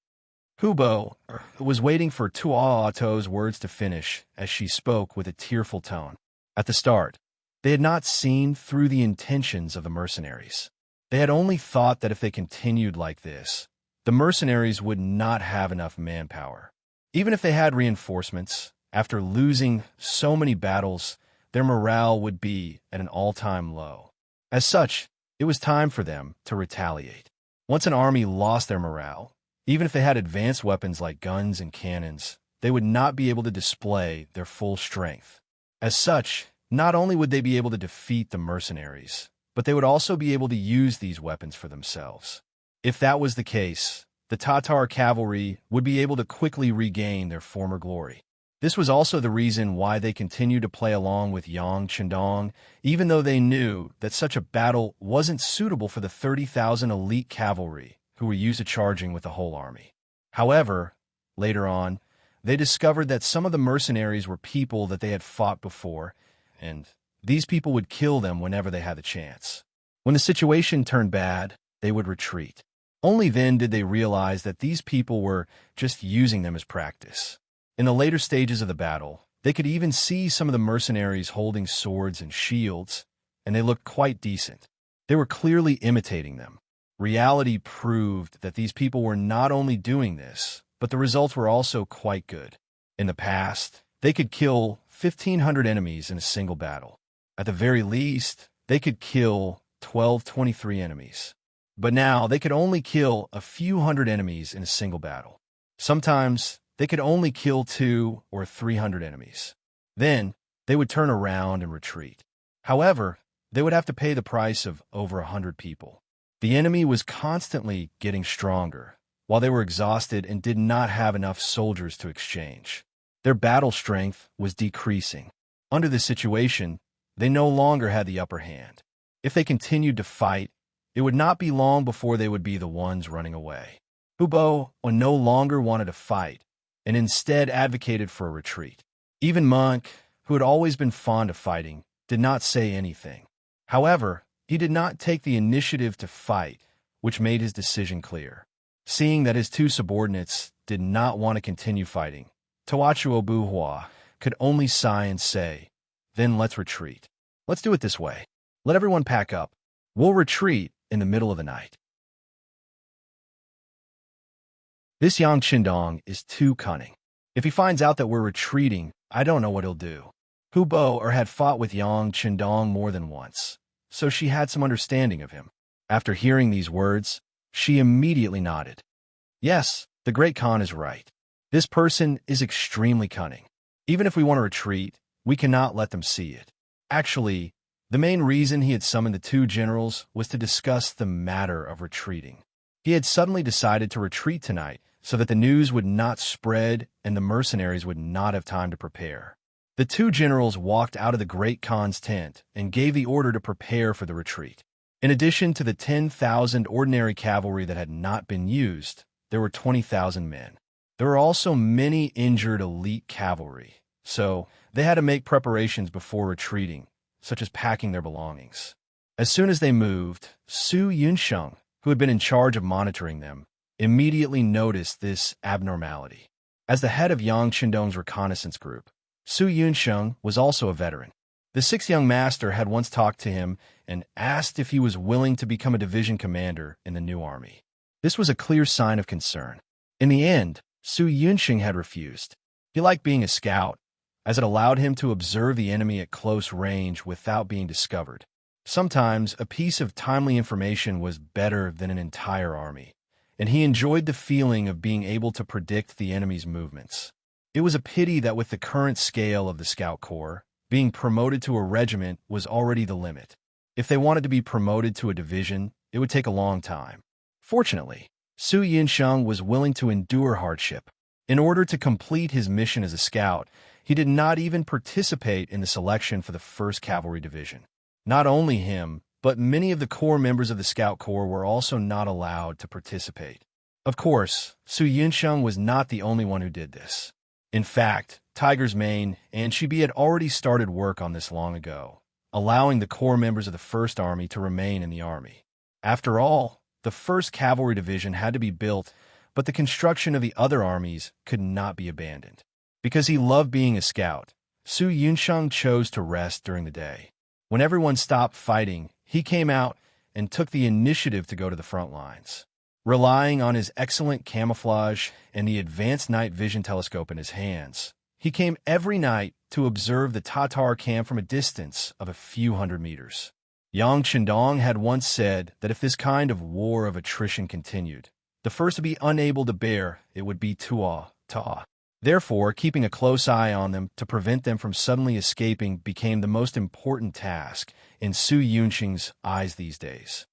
Hubo was waiting for Tuaato's words to finish as she spoke with a tearful tone. At the start, they had not seen through the intentions of the mercenaries. They had only thought that if they continued like this, the mercenaries would not have enough manpower. Even if they had reinforcements, after losing so many battles, their morale would be at an all-time low. As such, it was time for them to retaliate. Once an army lost their morale, even if they had advanced weapons like guns and cannons, they would not be able to display their full strength. As such, not only would they be able to defeat the mercenaries, but they would also be able to use these weapons for themselves. If that was the case, the Tatar cavalry would be able to quickly regain their former glory. This was also the reason why they continued to play along with Yang Chendong, even though they knew that such a battle wasn't suitable for the 30,000 elite cavalry who were used to charging with the whole army. However, later on, they discovered that some of the mercenaries were people that they had fought before, and these people would kill them whenever they had the chance. When the situation turned bad, they would retreat. Only then did they realize that these people were just using them as practice. In the later stages of the battle, they could even see some of the mercenaries holding swords and shields, and they looked quite decent. They were clearly imitating them. Reality proved that these people were not only doing this, but the results were also quite good. In the past, they could kill 1,500 enemies in a single battle. At the very least, they could kill 1223 enemies. But now they could only kill a few hundred enemies in a single battle. Sometimes they could only kill 200 or 300 enemies. Then they would turn around and retreat. However, they would have to pay the price of over 100 people. The enemy was constantly getting stronger, while they were exhausted and did not have enough soldiers to exchange. Their battle strength was decreasing. Under this situation, they no longer had the upper hand. If they continued to fight, it would not be long before they would be the ones running away. Hubo no longer wanted to fight, and instead advocated for a retreat. Even Monk, who had always been fond of fighting, did not say anything. However, he did not take the initiative to fight, which made his decision clear. Seeing that his two subordinates did not want to continue fighting, Tawachuo Buhua could only sigh and say, "Then let's retreat. Let's do it this way. Let everyone pack up. We'll retreat in the middle of the night." This Yang Chendong is too cunning. If he finds out that we're retreating, I don't know what he'll do. Hubo had fought with Yang Chendong more than once, so she had some understanding of him. After hearing these words, she immediately nodded. Yes, the Great Khan is right. This person is extremely cunning. Even if we want to retreat, we cannot let them see it. Actually, the main reason he had summoned the two generals was to discuss the matter of retreating. He had suddenly decided to retreat tonight so that the news would not spread and the mercenaries would not have time to prepare. The two generals walked out of the Great Khan's tent and gave the order to prepare for the retreat. In addition to the 10,000 ordinary cavalry that had not been used, there were 20,000 men. There were also many injured elite cavalry, so they had to make preparations before retreating, such as packing their belongings. As soon as they moved, Su Yunsheng, who had been in charge of monitoring them, immediately noticed this abnormality. As the head of Yang Chendong's reconnaissance group, Su Yunsheng was also a veteran. The sixth young master had once talked to him and asked if he was willing to become a division commander in the new army. This was a clear sign of concern. In the end, Su Yunsheng had refused. He liked being a scout, as it allowed him to observe the enemy at close range without being discovered. Sometimes a piece of timely information was better than an entire army, and he enjoyed the feeling of being able to predict the enemy's movements. It was a pity that with the current scale of the Scout Corps, being promoted to a regiment was already the limit. If they wanted to be promoted to a division, it would take a long time. Fortunately, Su Yunsheng was willing to endure hardship. In order to complete his mission as a scout, he did not even participate in the selection for the 1st Cavalry Division. Not only him, but many of the core members of the Scout Corps were also not allowed to participate. Of course, Su Yunsheng was not the only one who did this. In fact, Tiger's Mane and Shibi had already started work on this long ago, allowing the core members of the First Army to remain in the army. After all, the 1st Cavalry Division had to be built, but the construction of the other armies could not be abandoned. Because he loved being a scout, Su Yunsheng chose to rest during the day. When everyone stopped fighting, he came out and took the initiative to go to the front lines. Relying on his excellent camouflage and the advanced night vision telescope in his hands, he came every night to observe the Tatar camp from a distance of a few hundred meters. Yang Chendong had once said that if this kind of war of attrition continued, the first to be unable to bear it would be Tua. Therefore, keeping a close eye on them to prevent them from suddenly escaping became the most important task in Su Yunsheng's eyes these days.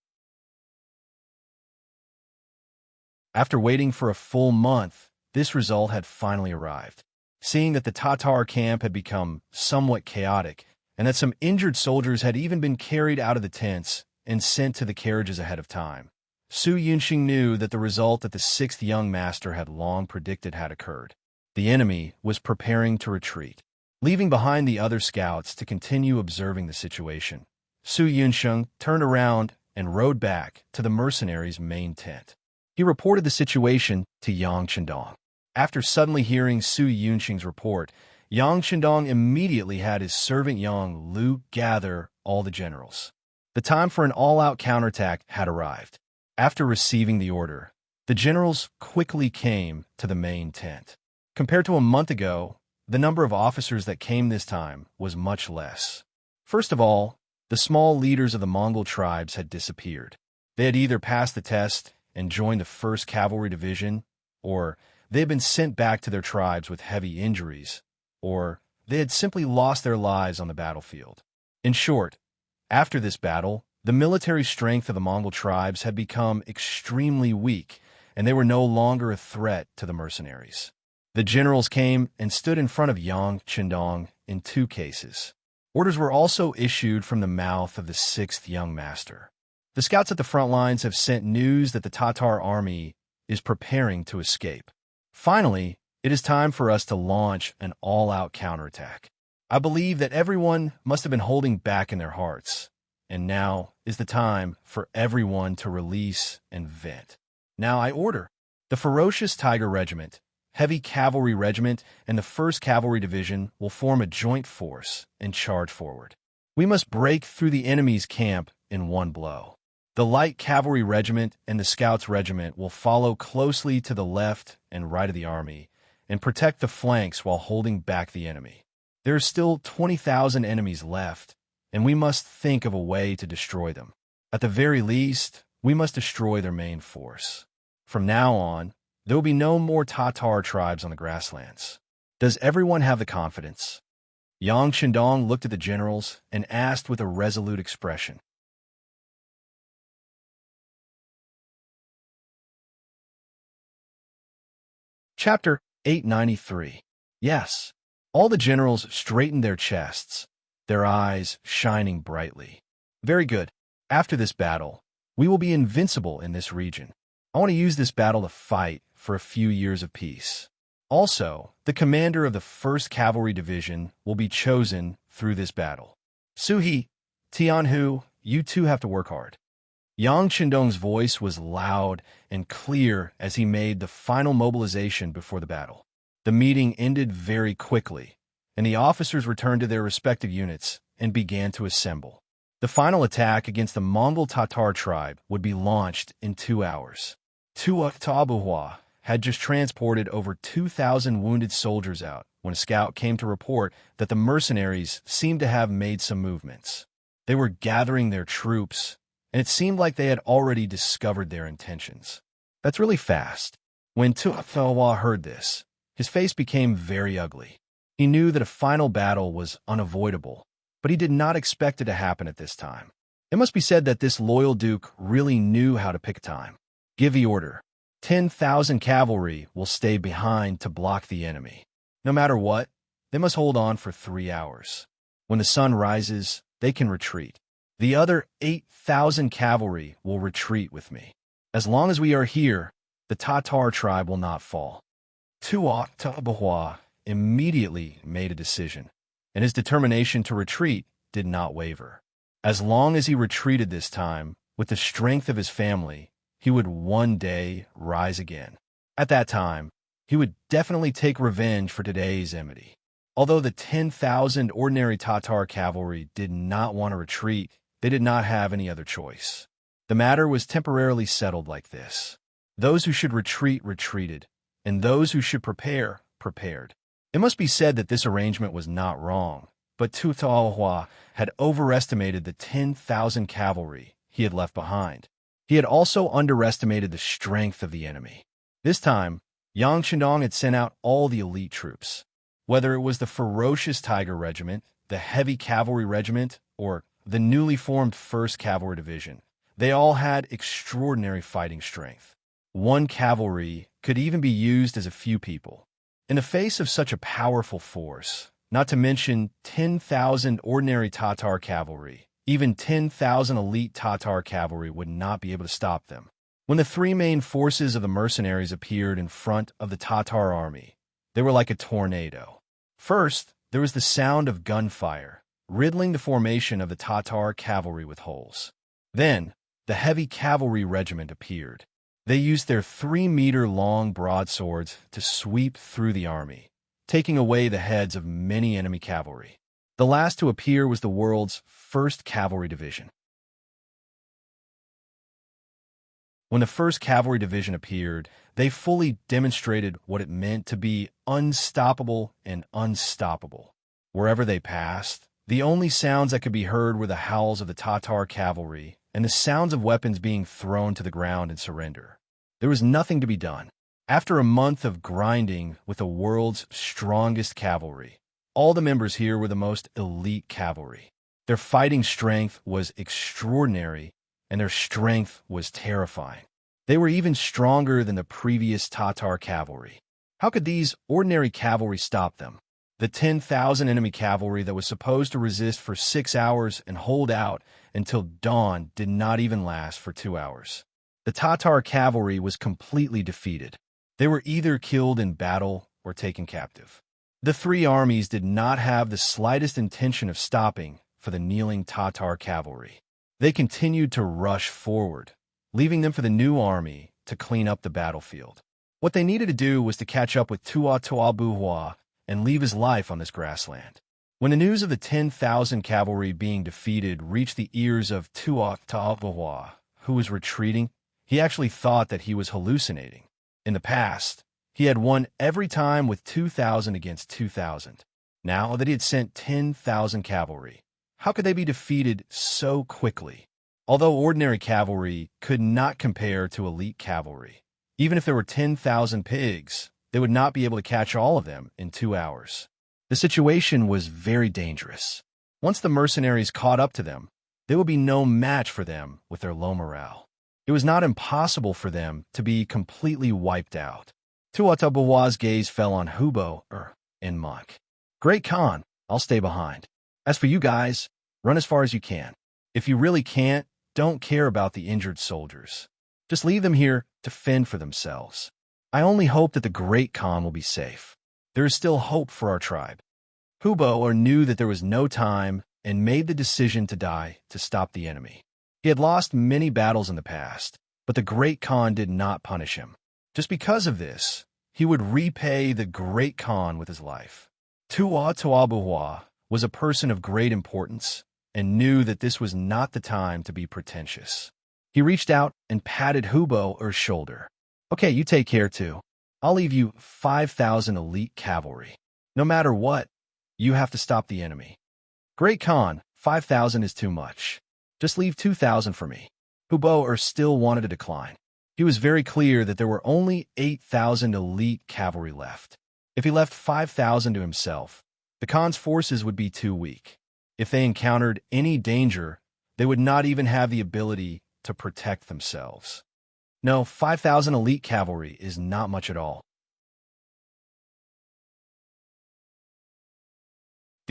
After waiting for a full month, this result had finally arrived. Seeing that the Tatar camp had become somewhat chaotic, and that some injured soldiers had even been carried out of the tents and sent to the carriages ahead of time, Su Yunsheng knew that the result that the 6th young master had long predicted had occurred. The enemy was preparing to retreat. Leaving behind the other scouts to continue observing the situation, Su Yunsheng turned around and rode back to the mercenaries' main tent. He reported the situation to Yang Chendong. After suddenly hearing Su Yunsheng's report, Yang Chendong immediately had his servant Yang Lu gather all the generals. The time for an all-out counterattack had arrived. After receiving the order, the generals quickly came to the main tent. Compared to a month ago, the number of officers that came this time was much less. First of all, the small leaders of the Mongol tribes had disappeared. They had either passed the test and joined the 1st Cavalry Division, or they had been sent back to their tribes with heavy injuries, or they had simply lost their lives on the battlefield. In short, after this battle, the military strength of the Mongol tribes had become extremely weak, and they were no longer a threat to the mercenaries. The generals came and stood in front of Yang Chendong in 2 cases. Orders were also issued from the mouth of the 6th young master. The scouts at the front lines have sent news that the Tatar army is preparing to escape. Finally, it is time for us to launch an all-out counterattack. I believe that everyone must have been holding back in their hearts, and now is the time for everyone to release and vent. Now I order the Ferocious Tiger Regiment, Heavy Cavalry Regiment, and the 1st Cavalry Division will form a joint force and charge forward. We must break through the enemy's camp in one blow. The Light Cavalry Regiment and the Scouts Regiment will follow closely to the left and right of the army and protect the flanks while holding back the enemy. There are still 20,000 enemies left, and we must think of a way to destroy them. At the very least, we must destroy their main force. From now on, there will be no more Tatar tribes on the grasslands. Does everyone have the confidence? Yang Chendong looked at the generals and asked with a resolute expression. Chapter 893. Yes. All the generals straightened their chests, their eyes shining brightly. Very good. After this battle, we will be invincible in this region. I want to use this battle to fight for a few years of peace. Also, the commander of the 1st Cavalry Division will be chosen through this battle. Suhi, Tianhu, you two have to work hard. Yang Chendong's voice was loud and clear as he made the final mobilization before the battle. The meeting ended very quickly, and the officers returned to their respective units and began to assemble. The final attack against the Mongol Tatar tribe would be launched in 2 hours. Tua Tabuhua had just transported over 2,000 wounded soldiers out when a scout came to report that the mercenaries seemed to have made some movements. They were gathering their troops, and it seemed like they had already discovered their intentions. That's really fast. When Tua heard this, his face became very ugly. He knew that a final battle was unavoidable, but he did not expect it to happen at this time. It must be said that this loyal duke really knew how to pick a time. Give the order. 10,000 cavalry will stay behind to block the enemy. No matter what, they must hold on for 3 hours. When the sun rises, they can retreat. The other 8,000 cavalry will retreat with me. As long as we are here, the Tatar tribe will not fall. Tuat Tabahua immediately made a decision, and his determination to retreat did not waver. As long as he retreated this time, with the strength of his family, he would one day rise again. At that time, he would definitely take revenge for today's enmity. Although the 10,000 ordinary Tatar cavalry did not want to retreat, they did not have any other choice. The matter was temporarily settled like this. Those who should retreat retreated, and those who should prepare prepared. It must be said that this arrangement was not wrong, but Tutaohua had overestimated the 10,000 cavalry he had left behind. He had also underestimated the strength of the enemy. This time, Yang Shandong had sent out all the elite troops. Whether it was the ferocious Tiger Regiment, the Heavy Cavalry Regiment, or the newly formed 1st Cavalry Division, they all had extraordinary fighting strength. One cavalry could even be used as a few people. In the face of such a powerful force, not to mention 10,000 ordinary Tatar cavalry, even 10,000 elite Tatar cavalry would not be able to stop them. When the three main forces of the mercenaries appeared in front of the Tatar army, they were like a tornado. First, there was the sound of gunfire, riddling the formation of the Tatar cavalry with holes. Then, the Heavy Cavalry Regiment appeared. They used their 3-meter-long broadswords to sweep through the army, taking away the heads of many enemy cavalry. The last to appear was the world's 1st Cavalry Division. When the 1st Cavalry Division appeared, they fully demonstrated what it meant to be unstoppable and unstoppable. Wherever they passed, the only sounds that could be heard were the howls of the Tatar cavalry and the sounds of weapons being thrown to the ground in surrender. There was nothing to be done. After a month of grinding with the world's strongest cavalry, all the members here were the most elite cavalry. Their fighting strength was extraordinary, and their strength was terrifying. They were even stronger than the previous Tatar cavalry. How could these ordinary cavalry stop them? The 10,000 enemy cavalry that was supposed to resist for 6 hours and hold out until dawn did not even last for 2 hours. The Tatar cavalry was completely defeated. They were either killed in battle or taken captive. The three armies did not have the slightest intention of stopping for the kneeling Tatar cavalry. They continued to rush forward, leaving them for the new army to clean up the battlefield. What they needed to do was to catch up with Tuatabuhua and leave his life on this grassland. When the news of the 10,000 cavalry being defeated reached the ears of Tuatabuhua, who was retreating, he actually thought that he was hallucinating. In the past, he had won every time with 2,000 against 2,000. Now that he had sent 10,000 cavalry, how could they be defeated so quickly? Although ordinary cavalry could not compare to elite cavalry, even if there were 10,000 pigs, they would not be able to catch all of them in 2 hours. The situation was very dangerous. Once the mercenaries caught up to them, there would be no match for them with their low morale. It was not impossible for them to be completely wiped out. Tuatabua's gaze fell on Hubo and Monk. Great Khan, I'll stay behind. As for you guys, run as far as you can. If you really can't, don't care about the injured soldiers. Just leave them here to fend for themselves. I only hope that the Great Khan will be safe. There is still hope for our tribe. Hubo knew that there was no time and made the decision to die to stop the enemy. He had lost many battles in the past, but the Great Khan did not punish him. Just because of this, he would repay the Great Khan with his life. Tuatabuhua was a person of great importance and knew that this was not the time to be pretentious. He reached out and patted Hubo's shoulder. Okay, you take care too. I'll leave you 5,000 elite cavalry. No matter what, you have to stop the enemy. Great Khan, 5,000 is too much. Just leave 2,000 for me. Hubo still wanted to decline. He was very clear that there were only 8,000 elite cavalry left. If he left 5,000 to himself, the Khan's forces would be too weak. If they encountered any danger, they would not even have the ability to protect themselves. No, 5,000 elite cavalry is not much at all.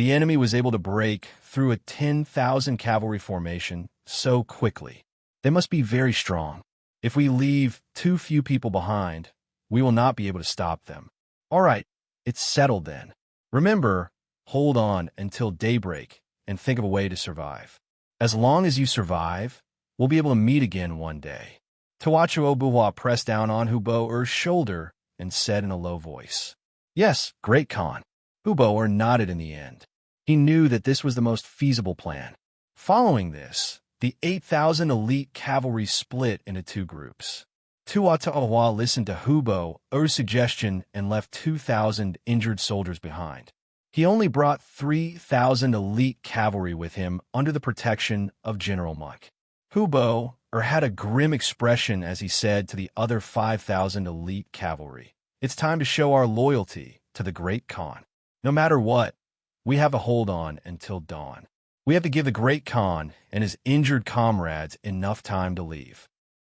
The enemy was able to break through a 10,000 cavalry formation so quickly. They must be very strong. If we leave too few people behind, we will not be able to stop them. All right, it's settled then. Remember, hold on until daybreak and think of a way to survive. As long as you survive, we'll be able to meet again one day. Tawacho Obuwa pressed down on Hubo-er's shoulder and said in a low voice, "Yes, great Khan." Hubo-er nodded in the end. He knew that this was the most feasible plan. Following this, the 8,000 elite cavalry split into two groups. Tuatawa listened to Hubo-er's suggestion and left 2,000 injured soldiers behind. He only brought 3,000 elite cavalry with him under the protection of General Muck. Hubo-er had a grim expression as he said to the other 5,000 elite cavalry, "It's time to show our loyalty to the Great Khan. No matter what, we have to hold on until dawn. We have to give the Great Khan and his injured comrades enough time to leave."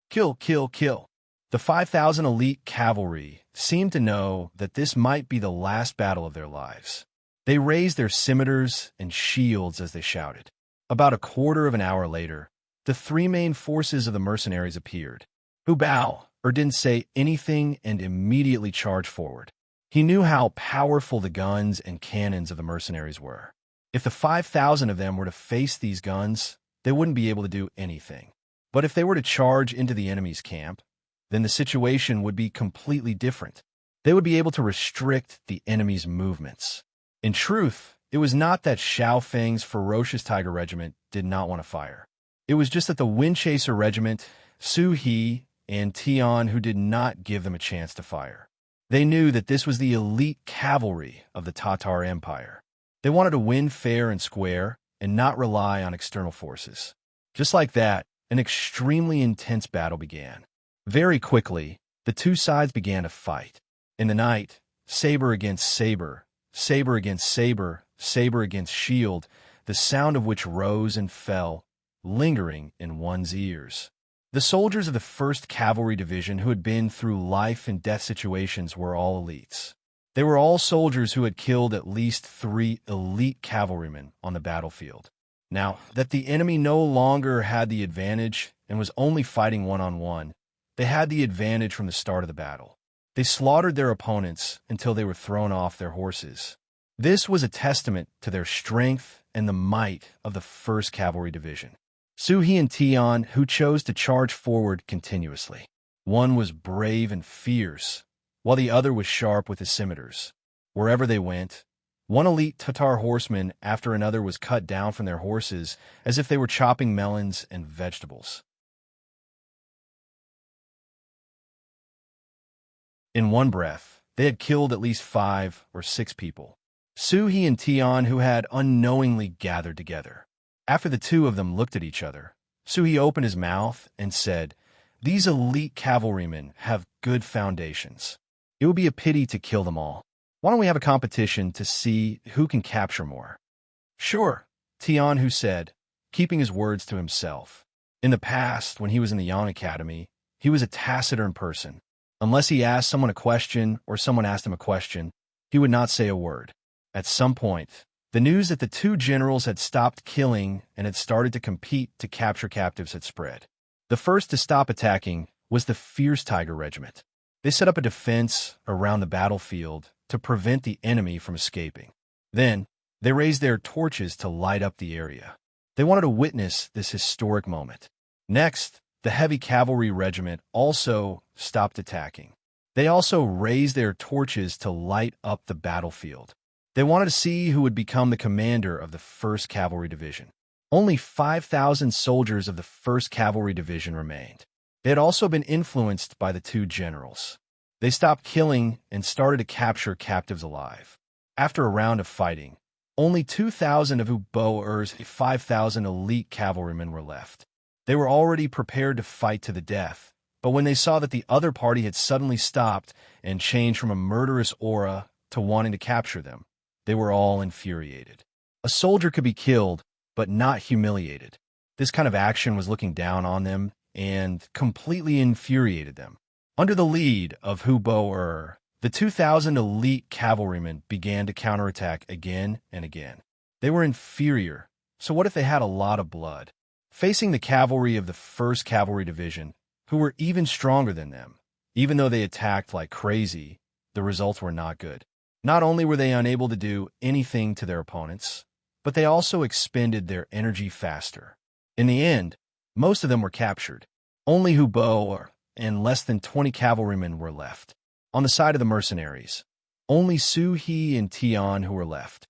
Kill, kill, kill. The 5,000 elite cavalry seemed to know that this might be the last battle of their lives. They raised their scimitars and shields as they shouted. About a quarter of an hour later, the three main forces of the mercenaries appeared. Hubo-er didn't say anything and immediately charged forward. He knew how powerful the guns and cannons of the mercenaries were. If the 5,000 of them were to face these guns, they wouldn't be able to do anything. But if they were to charge into the enemy's camp, then the situation would be completely different. They would be able to restrict the enemy's movements. In truth, it was not that Xiao Feng's ferocious tiger regiment did not want to fire. It was just that the Windchaser regiment, Su He, and Tian who did not give them a chance to fire. They knew that this was the elite cavalry of the Tatar Empire. They wanted to win fair and square and not rely on external forces. Just like that, an extremely intense battle began. Very quickly, the two sides began to fight. In the night, saber against saber, saber against saber, saber against shield, the sound of which rose and fell, lingering in one's ears. The soldiers of the 1st Cavalry Division who had been through life and death situations were all elites. They were all soldiers who had killed at least 3 elite cavalrymen on the battlefield. Now that the enemy no longer had the advantage and was only fighting one-on-one, they had the advantage from the start of the battle. They slaughtered their opponents until they were thrown off their horses. This was a testament to their strength and the might of the 1st Cavalry Division. Su He and Tian, who chose to charge forward continuously. One was brave and fierce, while the other was sharp with his scimitars. Wherever they went, one elite Tatar horseman after another was cut down from their horses as if they were chopping melons and vegetables. In one breath, they had killed at least 5 or 6 people. Su He and Tian, who had unknowingly gathered together. After the two of them looked at each other, Su He opened his mouth and said, "These elite cavalrymen have good foundations. It would be a pity to kill them all. Why don't we have a competition to see who can capture more?" "Sure," Tian Hu said, keeping his words to himself. In the past, when he was in the Yang Academy, he was a taciturn person. Unless he asked someone a question or someone asked him a question, he would not say a word. At some point, the news that the two generals had stopped killing and had started to compete to capture captives had spread. The first to stop attacking was the Fierce Tiger Regiment. They set up a defense around the battlefield to prevent the enemy from escaping. Then, they raised their torches to light up the area. They wanted to witness this historic moment. Next, the Heavy Cavalry Regiment also stopped attacking. They also raised their torches to light up the battlefield. They wanted to see who would become the commander of the 1st Cavalry Division. Only 5,000 soldiers of the 1st Cavalry Division remained. They had also been influenced by the two generals. They stopped killing and started to capture captives alive. After a round of fighting, only 2,000 of Hubo-er's 5,000 elite cavalrymen were left. They were already prepared to fight to the death, but when they saw that the other party had suddenly stopped and changed from a murderous aura to wanting to capture them, they were all infuriated. A soldier could be killed, but not humiliated. This kind of action was looking down on them and completely infuriated them. Under the lead of Hubo-er, the 2,000 elite cavalrymen began to counterattack again and again. They were inferior, so what if they had a lot of blood? Facing the cavalry of the 1st Cavalry Division, who were even stronger than them, even though they attacked like crazy, the results were not good. Not only were they unable to do anything to their opponents, but they also expended their energy faster. In the end, most of them were captured. Only Hubo and less than 20 cavalrymen were left. On the side of the mercenaries, only Su He and Tian who were left.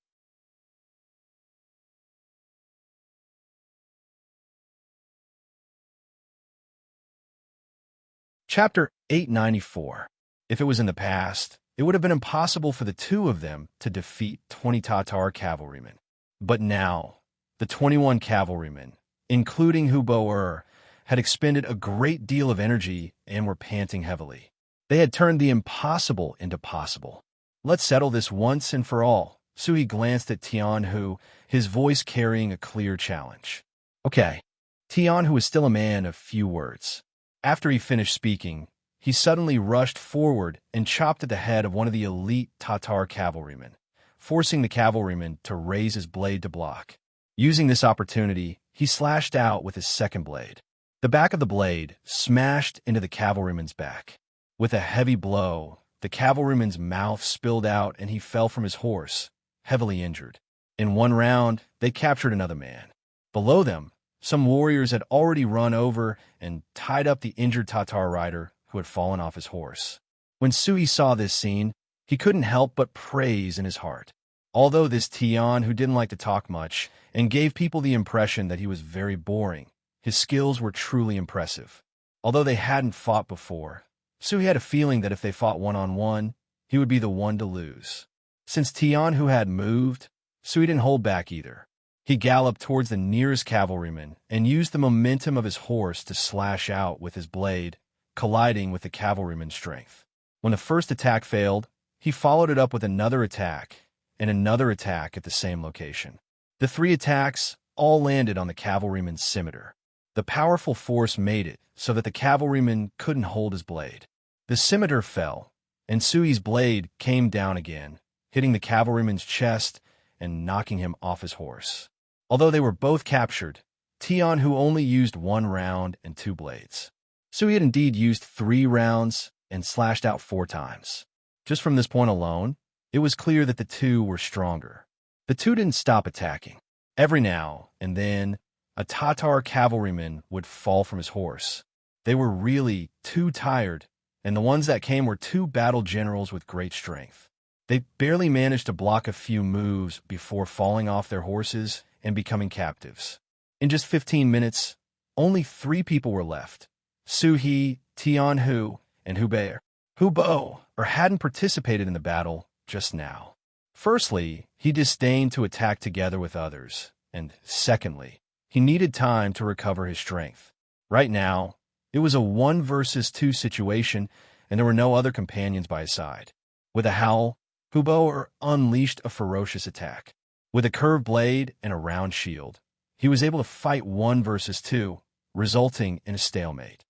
Chapter 894. If it was in the past, it would have been impossible for the two of them to defeat 20 Tatar cavalrymen. But now, the 21 cavalrymen, including Hubo had expended a great deal of energy and were panting heavily. They had turned the impossible into possible. Let's settle this once and for all. Sui glanced at Tianhu, his voice carrying a clear challenge. Okay. Tianhu was still a man of few words. After he finished speaking, he suddenly rushed forward and chopped at the head of one of the elite Tatar cavalrymen, forcing the cavalryman to raise his blade to block. Using this opportunity, he slashed out with his second blade. The back of the blade smashed into the cavalryman's back. With a heavy blow, the cavalryman's mouth spilled out and he fell from his horse, heavily injured. In one round, they captured another man. Below them, some warriors had already run over and tied up the injured Tatar rider who had fallen off his horse. When Sui saw this scene, he couldn't help but praise in his heart. Although this Tian, who didn't like to talk much and gave people the impression that he was very boring, his skills were truly impressive. Although they hadn't fought before, Sui had a feeling that if they fought one-on-one, he would be the one to lose. Since Tian who had moved, Sui didn't hold back either. He galloped towards the nearest cavalryman and used the momentum of his horse to slash out with his blade, colliding with the cavalryman's strength. When the first attack failed, he followed it up with another attack and another attack at the same location. The 3 attacks all landed on the cavalryman's scimitar. The powerful force made it so that the cavalryman couldn't hold his blade. The scimitar fell, and Sui's blade came down again, hitting the cavalryman's chest and knocking him off his horse. Although they were both captured, Tian who only used 1 round and 2 blades. Sui had indeed used 3 rounds and slashed out 4 times. Just from this point alone, it was clear that the two were stronger. The two didn't stop attacking. Every now and then, a Tatar cavalryman would fall from his horse. They were really too tired, and the ones that came were 2 battle generals with great strength. They barely managed to block a few moves before falling off their horses and becoming captives. In just 15 minutes, only 3 people were left: Su He, Tianhu, and Hubo hadn't participated in the battle just now. Firstly, he disdained to attack together with others, and secondly, he needed time to recover his strength. Right now, it was a 1 versus 2 situation, and there were no other companions by his side. With a howl, Hubo unleashed a ferocious attack. With a curved blade and a round shield, he was able to fight 1 versus 2, resulting in a stalemate.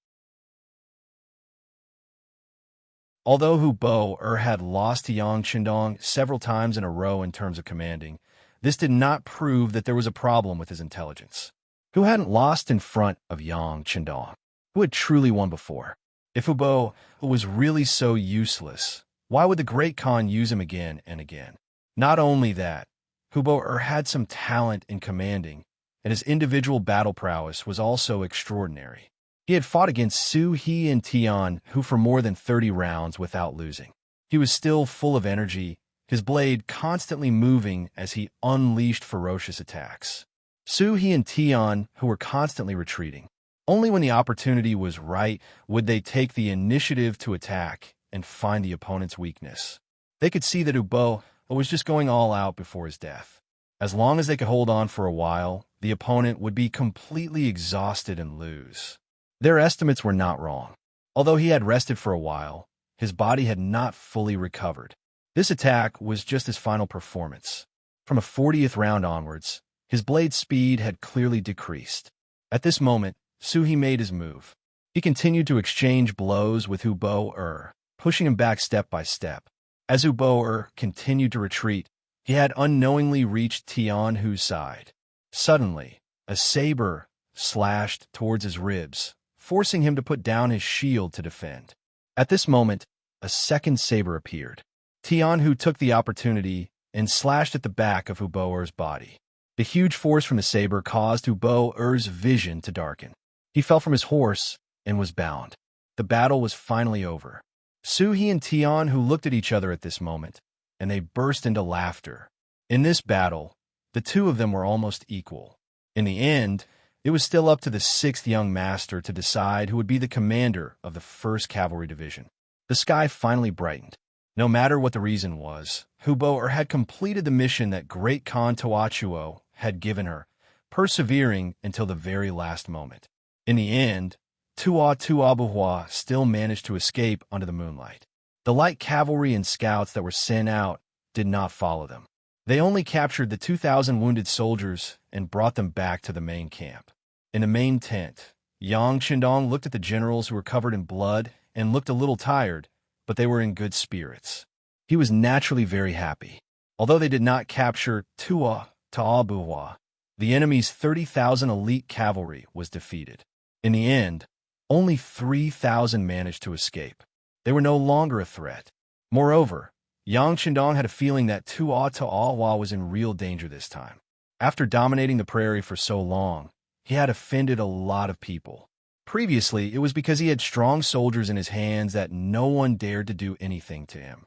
Although Hubo had lost to Yang Qindong several times in a row in terms of commanding, this did not prove that there was a problem with his intelligence. Who hadn't lost in front of Yang Qindong? Who had truly won before? If Hubo was really so useless, why would the Great Khan use him again and again? Not only that, Hubo had some talent in commanding, and his individual battle prowess was also extraordinary. He had fought against Su He and Tian, who for more than 30 rounds without losing. He was still full of energy, his blade constantly moving as he unleashed ferocious attacks. Su He and Tian, who were constantly retreating. Only when the opportunity was right would they take the initiative to attack and find the opponent's weakness. They could see that Hubo was just going all out before his death. As long as they could hold on for a while, the opponent would be completely exhausted and lose. Their estimates were not wrong. Although he had rested for a while, his body had not fully recovered. This attack was just his final performance. From a 40th round onwards, his blade speed had clearly decreased. At this moment, Su He made his move. He continued to exchange blows with Hubo pushing him back step by step. As Hubo continued to retreat, he had unknowingly reached Tianhu's side. Suddenly, a saber slashed towards his ribs, forcing him to put down his shield to defend. At this moment, a second saber appeared. Tianhu took the opportunity and slashed at the back of Hubo-er's body. The huge force from the saber caused Hubo-er's vision to darken. He fell from his horse and was bound. The battle was finally over. Su-he and Tianhu looked at each other at this moment, and they burst into laughter. In this battle, the two of them were almost equal. In the end, it was still up to the sixth young master to decide who would be the commander of the 1st Cavalry Division. The sky finally brightened. No matter what the reason was, Hubo-er had completed the mission that Great Khan Toachuo had given her, persevering until the very last moment. In the end, Tuabuhua still managed to escape under the moonlight. The light cavalry and scouts that were sent out did not follow them. They only captured the 2,000 wounded soldiers and brought them back to the main camp. In the main tent, Yang Qindong looked at the generals who were covered in blood and looked a little tired, but they were in good spirits. He was naturally very happy. Although they did not capture Tuabuhua, the enemy's 30,000 elite cavalry was defeated. In the end, only 3,000 managed to escape. They were no longer a threat. Moreover, Yang Qindong had a feeling that Tuabuhua was in real danger this time. After dominating the prairie for so long, he had offended a lot of people. Previously, it was because he had strong soldiers in his hands that no one dared to do anything to him.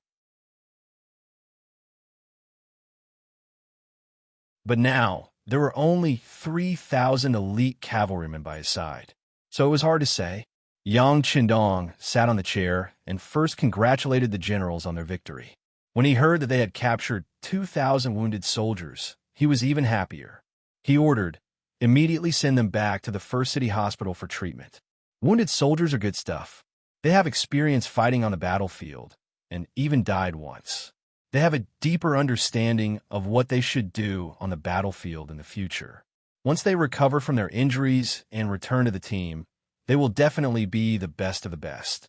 But now, there were only 3,000 elite cavalrymen by his side. So it was hard to say. Yang Qindong sat on the chair and first congratulated the generals on their victory. When he heard that they had captured 2,000 wounded soldiers, he was even happier. He ordered, immediately send them back to the first city hospital for treatment. Wounded soldiers are good stuff. They have experience fighting on the battlefield, and even died once. They have a deeper understanding of what they should do on the battlefield in the future. Once they recover from their injuries and return to the team, they will definitely be the best of the best.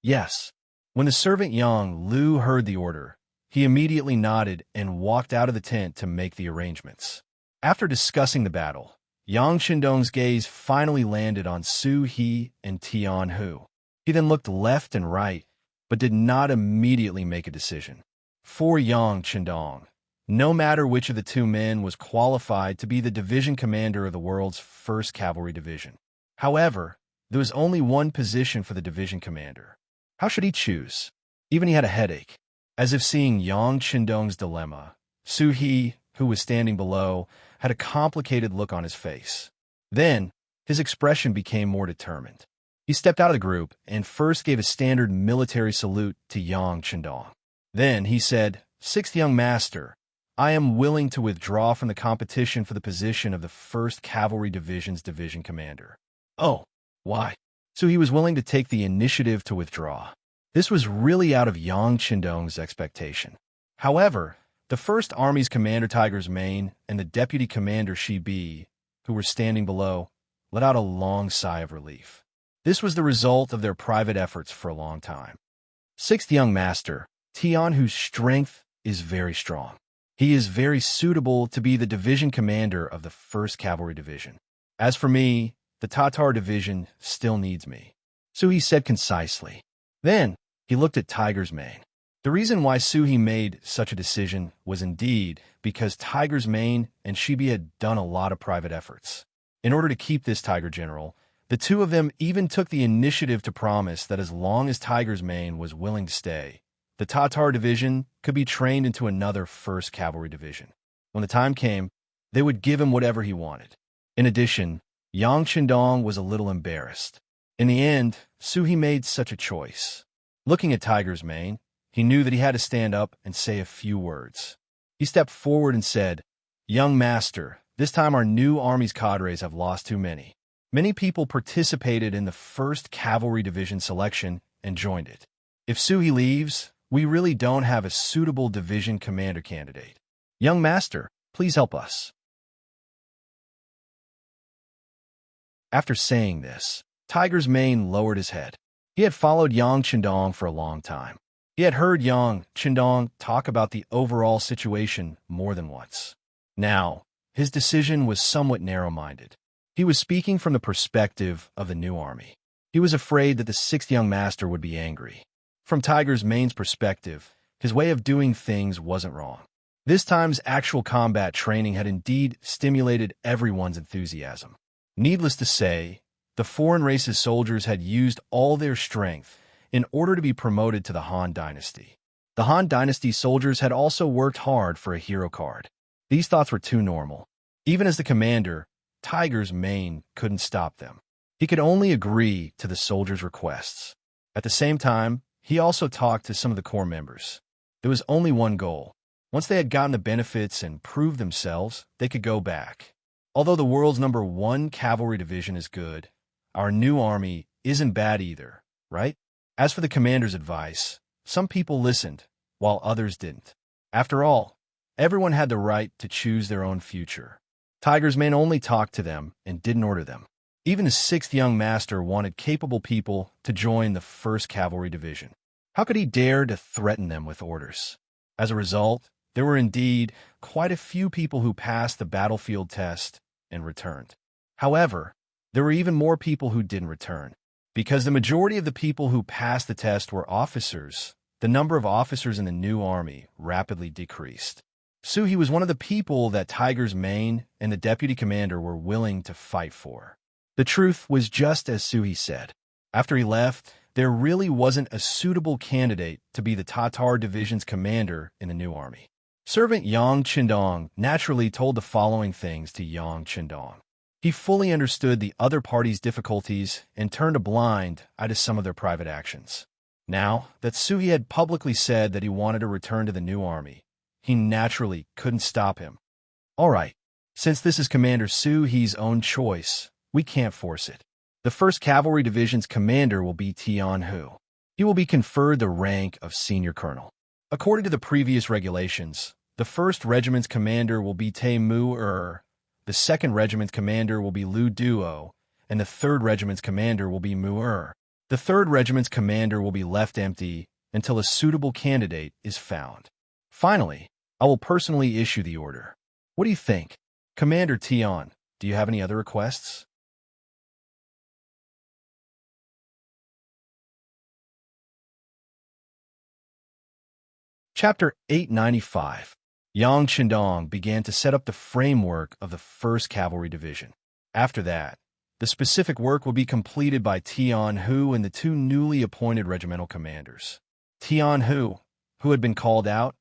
Yes. When the servant Yang Lu heard the order, he immediately nodded and walked out of the tent to make the arrangements. After discussing the battle, Yang Qindong's gaze finally landed on Su-he and Tianhu. He then looked left and right, but did not immediately make a decision. For Yang Qindong, no matter which of the two men was qualified to be the division commander of the world's 1st Cavalry Division. However, there was only one position for the division commander. How should he choose? Even he had a headache. As if seeing Yang Qindong's dilemma, Su-he, who was standing below, had a complicated look on his face. Then, his expression became more determined. He stepped out of the group and first gave a standard military salute to Yang Qindong. Then he said, "Sixth young master, I am willing to withdraw from the competition for the position of the 1st Cavalry Division's division commander." Oh, why? So he was willing to take the initiative to withdraw. This was really out of Yang Qindong's expectation. However, the 1st Army's commander Tiger's Mane and the deputy commander Shi-bi, who were standing below, let out a long sigh of relief. This was the result of their private efforts for a long time. Sixth young master, Tianhu's strength is very strong. He is very suitable to be the division commander of the 1st Cavalry Division. As for me, the Tatar Division still needs me. So he said concisely. Then, he looked at Tiger's Mane. The reason why Su-he made such a decision was indeed because Tiger's Mane and Shi-bi had done a lot of private efforts. In order to keep this Tiger General, the two of them even took the initiative to promise that as long as Tiger's Mane was willing to stay, the Tatar Division could be trained into another 1st Cavalry Division. When the time came, they would give him whatever he wanted. In addition, Yang Qindong was a little embarrassed. In the end, Su-he made such a choice. Looking at Tiger's Mane, he knew that he had to stand up and say a few words. He stepped forward and said, "Young master, this time our new army's cadres have lost too many. Many people participated in the 1st Cavalry Division selection and joined it. If Su-he leaves, we really don't have a suitable division commander candidate. Young master, please help us." After saying this, Tiger's Mane lowered his head. He had followed Yang Qindong for a long time. He had heard Yang Qindong talk about the overall situation more than once. Now, his decision was somewhat narrow-minded. He was speaking from the perspective of the new army. He was afraid that the sixth young master would be angry. From Tiger's Mane's perspective, his way of doing things wasn't wrong. This time's actual combat training had indeed stimulated everyone's enthusiasm. Needless to say, the foreign race's soldiers had used all their strength in order to be promoted to the Han Dynasty. The Han Dynasty soldiers had also worked hard for a hero card. These thoughts were too normal. Even as the commander, Tiger's Mane couldn't stop them. He could only agree to the soldiers' requests. At the same time, he also talked to some of the core members. There was only one goal. Once they had gotten the benefits and proved themselves, they could go back. Although the world's #1 cavalry division is good, our new army isn't bad either, right? As for the commander's advice, some people listened, while others didn't. After all, everyone had the right to choose their own future. Tiger's Mane only talked to them and didn't order them. Even the sixth young master wanted capable people to join the 1st Cavalry Division. How could he dare to threaten them with orders? As a result, there were indeed quite a few people who passed the battlefield test and returned. However, there were even more people who didn't return. Because the majority of the people who passed the test were officers, the number of officers in the new army rapidly decreased. Suhi was one of the people that Tiger's Mane and the deputy commander were willing to fight for. The truth was just as Suhi said. After he left, there really wasn't a suitable candidate to be the Tatar Division's commander in the new army. Servant Yang Qindong naturally told the following things to Yang Qindong. He fully understood the other party's difficulties and turned a blind eye to some of their private actions. Now that Suhi had publicly said that he wanted to return to the new army, he naturally couldn't stop him. All right, since this is Commander Suhi's own choice, we can't force it. The 1st Cavalry Division's commander will be Tian Hu. He will be conferred the rank of Senior Colonel. According to the previous regulations, the 1st Regiment's commander will be Tae Mu-er, the 2nd Regiment's commander will be Lu Duo, and the 3rd Regiment's commander will be Mu-er. The 3rd Regiment's commander will be left empty until a suitable candidate is found. Finally, I will personally issue the order. What do you think? Commander Tian, do you have any other requests? Chapter 895. Yang Qindong began to set up the framework of the 1st Cavalry Division. After that, the specific work will be completed by Tian Hu and the 2 newly appointed regimental commanders. Tian Hu, who had been called out,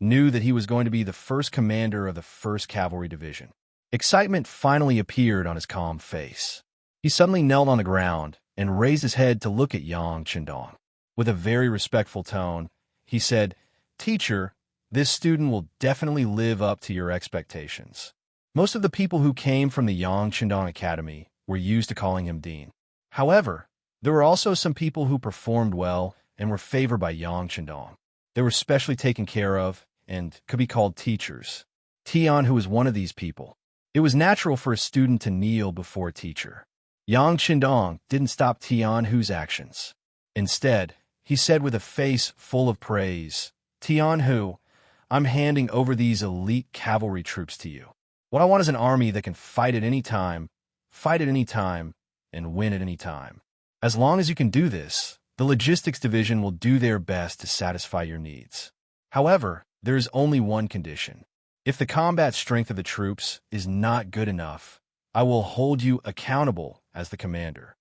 knew that he was going to be the 1st commander of the 1st Cavalry Division. Excitement finally appeared on his calm face. He suddenly knelt on the ground and raised his head to look at Yang Qindong. With a very respectful tone, he said, "Teacher, this student will definitely live up to your expectations." Most of the people who came from the Yang Qindong Academy were used to calling him Dean. However, there were also some people who performed well and were favored by Yang Qindong. They were specially taken care of and could be called teachers. Tian, who was one of these people. It was natural for a student to kneel before a teacher. Yang Qindong didn't stop Tian Hu's actions. Instead, he said with a face full of praise, "Tian Hu, I'm handing over these elite cavalry troops to you. What I want is an army that can fight at any time, and win at any time. As long as you can do this, the logistics division will do their best to satisfy your needs. However, there is only one condition. If the combat strength of the troops is not good enough, I will hold you accountable as the commander.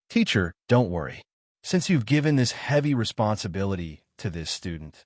Teacher, don't worry. Since you've given this heavy responsibility to this student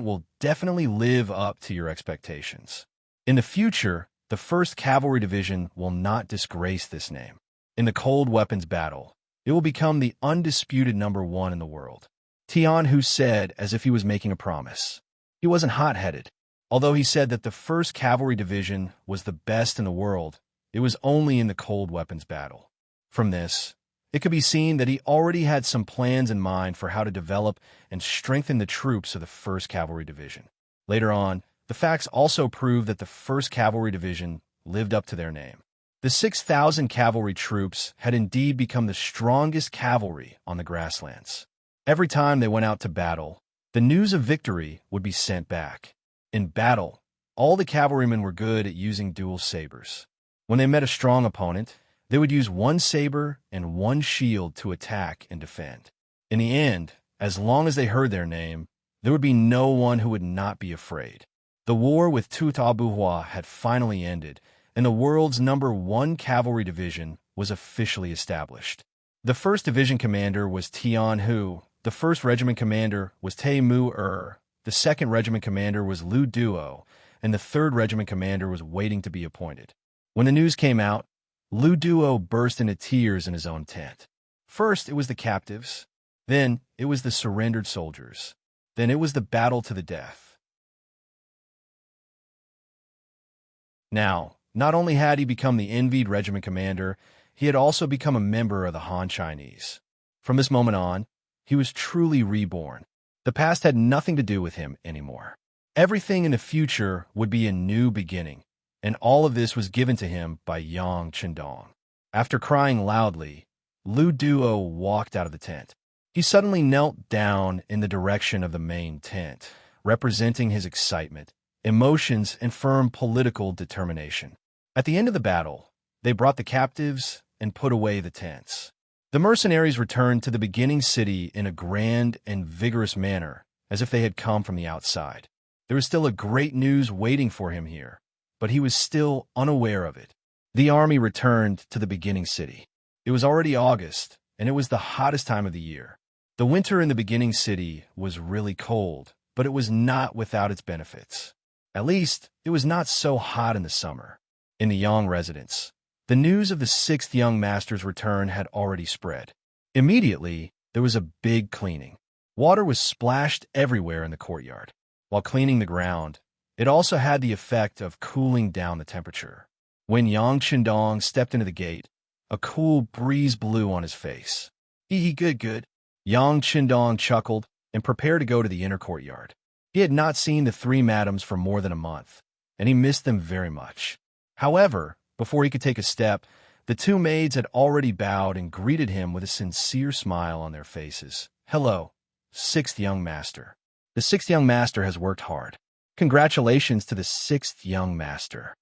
will definitely live up to your expectations. In the future, the 1st Cavalry Division will not disgrace this name. In the cold weapons battle, it will become the undisputed #1 in the world." Tian Hu said as if he was making a promise. He wasn't hot-headed. Although he said that the 1st Cavalry Division was the best in the world, it was only in the cold weapons battle. From this, it could be seen that he already had some plans in mind for how to develop and strengthen the troops of the 1st Cavalry Division. Later on, the facts also prove that the 1st Cavalry Division lived up to their name. The 6,000 cavalry troops had indeed become the strongest cavalry on the grasslands. Every time they went out to battle, The news of victory would be sent back. In battle, all the cavalrymen were good at using dual sabers. When they met a strong opponent, they would use one saber and one shield to attack and defend. In the end, as long as they heard their name, there would be no one who would not be afraid. The war with Tutabuhua had finally ended, and the world's #1 cavalry division was officially established. The 1st Division commander was Tian Hu, the 1st Regiment commander was Te Mu the 2nd Regiment commander was Lu Duo, and the 3rd Regiment commander was waiting to be appointed. When the news came out, Lu Duo burst into tears in his own tent. First, it was the captives. Then, it was the surrendered soldiers. Then it was the battle to the death. Now, not only had he become the envied regiment commander, he had also become a member of the Han Chinese. From this moment on, he was truly reborn. The past had nothing to do with him anymore. Everything in the future would be a new beginning, and all of this was given to him by Yang Chendong. After crying loudly, Lu Duo walked out of the tent. He suddenly knelt down in the direction of the main tent, representing his excitement, emotions, and firm political determination. At the end of the battle, they brought the captives and put away the tents. The mercenaries returned to the beginning city in a grand and vigorous manner, as if they had come from the outside. There was still a great news waiting for him here, but he was still unaware of it. The army returned to the beginning city. It was already August, and it was the hottest time of the year. The winter in the beginning city was really cold, but it was not without its benefits. At least, it was not so hot in the summer. In the Yang residence, the news of the 6th young master's return had already spread. Immediately, there was a big cleaning. Water was splashed everywhere in the courtyard. While cleaning the ground, it also had the effect of cooling down the temperature. When Yang Chendong stepped into the gate, a cool breeze blew on his face. Good. Yang Chendong chuckled and prepared to go to the inner courtyard. He had not seen the 3 madams for more than a month, and he missed them very much. However, before he could take a step, the 2 maids had already bowed and greeted him with a sincere smile on their faces. Hello, 6th young master. The 6th young master has worked hard. Congratulations to the 6th young master.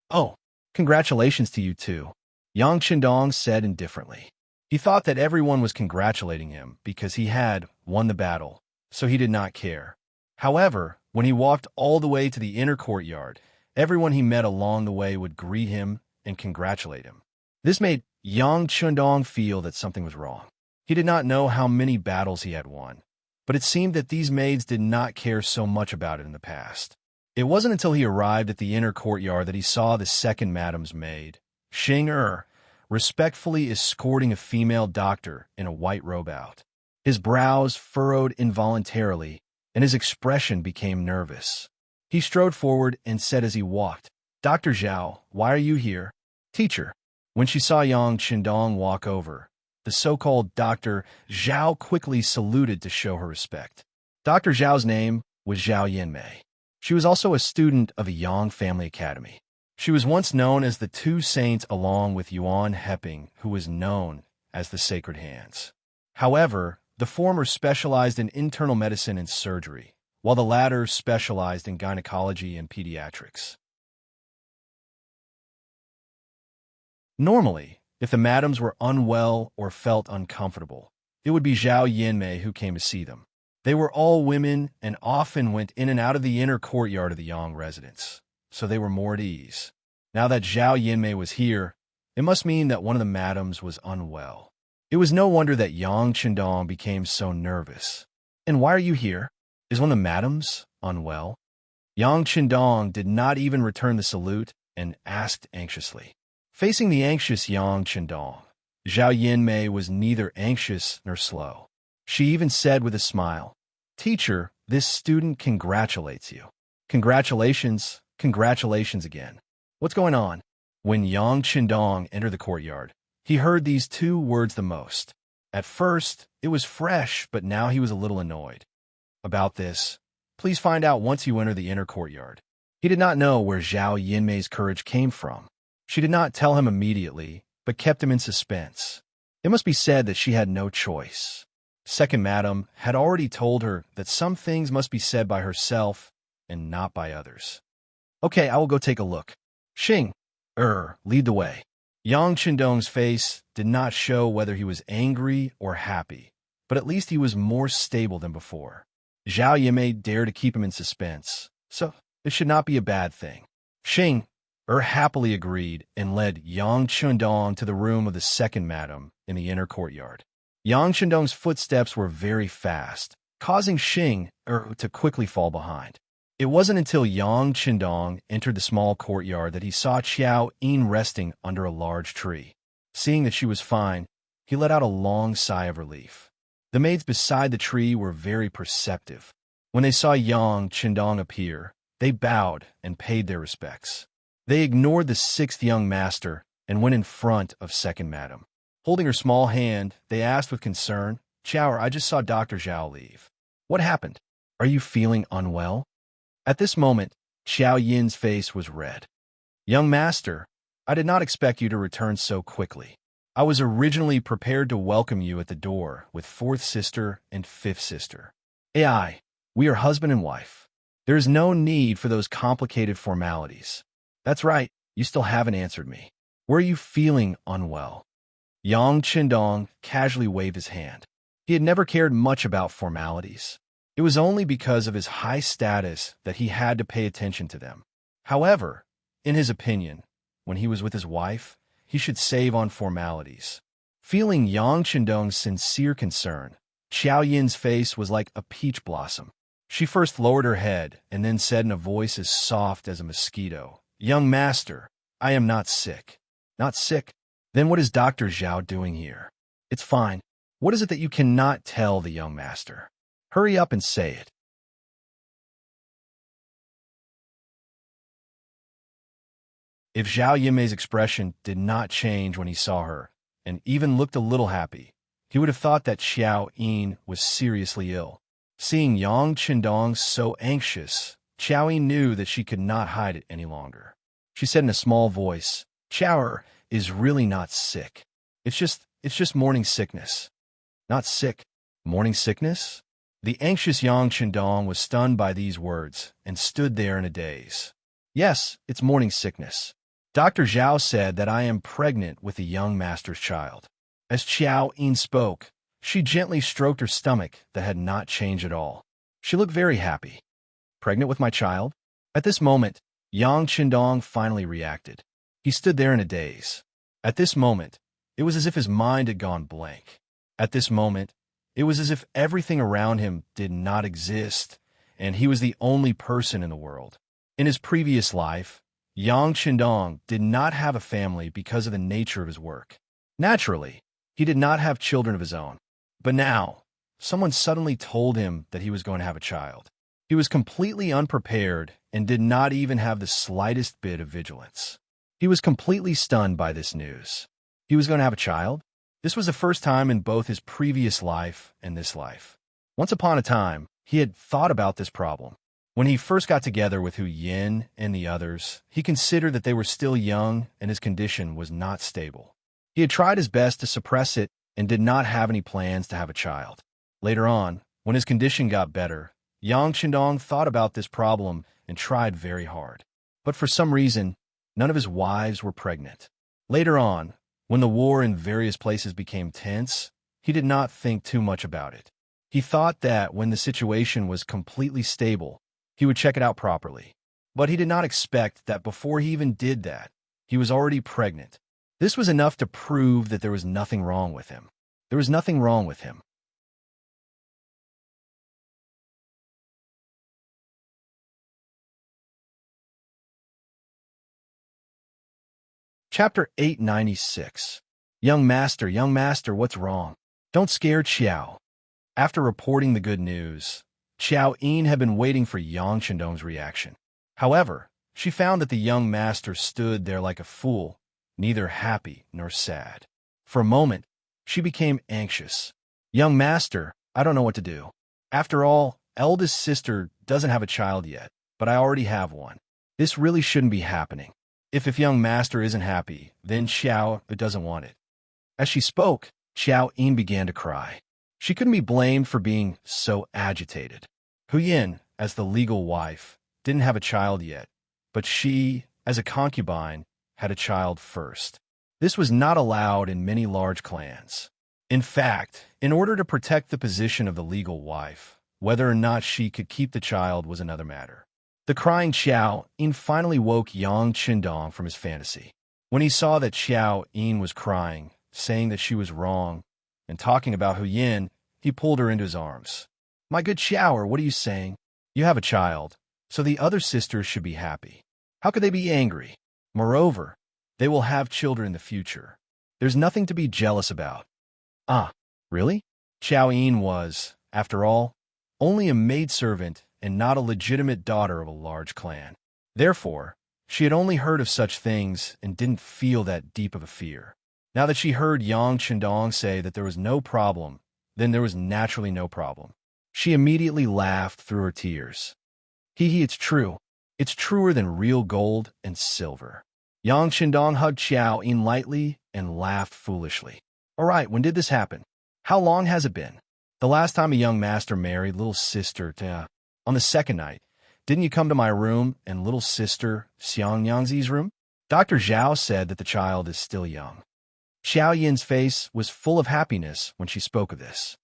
Oh, congratulations to you too, Yang Chendong said indifferently. He thought that everyone was congratulating him because he had won the battle, so he did not care. However, when he walked all the way to the inner courtyard, everyone he met along the way would greet him and congratulate him. This made Yang Chendong feel that something was wrong. He did not know how many battles he had won, but it seemed that these maids did not care so much about it in the past. It wasn't until he arrived at the inner courtyard that he saw the 2nd madam's maid, Xing respectfully escorting a female doctor in a white robe out. His brows furrowed involuntarily, and his expression became nervous. He strode forward and said as he walked, Dr. Zhao, why are you here? Teacher. When she saw Yang Chendong walk over, the so-called Dr. Zhao quickly saluted to show her respect. Dr. Zhao's name was Zhao Yanmei. She was also a student of a Yang family academy. She was once known as the 2 saints along with Yuan Heping, who was known as the Sacred Hands. However, the former specialized in internal medicine and surgery, while the latter specialized in gynecology and pediatrics. Normally, if the madams were unwell or felt uncomfortable, it would be Zhao Yanmei who came to see them. They were all women and often went in and out of the inner courtyard of the Yang residence, so they were more at ease. Now that Zhao Yanmei was here, it must mean that one of the madams was unwell. It was no wonder that Yang Chendong became so nervous. And why are you here? Is one of the madams unwell? Yang Chendong did not even return the salute and asked anxiously. Facing the anxious Yang Chendong, Zhao Yanmei was neither anxious nor slow. She even said with a smile, Teacher, this student congratulates you. Congratulations again. What's going on? When Yang Chendong entered the courtyard, he heard these 2 words the most. At first, it was fresh, but now he was a little annoyed. About this, please find out once you enter the inner courtyard. He did not know where Zhao Yanmei's courage came from. She did not tell him immediately, but kept him in suspense. It must be said that she had no choice. Second Madam had already told her that some things must be said by herself and not by others. Okay, I will go take a look. Xing, lead the way. Yang Qindong's face did not show whether he was angry or happy, but at least he was more stable than before. Zhao Yimei dared to keep him in suspense, so it should not be a bad thing. Xing, happily agreed and led Yang Qindong to the room of the second madam in the inner courtyard. Yang Qindong's footsteps were very fast, causing Xing to quickly fall behind. It wasn't until Yang Qindong entered the small courtyard that he saw Qiao Yin resting under a large tree. Seeing that she was fine, he let out a long sigh of relief. The maids beside the tree were very perceptive. When they saw Yang Qindong appear, they bowed and paid their respects. They ignored the sixth young master and went in front of second madam. Holding her small hand, they asked with concern, "Qiao, I just saw Dr. Zhao leave. What happened? Are you feeling unwell?" At this moment, Qiao Yin's face was red. "Young master, I did not expect you to return so quickly. I was originally prepared to welcome you at the door with fourth sister and fifth sister. AI, we are husband and wife. There is no need for those complicated formalities." "That's right, you still haven't answered me. Were you feeling unwell?" Yang Qindong casually waved his hand. He had never cared much about formalities. It was only because of his high status that he had to pay attention to them. However, in his opinion, when he was with his wife, he should save on formalities. Feeling Yang Qindong's sincere concern, Qiao Yin's face was like a peach blossom. She first lowered her head and then said in a voice as soft as a mosquito, "Young master, I am not sick." "Not sick? Then what is Dr. Zhao doing here?" "It's fine. What is it that you cannot tell the young master? Hurry up and say it." If Zhao Yimei's expression did not change when he saw her, and even looked a little happy, he would have thought that Qiao Yin was seriously ill. Seeing Yang Qindong so anxious, Qiao Yin knew that she could not hide it any longer. She said in a small voice, "Qiao is really not sick. It's just morning sickness." "Not sick? Morning sickness?" The anxious Yang Qindong was stunned by these words and stood there in a daze. "Yes, it's morning sickness. Dr. Zhao said that I am pregnant with the young master's child." As Qiao Yin spoke, she gently stroked her stomach that had not changed at all. She looked very happy. "Pregnant with my child?" At this moment, Yang Qindong finally reacted. He stood there in a daze. At this moment, it was as if his mind had gone blank. At this moment, it was as if everything around him did not exist, and he was the only person in the world. In his previous life, Yang Qindong did not have a family because of the nature of his work. Naturally, he did not have children of his own. But now, someone suddenly told him that he was going to have a child. He was completely unprepared and did not even have the slightest bit of vigilance. He was completely stunned by this news. He was going to have a child? This was the first time in both his previous life and this life. Once upon a time, he had thought about this problem. When he first got together with Hu Yin and the others, he considered that they were still young and his condition was not stable. He had tried his best to suppress it and did not have any plans to have a child. Later on, when his condition got better, Yang Qindong thought about this problem and tried very hard. But for some reason, none of his wives were pregnant. Later on, when the war in various places became tense, he did not think too much about it. He thought that when the situation was completely stable, he would check it out properly. But he did not expect that before he even did that, he was already pregnant. This was enough to prove that there was nothing wrong with him. There was nothing wrong with him. Chapter 896. Young master, what's wrong? Don't scare Qiao. After reporting the good news, Qiao Yin had been waiting for Yang Qindong's reaction. However, she found that the young master stood there like a fool, neither happy nor sad. For a moment, she became anxious. "Young master, I don't know what to do. After all, eldest sister doesn't have a child yet, but I already have one. This really shouldn't be happening. If young master isn't happy, then Qiao doesn't want it." As she spoke, Qiao Yin began to cry. She couldn't be blamed for being so agitated. Hu Yin, as the legal wife, didn't have a child yet, but she, as a concubine, had a child first. This was not allowed in many large clans. In fact, in order to protect the position of the legal wife, whether or not she could keep the child was another matter. The crying Xiao Yin finally woke Yang Qindong from his fantasy. When he saw that Xiao Yin was crying, saying that she was wrong, and talking about Hu Yin, he pulled her into his arms. "My good Xiao, what are you saying? You have a child, so the other sisters should be happy. How could they be angry? Moreover, they will have children in the future. There's nothing to be jealous about." Ah, really? Xiao Yin was, after all, only a maidservant and not a legitimate daughter of a large clan. Therefore, she had only heard of such things and didn't feel that deep of a fear. Now that she heard Yang Qindong say that there was no problem, then there was naturally no problem. She immediately laughed through her tears. Hee, it's true. It's truer than real gold and silver. Yang Qindong hugged Xiao Yin lightly and laughed foolishly. All right, when did this happen? How long has it been? The last time a young master married little sister to... On the second night, didn't you come to my room and little sister Xiang Yangzi's room? Dr. Zhao said that the child is still young. Xiao Yin's face was full of happiness when she spoke of this.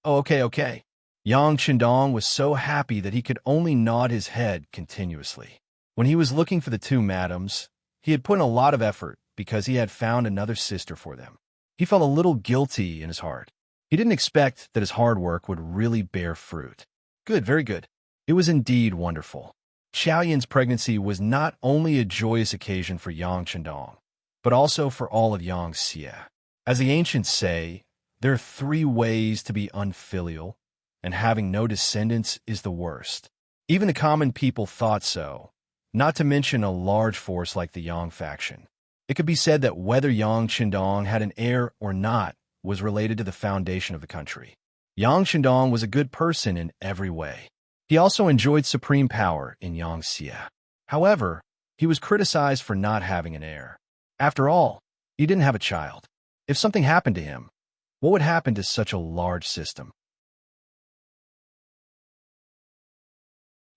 Oh, okay. Yang Qindong was so happy that he could only nod his head continuously. When he was looking for the two madams, he had put in a lot of effort because he had found another sister for them. He felt a little guilty in his heart. He didn't expect that his hard work would really bear fruit. Good, very good. It was indeed wonderful. Xiao Yin's pregnancy was not only a joyous occasion for Yang Qindong, but also for all of Yangxia. As the ancients say, there are 3 ways to be unfilial, and having no descendants is the worst. Even the common people thought so, not to mention a large force like the Yang faction. It could be said that whether Yang Qindong had an heir or not was related to the foundation of the country. Yang Qindong was a good person in every way. He also enjoyed supreme power in Yangxia. However, he was criticized for not having an heir. After all, he didn't have a child. If something happened to him, what would happen to such a large system?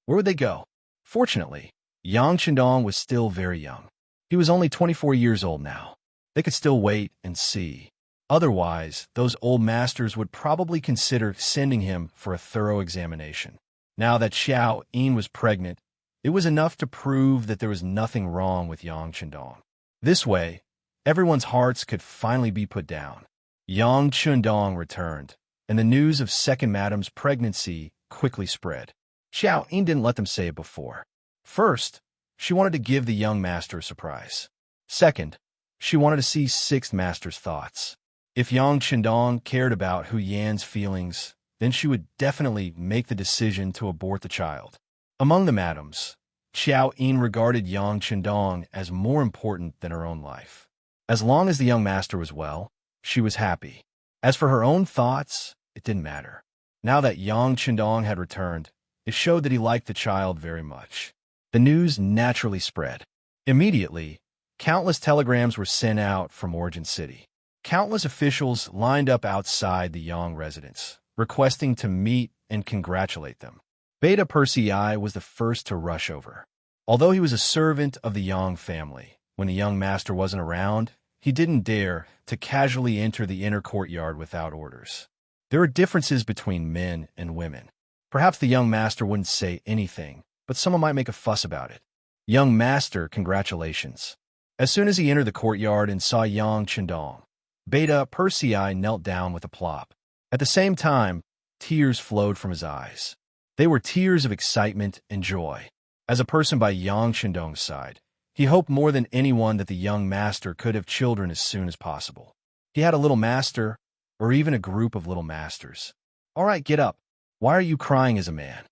Where would they go? Fortunately, Yang Qindong was still very young. He was only 24 years old now. They could still wait and see. Otherwise, those old masters would probably consider sending him for a thorough examination. Now that Xiao Yin was pregnant, it was enough to prove that there was nothing wrong with Yang Qindong. This way, everyone's hearts could finally be put down. Yang Qindong returned, and the news of second madam's pregnancy quickly spread. Xiao Yin didn't let them say it before. First, she wanted to give the young master a surprise. Second, she wanted to see sixth master's thoughts. If Yang Qindong cared about Hu Yan's feelings, then she would definitely make the decision to abort the child. Among the madams, Xiao Yin regarded Yang Qindong as more important than her own life. As long as the young master was well, she was happy. As for her own thoughts, it didn't matter. Now that Yang Qindong had returned, it showed that he liked the child very much. The news naturally spread. Immediately, countless telegrams were sent out from Origin City. Countless officials lined up outside the Yang residence, requesting to meet and congratulate them. Beta Persei was the first to rush over. Although he was a servant of the Yang family, when the young master wasn't around, he didn't dare to casually enter the inner courtyard without orders. There are differences between men and women. Perhaps the young master wouldn't say anything, but someone might make a fuss about it. Young master, congratulations. As soon as he entered the courtyard and saw Yang Qindong, Beta Persei knelt down with a plop. At the same time, tears flowed from his eyes. They were tears of excitement and joy. As a person by Yang Qindong's side, he hoped more than anyone that the young master could have children as soon as possible. He had a little master, or even a group of little masters. All right, get up. Why are you crying as a man?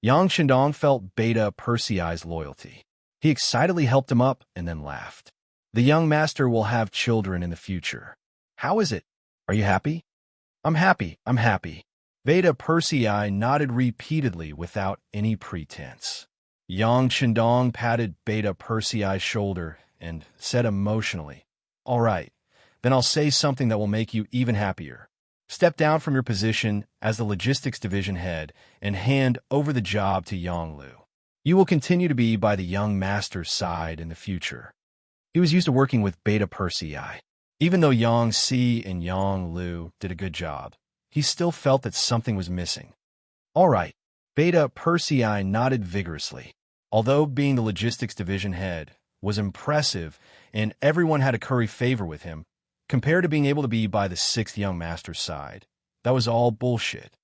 Yang Qindong felt Beta Persei's loyalty. He excitedly helped him up and then laughed. The young master will have children in the future. How is it? Are you happy? I'm happy. Beta Persei nodded repeatedly without any pretense. Yang Qindong patted Beta Persei's shoulder and said emotionally, All right, then I'll say something that will make you even happier. Step down from your position as the logistics division head and hand over the job to Yang Lu. You will continue to be by the young master's side in the future. He was used to working with Beta Persei. Even though Yang Si and Yang Lu did a good job, he still felt that something was missing. All right, Beta Persei nodded vigorously. Although being the logistics division head was impressive and everyone had to curry favor with him, compared to being able to be by the sixth young master's side, that was all bullshit.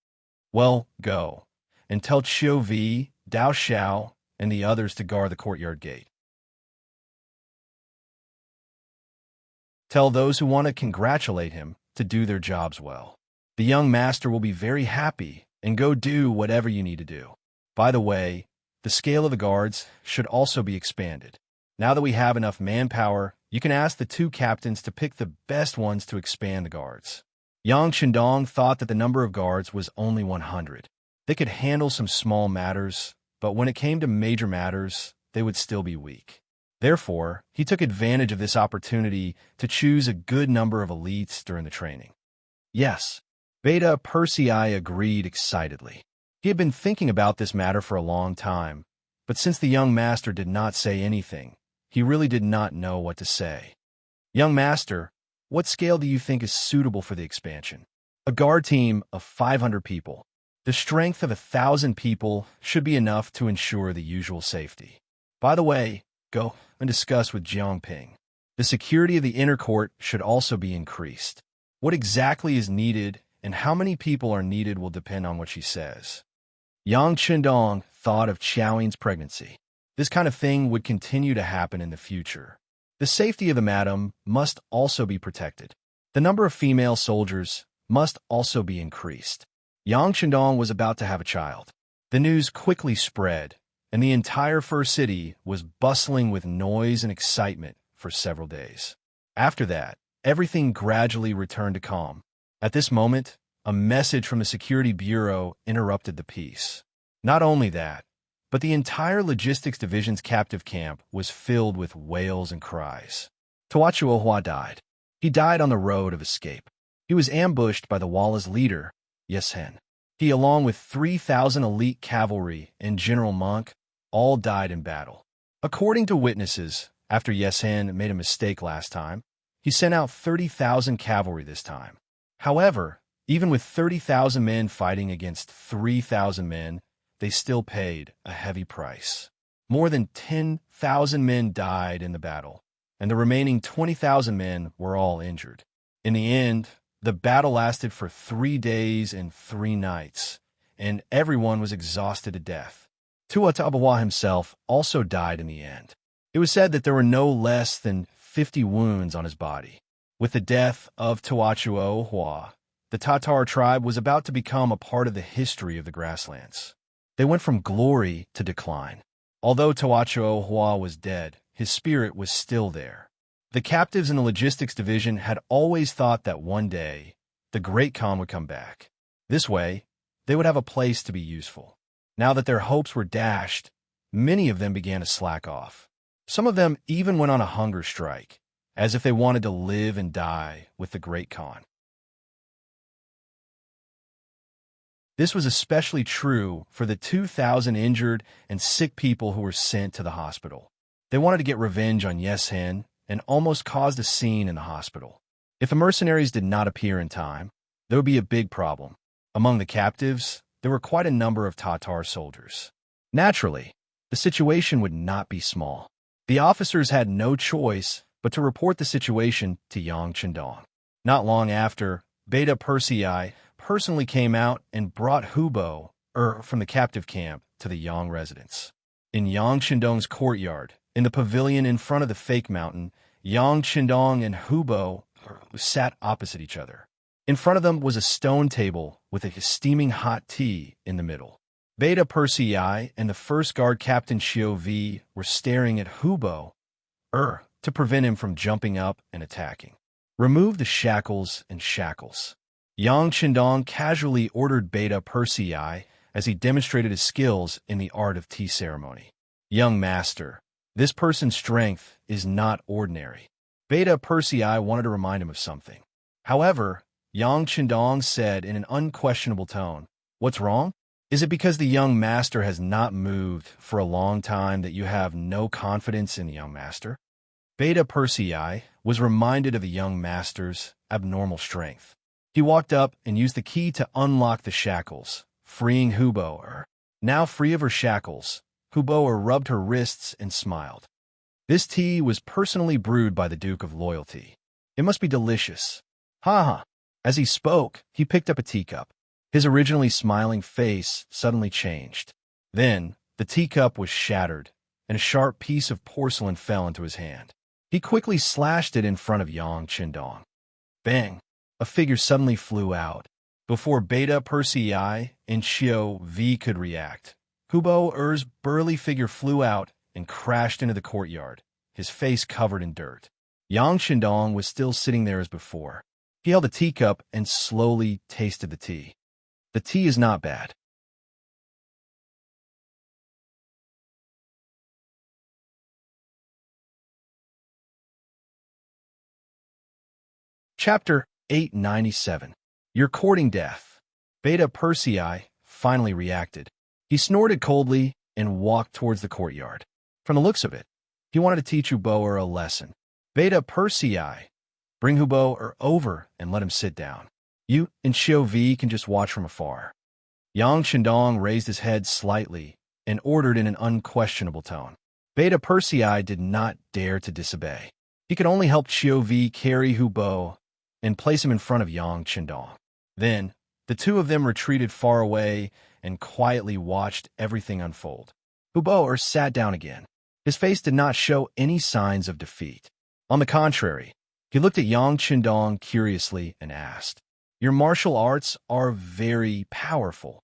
Well, go, and tell Qiu Vi, Dao Xiao, and the others to guard the courtyard gate. Tell those who want to congratulate him to do their jobs well. The young master will be very happy, and go do whatever you need to do. By the way, the scale of the guards should also be expanded. Now that we have enough manpower, you can ask the two captains to pick the best ones to expand the guards. Yang Chendong thought that the number of guards was only 100. They could handle some small matters, but when it came to major matters, they would still be weak. Therefore, he took advantage of this opportunity to choose a good number of elites during the training. Yes, Beta Persei agreed excitedly. He had been thinking about this matter for a long time, but since the young master did not say anything, he really did not know what to say. Young master, what scale do you think is suitable for the expansion? A guard team of 500 people. The strength of 1,000 people should be enough to ensure the usual safety. By the way, go and discuss with Jiangping. The security of the inner court should also be increased. What exactly is needed and how many people are needed will depend on what she says. Yang Chendong thought of Qiaoying's pregnancy. This kind of thing would continue to happen in the future. The safety of the madam must also be protected. The number of female soldiers must also be increased. Yang Chendong was about to have a child. The news quickly spread, and the entire first city was bustling with noise and excitement for several days. After that, everything gradually returned to calm. At this moment, a message from the Security Bureau interrupted the peace. Not only that, but the entire logistics division's captive camp was filled with wails and cries. Tawachuo Hua died. He died on the road of escape. He was ambushed by the Walla's leader, Yeshen. He, along with 3,000 elite cavalry and General Monk, all died in battle. According to witnesses, after Yeshen made a mistake last time, he sent out 30,000 cavalry this time. However, even with 30,000 men fighting against 3,000 men, they still paid a heavy price. More than 10,000 men died in the battle, and the remaining 20,000 men were all injured. In the end, the battle lasted for 3 days and 3 nights, and everyone was exhausted to death. Tuatabawa himself also died in the end. It was said that there were no less than 50 wounds on his body. With the death of Tuachuo Hua, the Tatar tribe was about to become a part of the history of the grasslands. They went from glory to decline. Although Tuachuo Hua was dead, his spirit was still there. The captives in the logistics division had always thought that one day, the Great Khan would come back. This way, they would have a place to be useful. Now that their hopes were dashed, many of them began to slack off. Some of them even went on a hunger strike, as if they wanted to live and die with the Great Khan. This was especially true for the 2,000 injured and sick people who were sent to the hospital. They wanted to get revenge on Yeshen and almost caused a scene in the hospital. If the mercenaries did not appear in time, there would be a big problem. Among the captives, there were quite a number of Tatar soldiers. Naturally, the situation would not be small. The officers had no choice but to report the situation to Yang Chendong. Not long after, Beta Persei personally came out and brought Hubo, from the captive camp, to the Yang residence. In Yang Chendong's courtyard, in the pavilion in front of the fake mountain, Yang Chendong and Hubo sat opposite each other. In front of them was a stone table with a steaming hot tea in the middle. Beta Persei and the first guard captain Qiu Vi were staring at Hubo, to prevent him from jumping up and attacking. Remove the shackles and shackles. Yang Chendong casually ordered Beta Persei as he demonstrated his skills in the art of tea ceremony. Young master, this person's strength is not ordinary. Beta Persei wanted to remind him of something. However, Yang Qindong said in an unquestionable tone. What's wrong? Is it because the young master has not moved for a long time that you have no confidence in the young master? Beta Persei was reminded of the young master's abnormal strength. He walked up and used the key to unlock the shackles, freeing Hubo. Now free of her shackles, Hubo rubbed her wrists and smiled. This tea was personally brewed by the Duke of Loyalty. It must be delicious. Ha ha. As he spoke, he picked up a teacup. His originally smiling face suddenly changed. Then, the teacup was shattered, and a sharp piece of porcelain fell into his hand. He quickly slashed it in front of Yang Qindong. Bang! A figure suddenly flew out. Before Beta Persei and Xiao V could react, Hubo burly figure flew out and crashed into the courtyard, his face covered in dirt. Yang Qindong was still sitting there as before. He held a teacup and slowly tasted the tea. The tea is not bad. Chapter 897. You're courting death. Beta Persei finally reacted. He snorted coldly and walked towards the courtyard. From the looks of it, he wanted to teach Hubo a lesson. Beta Persei, bring Hubo over and let him sit down. You and Xiao V can just watch from afar. Yang Qindong raised his head slightly and ordered in an unquestionable tone. Beta Persei did not dare to disobey. He could only help Xiao V carry Hubo and place him in front of Yang Qindong. Then, the two of them retreated far away and quietly watched everything unfold. Hubo sat down again. His face did not show any signs of defeat. On the contrary, he looked at Yang Qindong curiously and asked, Your martial arts are very powerful.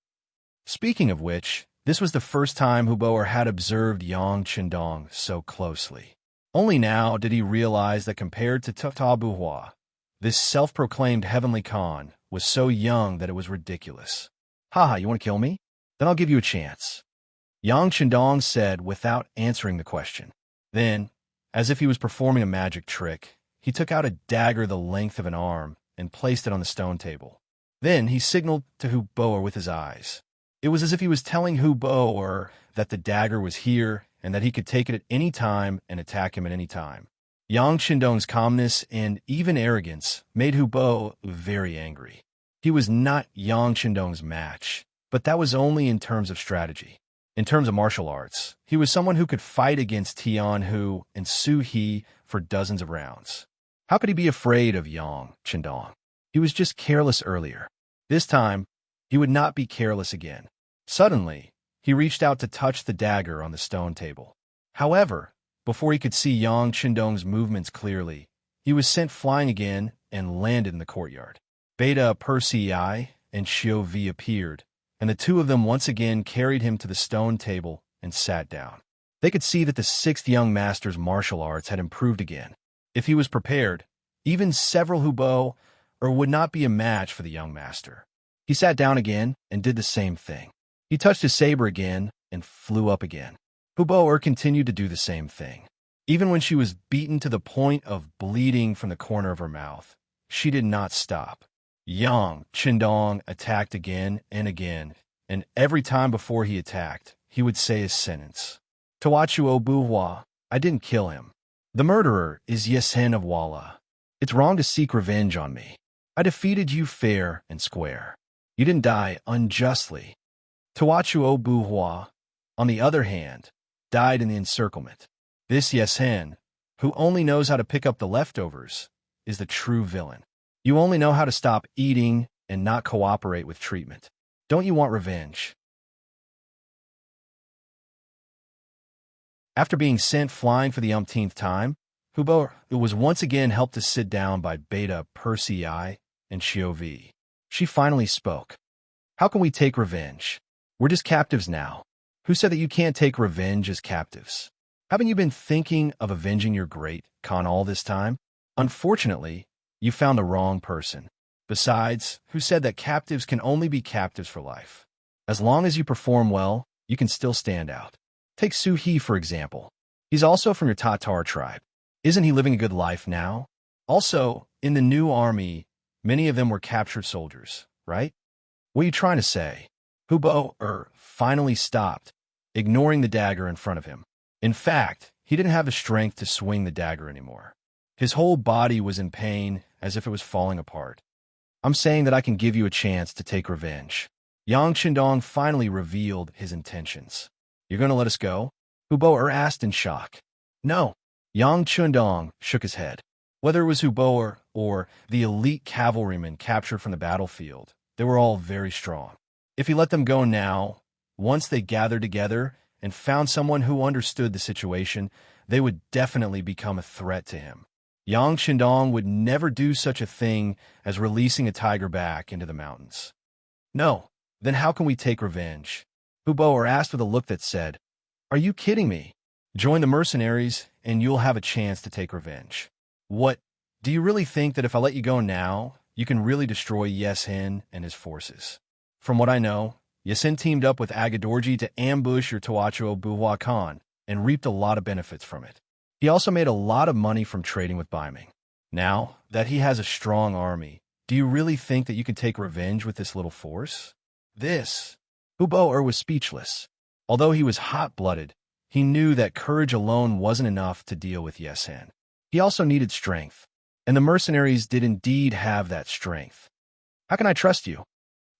Speaking of which, this was the first time Hubo had observed Yang Qindong so closely. Only now did he realize that compared to Tata Buhua, this self-proclaimed heavenly Khan was so young that it was ridiculous. Haha, you want to kill me? Then I'll give you a chance. Yang Qindong said without answering the question. Then, as if he was performing a magic trick, he took out a dagger the length of an arm and placed it on the stone table. Then he signaled to Hubo with his eyes. It was as if he was telling Hubo that the dagger was here and that he could take it at any time and attack him at any time. Yang Qindong's calmness and even arrogance made Hubo very angry. He was not Yang Qindong's match, but that was only in terms of strategy. In terms of martial arts, he was someone who could fight against Tian Hu and Su He for dozens of rounds. How could he be afraid of Yang Qindong? He was just careless earlier. This time, he would not be careless again. Suddenly, he reached out to touch the dagger on the stone table. However, before he could see Yang Qindong's movements clearly, he was sent flying again and landed in the courtyard. Beta Persei and Xiao V appeared, and the two of them once again carried him to the stone table and sat down. They could see that the sixth young master's martial arts had improved again. If he was prepared, even several Hubo would not be a match for the young master. He sat down again and did the same thing. He touched his saber again and flew up again. Hubo continued to do the same thing. Even when she was beaten to the point of bleeding from the corner of her mouth, she did not stop. Yang Qindong attacked again and again, and every time before he attacked, he would say his sentence. Tawachuo Buhua, I didn't kill him. The murderer is Yesen of Walla. It's wrong to seek revenge on me. I defeated you fair and square. You didn't die unjustly. Tawachuo Buhua, on the other hand, died in the encirclement. This Yesen, who only knows how to pick up the leftovers, is the true villain. You only know how to stop eating and not cooperate with treatment. Don't you want revenge? After being sent flying for the umpteenth time, Hubo was once again helped to sit down by Beta Persei and Xiao V. She finally spoke. How can we take revenge? We're just captives now. Who said that you can't take revenge as captives? Haven't you been thinking of avenging your great Khan all this time? Unfortunately, you found the wrong person. Besides, who said that captives can only be captives for life? As long as you perform well, you can still stand out. Take Su He, for example. He's also from your Tatar tribe. Isn't he living a good life now? Also, in the new army, Many of them were captured soldiers, right? What are you trying to say? Hubo finally stopped, ignoring the dagger in front of him. In fact, he didn't have the strength to swing the dagger anymore. His whole body was in pain, as if it was falling apart. I'm saying that I can give you a chance to take revenge. Yang Qindong finally revealed his intentions. You're going to let us go? Hubo asked in shock. No. Yang Qindong shook his head. Whether it was Hubo or the elite cavalrymen captured from the battlefield, they were all very strong. If he let them go now, once they gathered together and found someone who understood the situation, they would definitely become a threat to him. Yang Qindong would never do such a thing as releasing a tiger back into the mountains. No, then how can we take revenge? Hubo asked with a look that said, Are you kidding me? Join the mercenaries and you'll have a chance to take revenge. What? Do you really think that if I let you go now, you can really destroy Yeshen and his forces? From what I know, Yeshen teamed up with Agadorji to ambush your Toachuo Buhua Khan and reaped a lot of benefits from it. He also made a lot of money from trading with Baiming. Now that he has a strong army, do you really think that you can take revenge with this little force? Hubo was speechless. Although he was hot-blooded, he knew that courage alone wasn't enough to deal with Yeshen. He also needed strength, and the mercenaries did indeed have that strength. How can I trust you?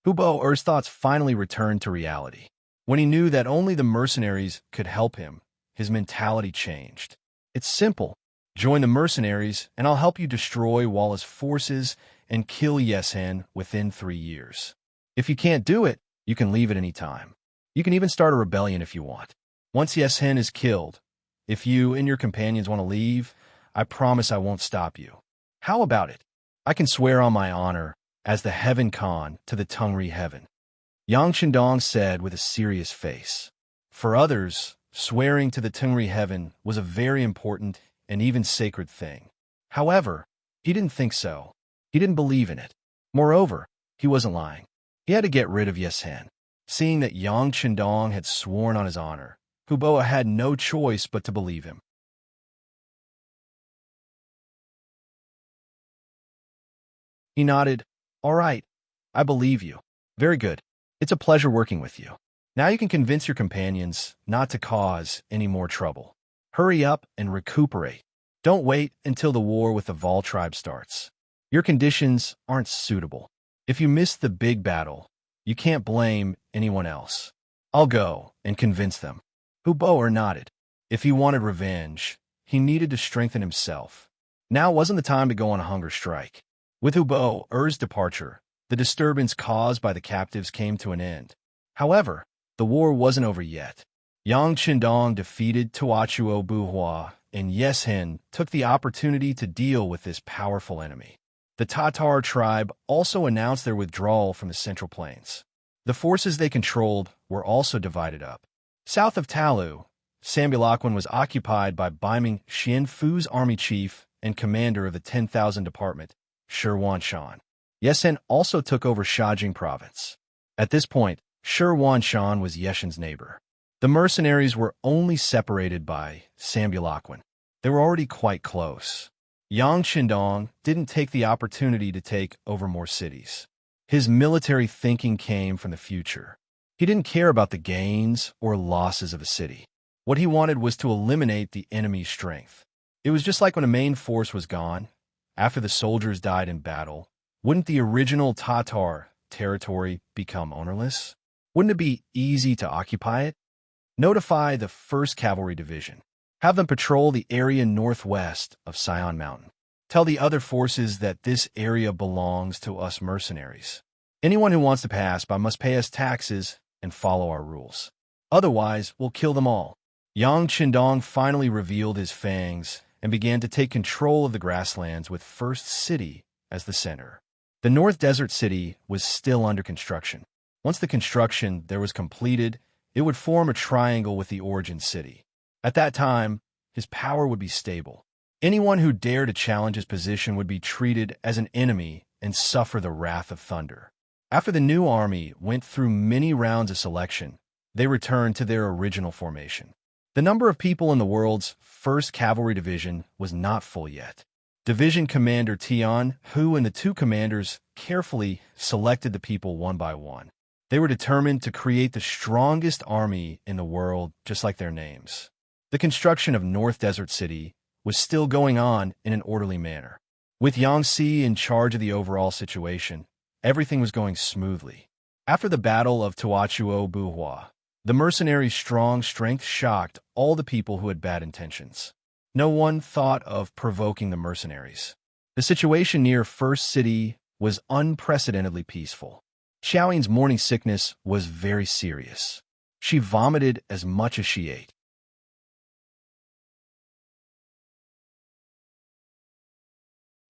Hubo's thoughts finally returned to reality. When he knew that only the mercenaries could help him, his mentality changed. It's simple. Join the mercenaries, and I'll help you destroy Wallace's forces and kill Yeshen within 3 years. If you can't do it, you can leave at any time. You can even start a rebellion if you want. Once Yeshen is killed, if you and your companions want to leave, I promise I won't stop you. How about it? I can swear on my honor as the Heaven Khan to the Tungri Heaven. Yang Qindong said with a serious face. For others, swearing to the Tungri Heaven was a very important and even sacred thing. However, he didn't think so. He didn't believe in it. Moreover, he wasn't lying. He had to get rid of Yeshen. Seeing that Yang Qindong had sworn on his honor, Hubo had no choice but to believe him. He nodded. All right, I believe you. Very good. It's a pleasure working with you. Now you can convince your companions not to cause any more trouble. Hurry up and recuperate. Don't wait until the war with the Vol tribe starts. Your conditions aren't suitable. If you miss the big battle, you can't blame anyone else. I'll go and convince them. Hubo nodded. If he wanted revenge, he needed to strengthen himself. Now wasn't the time to go on a hunger strike. With Hubo's departure, the disturbance caused by the captives came to an end. However, the war wasn't over yet. Yang Qindong defeated Toachuo Buhua, and Yeshen took the opportunity to deal with this powerful enemy. The Tatar tribe also announced their withdrawal from the Central Plains. The forces they controlled were also divided up. South of Talu, Sambulakwan was occupied by Baiming Xianfu's army chief and commander of the 10,000 Department, Shi Wanshan. Yeshen also took over Shajing province. At this point, Shi Wanshan was Yeshen's neighbor. The mercenaries were only separated by Sambulakwan. They were already quite close. Yang Qindong didn't take the opportunity to take over more cities. His military thinking came from the future. He didn't care about the gains or losses of a city. What he wanted was to eliminate the enemy's strength. It was just like when a main force was gone, after the soldiers died in battle, wouldn't the original Tatar territory become ownerless? Wouldn't it be easy to occupy it? Notify the 1st Cavalry Division. Have them patrol the area northwest of Sion Mountain. Tell the other forces that this area belongs to us mercenaries. Anyone who wants to pass by must pay us taxes and follow our rules. Otherwise, we'll kill them all. Yang Qindong finally revealed his fangs and began to take control of the grasslands with First City as the center. The North Desert City was still under construction. Once the construction there was completed, it would form a triangle with the origin city. At that time, his power would be stable. Anyone who dared to challenge his position would be treated as an enemy and suffer the wrath of thunder. After the new army went through many rounds of selection, they returned to their original formation. The number of people in the world's 1st Cavalry Division was not full yet. Division Commander Tian Hu and the two commanders carefully selected the people one by one. They were determined to create the strongest army in the world, just like their names. The construction of North Desert City was still going on in an orderly manner. With Yangtze in charge of the overall situation, everything was going smoothly. After the Battle of Tuachuo Buhua, the mercenaries' strong strength shocked all the people who had bad intentions. No one thought of provoking the mercenaries. The situation near First City was unprecedentedly peaceful. Xiaoying's morning sickness was very serious. She vomited as much as she ate.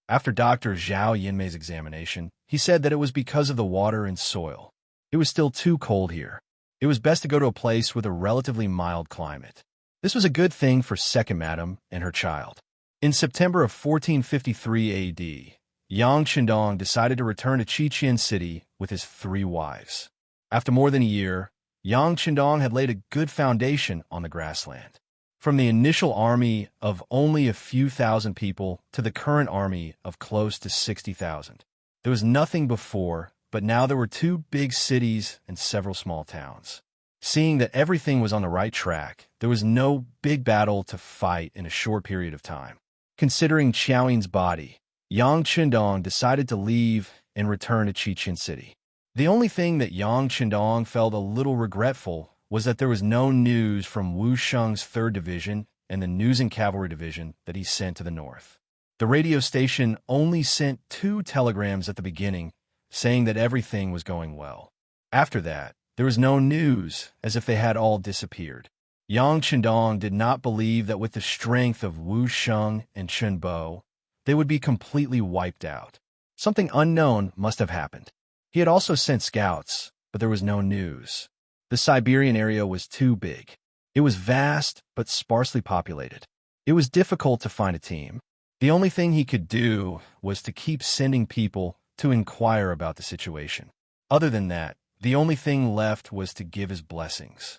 After Dr. Zhao Yinmei's examination, he said that it was because of the water and soil. It was still too cold here. It was best to go to a place with a relatively mild climate. This was a good thing for Second Madam and her child. In September of 1453 AD, Yang Qindong decided to return to Qiqian City with his 3 wives. After more than a year, Yang Qindong had laid a good foundation on the grassland. From the initial army of only a few thousand people to the current army of close to 60,000. There was nothing before, but now there were 2 big cities and several small towns. Seeing that everything was on the right track, there was no big battle to fight in a short period of time. Considering Xiaoying's body, Yang Qindong decided to leave and return to Qiqian City. The only thing that Yang Qindong felt a little regretful was that there was no news from Wu Sheng's 3rd Division and the News and Cavalry Division that he sent to the north. The radio station only sent 2 telegrams at the beginning, saying that everything was going well. After that, there was no news, as if they had all disappeared. Yang Qindong did not believe that with the strength of Wu Sheng and Chen Bo, they would be completely wiped out. Something unknown must have happened. He had also sent scouts, but there was no news. The Siberian area was too big. It was vast, but sparsely populated. It was difficult to find a team. The only thing he could do was to keep sending people to inquire about the situation. Other than that, the only thing left was to give his blessings.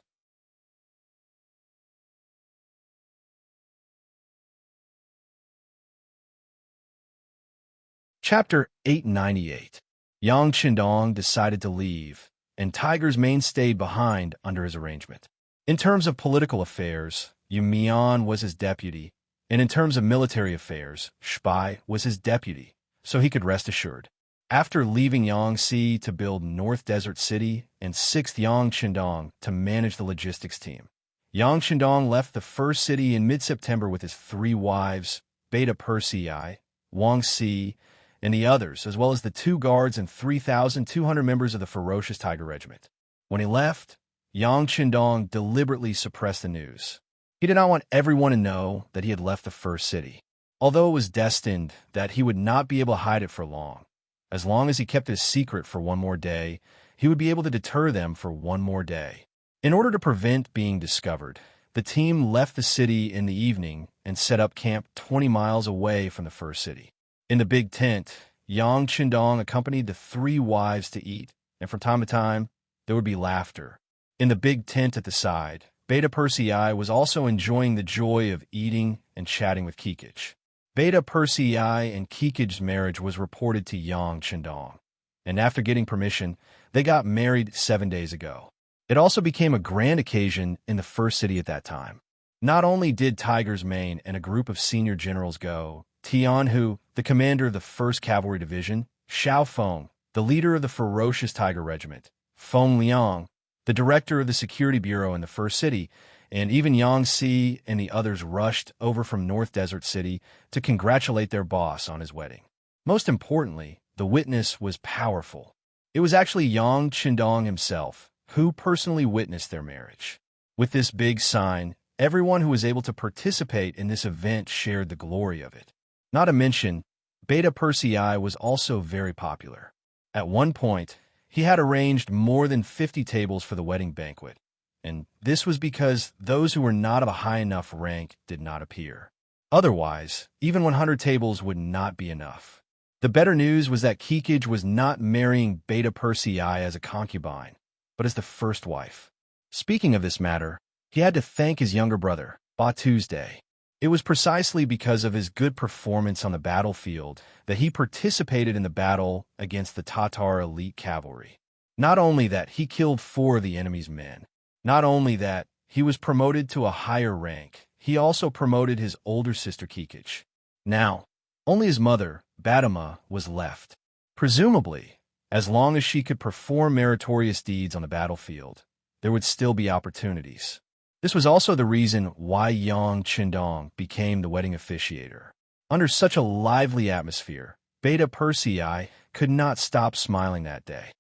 Chapter 898. Yang Qindong decided to leave, and Tiger's Mane stayed behind under his arrangement. In terms of political affairs, Yu Mian was his deputy, and in terms of military affairs, Spai was his deputy, so he could rest assured. After leaving Yangtze to build North Desert City and 6th Yang Qindong to manage the logistics team, Yang Qindong left the first city in mid-September with his 3 wives, Beta Persei, Wang Si, and the others, as well as the 2 guards and 3,200 members of the ferocious Tiger Regiment. When he left, Yang Qindong deliberately suppressed the news. He did not want everyone to know that he had left the first city, although it was destined that he would not be able to hide it for long. As long as he kept it a secret for one more day, he would be able to deter them for one more day. In order to prevent being discovered, the team left the city in the evening and set up camp 20 miles away from the first city. In the big tent, Yang Qindong accompanied the 3 wives to eat, and from time to time, there would be laughter. In the big tent at the side, Beta Persei was also enjoying the joy of eating and chatting with Kikich. Beta Persei and Kikich's marriage was reported to Yang Qindong, and after getting permission, they got married 7 days ago. It also became a grand occasion in the first city at that time. Not only did Tiger's Mane and a group of senior generals go, Tian Hu, the commander of the 1st Cavalry Division, Xiao Feng, the leader of the ferocious Tiger Regiment, Feng Liang, the director of the Security Bureau in the first city, and even Yang Si and the others rushed over from North Desert City to congratulate their boss on his wedding. Most importantly, the witness was powerful. It was actually Yang Qindong himself who personally witnessed their marriage. With this big sign, everyone who was able to participate in this event shared the glory of it. Not to mention, Beta Persei was also very popular. At one point, he had arranged more than 50 tables for the wedding banquet, and this was because those who were not of a high enough rank did not appear. Otherwise, even 100 tables would not be enough. The better news was that Kikich was not marrying Beta Persei as a concubine, but as the first wife. Speaking of this matter, he had to thank his younger brother, Ba Tuesday. It was precisely because of his good performance on the battlefield that he participated in the battle against the Tatar elite cavalry. Not only that, he killed 4 of the enemy's men. Not only that, he was promoted to a higher rank. He also promoted his older sister Kikich. Now, only his mother, Badama, was left. Presumably, as long as she could perform meritorious deeds on the battlefield, there would still be opportunities. This was also the reason why Yang Qindong became the wedding officiator. Under such a lively atmosphere, Beta Persei could not stop smiling that day.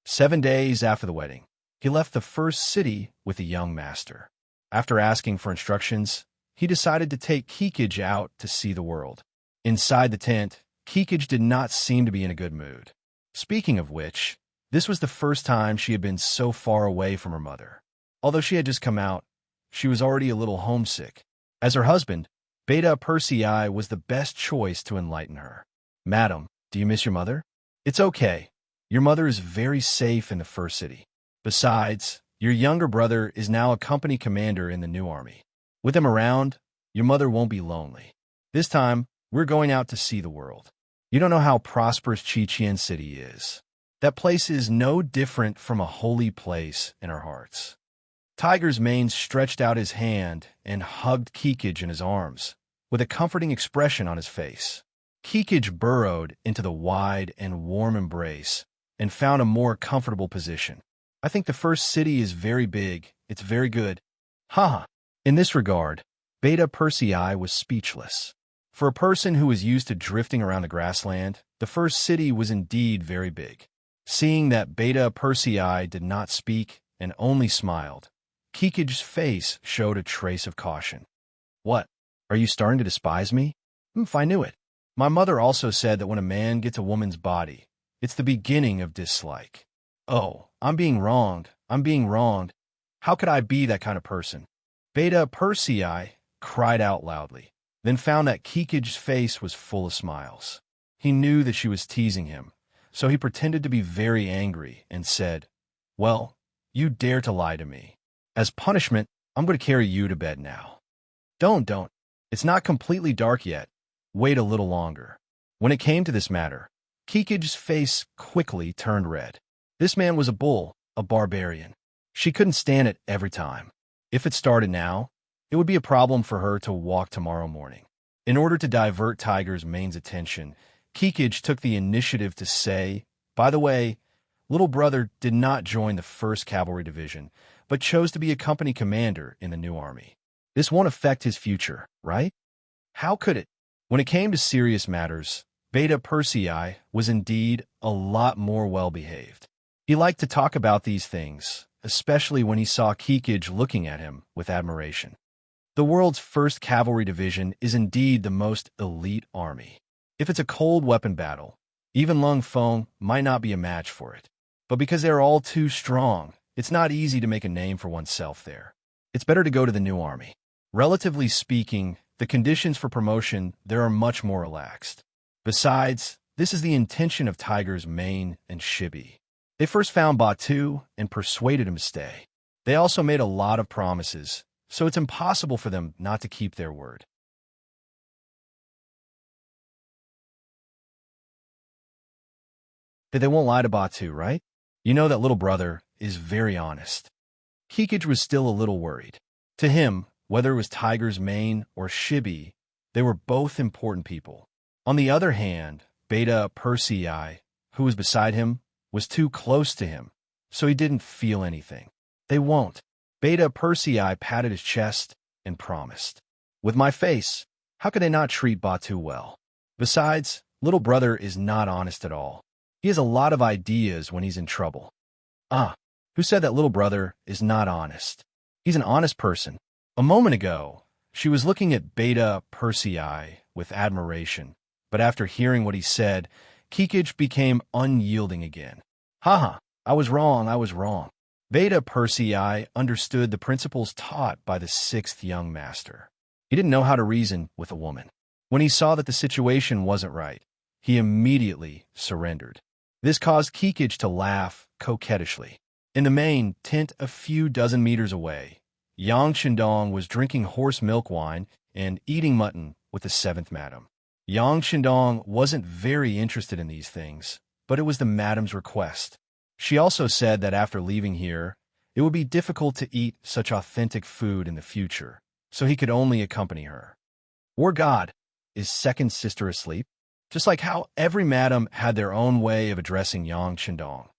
7 days after the wedding, he left the first city with the young master. After asking for instructions, he decided to take Kikij out to see the world. Inside the tent, Kikij did not seem to be in a good mood. Speaking of which, this was the first time she had been so far away from her mother. Although she had just come out, she was already a little homesick. As her husband, Beta Persei was the best choice to enlighten her. "Madam, do you miss your mother?" "It's okay. Your mother is very safe in the first city. Besides, your younger brother is now a company commander in the new army. With him around, your mother won't be lonely. This time, we're going out to see the world. You don't know how prosperous Qiqian City is. That place is no different from a holy place in our hearts." Tiger's Mane stretched out his hand and hugged Kikij in his arms, with a comforting expression on his face. Kikij burrowed into the wide and warm embrace and found a more comfortable position. "I think the first city is very big. It's very good." Haha. In this regard, Beta Persei was speechless. For a person who was used to drifting around the grassland, the first city was indeed very big. Seeing that Beta Persei did not speak and only smiled, Kikij's face showed a trace of caution. "What? Are you starting to despise me?" If I knew it. My mother also said that when a man gets a woman's body, it's the beginning of dislike. Oh, I'm being wronged. I'm being wronged. How could I be that kind of person? Beta Persei cried out loudly, then found that Kikij's face was full of smiles. He knew that she was teasing him, so he pretended to be very angry and said, "Well, you dare to lie to me. As punishment, I'm going to carry you to bed now." Don't. It's not completely dark yet. Wait a little longer." When it came to this matter, Kikij's face quickly turned red. This man was a bull, a barbarian. She couldn't stand it every time. If it started now, it would be a problem for her to walk tomorrow morning. In order to divert Tiger's Mane's attention, Kikij took the initiative to say, "By the way, little brother did not join the 1st Cavalry Division, but chose to be a company commander in the new army. This won't affect his future, right?" How could it? When it came to serious matters, Beta Persei was indeed a lot more well-behaved. He liked to talk about these things, especially when he saw Kikij looking at him with admiration. The world's 1st Cavalry Division is indeed the most elite army. If it's a cold weapon battle, even Lung Feng might not be a match for it. But because they're all too strong, it's not easy to make a name for oneself there. It's better to go to the new army. Relatively speaking, the conditions for promotion there are much more relaxed. Besides, this is the intention of Tiger's Mane and Shibi. They first found Batu and persuaded him to stay. They also made a lot of promises, so it's impossible for them not to keep their word. That they won't lie to Batu, right? You know that little brother is very honest. Kikij was still a little worried. To him, whether it was Tiger's Mane or Shibi, they were both important people. On the other hand, Beta Persei, who was beside him, was too close to him, so he didn't feel anything. They won't. Beta Persei patted his chest and promised. With my face, how could they not treat Batu well? Besides, little brother is not honest at all. He has a lot of ideas when he's in trouble. Who said that little brother is not honest? He's an honest person. A moment ago, she was looking at Beta Persei with admiration, but after hearing what he said, Kikij became unyielding again. I was wrong. Beta Persei understood the principles taught by the 6th young master. He didn't know how to reason with a woman. When he saw that the situation wasn't right, he immediately surrendered. This caused Kikij to laugh coquettishly. In the main tent a few dozen meters away, Yang Shindong was drinking horse milk wine and eating mutton with the seventh madam. Yang Shindong wasn't very interested in these things, but it was the madam's request. She also said that after leaving here, it would be difficult to eat such authentic food in the future, so he could only accompany her. War God, is second sister asleep? Just like how every madam had their own way of addressing Yang Shindong,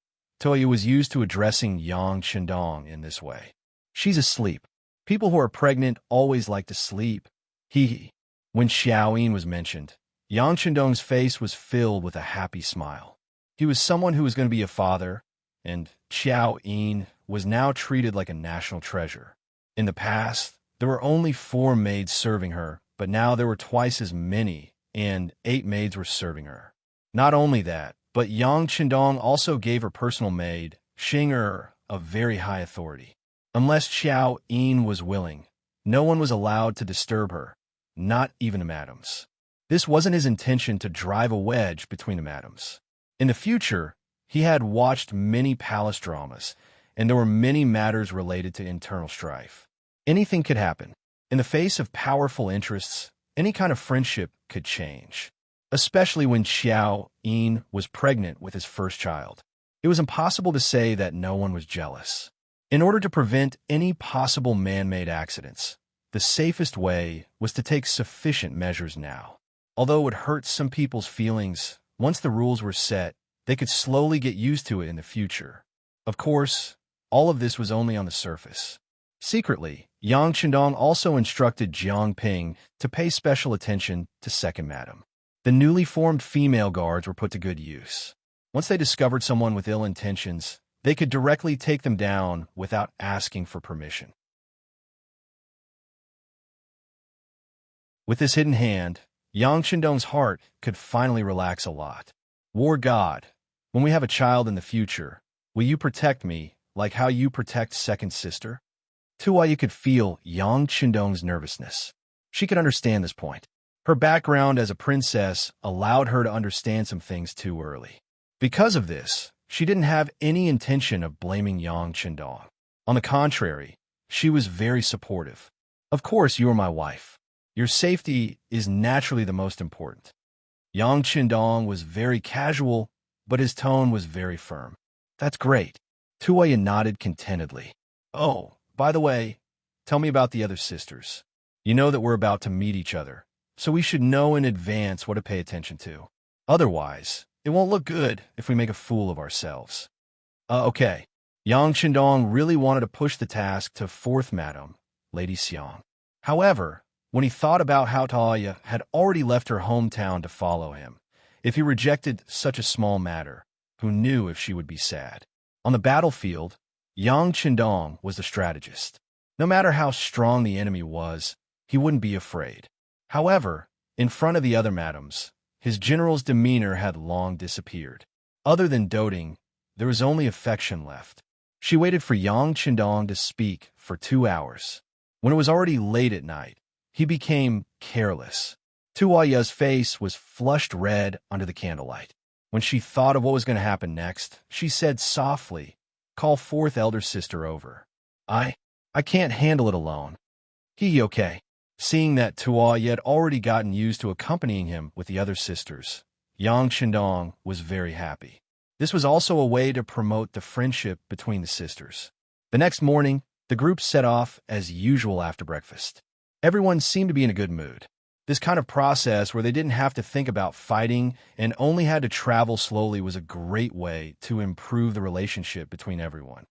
Toya was used to addressing Yang Shindong in this way. She's asleep. People who are pregnant always like to sleep. Hee. When Xiaoyin was mentioned, Yang Shindong's face was filled with a happy smile. He was someone who was going to be a father, and Xiaoyin was now treated like a national treasure. In the past, there were only 4 maids serving her, but now there were twice as many, and 8 maids were serving her. Not only that, but Yang Shindong also gave her personal maid, Xing'er, a very high authority. Unless Xiaoyin was willing, no one was allowed to disturb her, not even the madams. This wasn't his intention to drive a wedge between the madams. In the future, he had watched many palace dramas, and there were many matters related to internal strife. Anything could happen. In the face of powerful interests, any kind of friendship could change, especially when Xiaoyin was pregnant with his first child. It was impossible to say that no one was jealous. In order to prevent any possible man-made accidents, the safest way was to take sufficient measures now. Although it would hurt some people's feelings, once the rules were set, they could slowly get used to it in the future. Of course, all of this was only on the surface. Secretly, Yang Shindong also instructed Jiang Ping to pay special attention to second madam. The newly formed female guards were put to good use. Once they discovered someone with ill intentions, they could directly take them down without asking for permission. With this hidden hand, Yang Shindong's heart could finally relax a lot. War God, when we have a child in the future, will you protect me like how you protect second sister? Tuoya could feel Yang Shindong's nervousness. She could understand this point. Her background as a princess allowed her to understand some things too early. Because of this, she didn't have any intention of blaming Yang Shindong. On the contrary, she was very supportive. Of course, you are my wife. Your safety is naturally the most important. Yang Shindong was very casual, but his tone was very firm. That's great. Tuoya nodded contentedly. Oh, by the way, tell me about the other sisters. You know that we're about to meet each other, so we should know in advance what to pay attention to. Otherwise, it won't look good if we make a fool of ourselves. Okay. Yang Shindong really wanted to push the task to fourth madam, Lady Xiang. However, when he thought about how Taoya had already left her hometown to follow him, if he rejected such a small matter, who knew if she would be sad? On the battlefield, Yang Shindong was the strategist. No matter how strong the enemy was, he wouldn't be afraid. However, in front of the other madams, his general's demeanor had long disappeared. Other than doting, there was only affection left. She waited for Yang Shindong to speak for 2 hours. When it was already late at night, he became careless. Tuoya's face was flushed red under the candlelight. When she thought of what was going to happen next, she said softly, "Call fourth elder sister over. I can't handle it alone." He okay. Seeing that Tuoya had already gotten used to accompanying him with the other sisters, Yang Shindong was very happy. This was also a way to promote the friendship between the sisters. The next morning, the group set off as usual after breakfast. Everyone seemed to be in a good mood. This kind of process where they didn't have to think about fighting and only had to travel slowly was a great way to improve the relationship between everyone.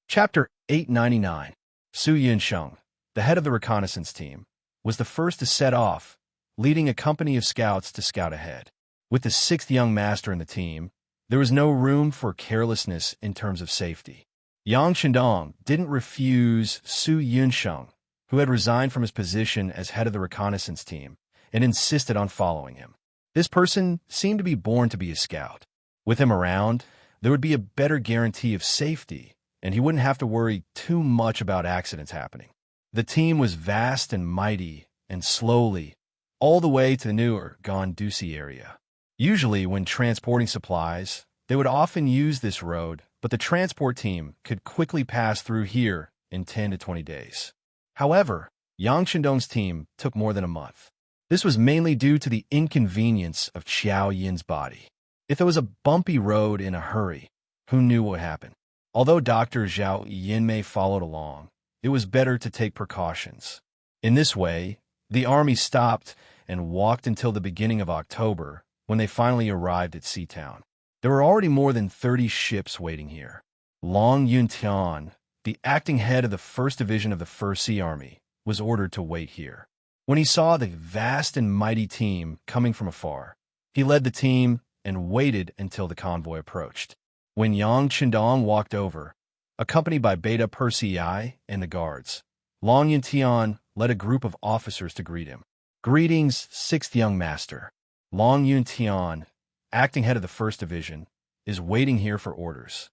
Chapter 899. Su Yunsheng, the head of the reconnaissance team, was the first to set off, leading a company of scouts to scout ahead. With the 6th young master in the team, there was no room for carelessness in terms of safety. Yang Shindong didn't refuse Su Yunsheng, who had resigned from his position as head of the reconnaissance team, and insisted on following him. This person seemed to be born to be a scout. With him around, there would be a better guarantee of safety, and he wouldn't have to worry too much about accidents happening. The team was vast and mighty, and slowly, all the way to the newer Gondusi area. Usually, when transporting supplies, they would often use this road, but the transport team could quickly pass through here in 10 to 20 days. However, Yang Shandong's team took more than a month. This was mainly due to the inconvenience of Qiao Yin's body. If there was a bumpy road in a hurry, who knew what would happen? Although Dr. Zhao Yinmei followed along, it was better to take precautions. In this way, the army stopped and walked until the beginning of October, when they finally arrived at Seatown. There were already more than 30 ships waiting here. Long Yuntian, the acting head of the 1st Division of the First Sea Army, was ordered to wait here. When he saw the vast and mighty team coming from afar, he led the team and waited until the convoy approached. When Yang Qindong walked over, accompanied by Beta Persei and the guards, Long Yuntian led a group of officers to greet him. Greetings, 6th Young Master. Long Yuntian, acting head of the 1st Division, is waiting here for orders.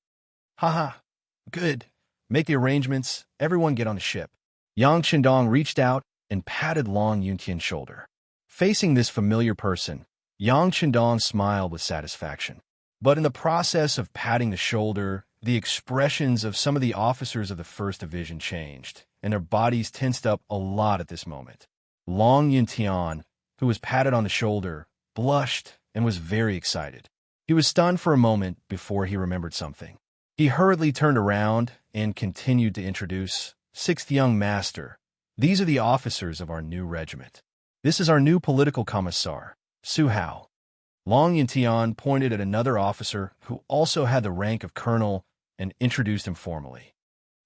Haha, good. Make the arrangements, everyone get on the ship. Yang Qindong reached out and patted Long Yuntian's shoulder. Facing this familiar person, Yang Qindong smiled with satisfaction. But in the process of patting the shoulder, the expressions of some of the officers of the 1st Division changed, and their bodies tensed up a lot at this moment. Long Yuntian, who was patted on the shoulder, blushed and was very excited. He was stunned for a moment before he remembered something. He hurriedly turned around and continued to introduce 6th Young Master. These are the officers of our new regiment. This is our new political commissar, Su Hao. Long Yuntian pointed at another officer who also had the rank of colonel and introduced him formally.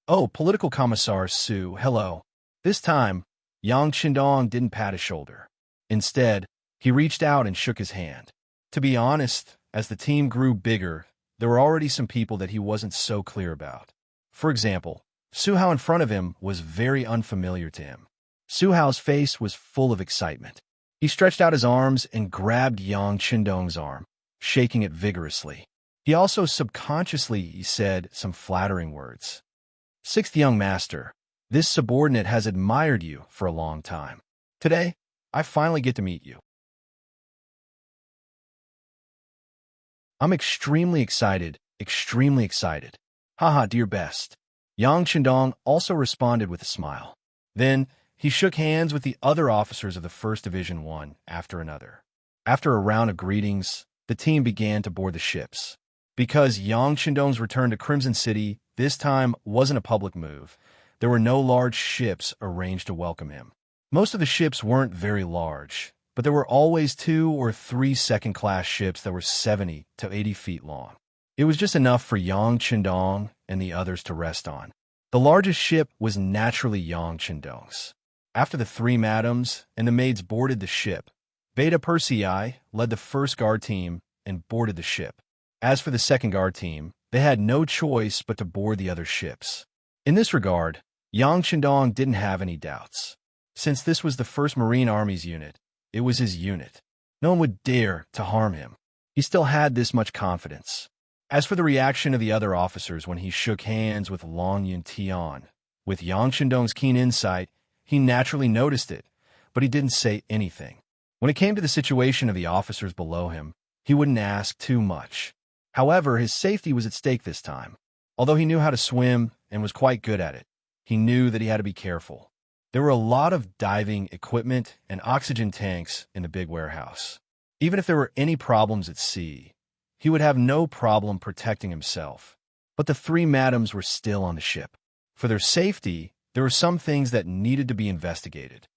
Oh, political commissar Su, hello. This time, Yang Qindong didn't pat his shoulder. Instead, he reached out and shook his hand. To be honest, as the team grew bigger, there were already some people that he wasn't so clear about. For example, Su Hao in front of him was very unfamiliar to him. Su Hao's face was full of excitement. He stretched out his arms and grabbed Yang Qindong's arm, shaking it vigorously. He also subconsciously said some flattering words. 6th Young Master, this subordinate has admired you for a long time. Today, I finally get to meet you. I'm extremely excited, extremely excited. Haha, do your best. Yang Qindong also responded with a smile. Then, he shook hands with the other officers of the 1st Division one after another. After a round of greetings, the team began to board the ships. Because Yang Qindong's return to Crimson City this time wasn't a public move, there were no large ships arranged to welcome him. Most of the ships weren't very large, but there were always 2 or 3 second-class ships that were 70 to 80 feet long. It was just enough for Yang Qindong and the others to rest on. The largest ship was naturally Yang Qindong's. After the 3 madams and the maids boarded the ship, Beta Persei led the 1st guard team and boarded the ship. As for the 2nd guard team, they had no choice but to board the other ships. In this regard, Yang Qindong didn't have any doubts. Since this was the 1st Marine Army's unit, it was his unit. No one would dare to harm him. He still had this much confidence. As for the reaction of the other officers when he shook hands with Long Yuntian, with Yang Qindong's keen insight, he naturally noticed it, but he didn't say anything. When it came to the situation of the officers below him, he wouldn't ask too much. However, his safety was at stake this time. Although he knew how to swim and was quite good at it, he knew that he had to be careful. There were a lot of diving equipment and oxygen tanks in the big warehouse. Even if there were any problems at sea, he would have no problem protecting himself. But the 3 madams were still on the ship. For their safety, there were some things that needed to be investigated.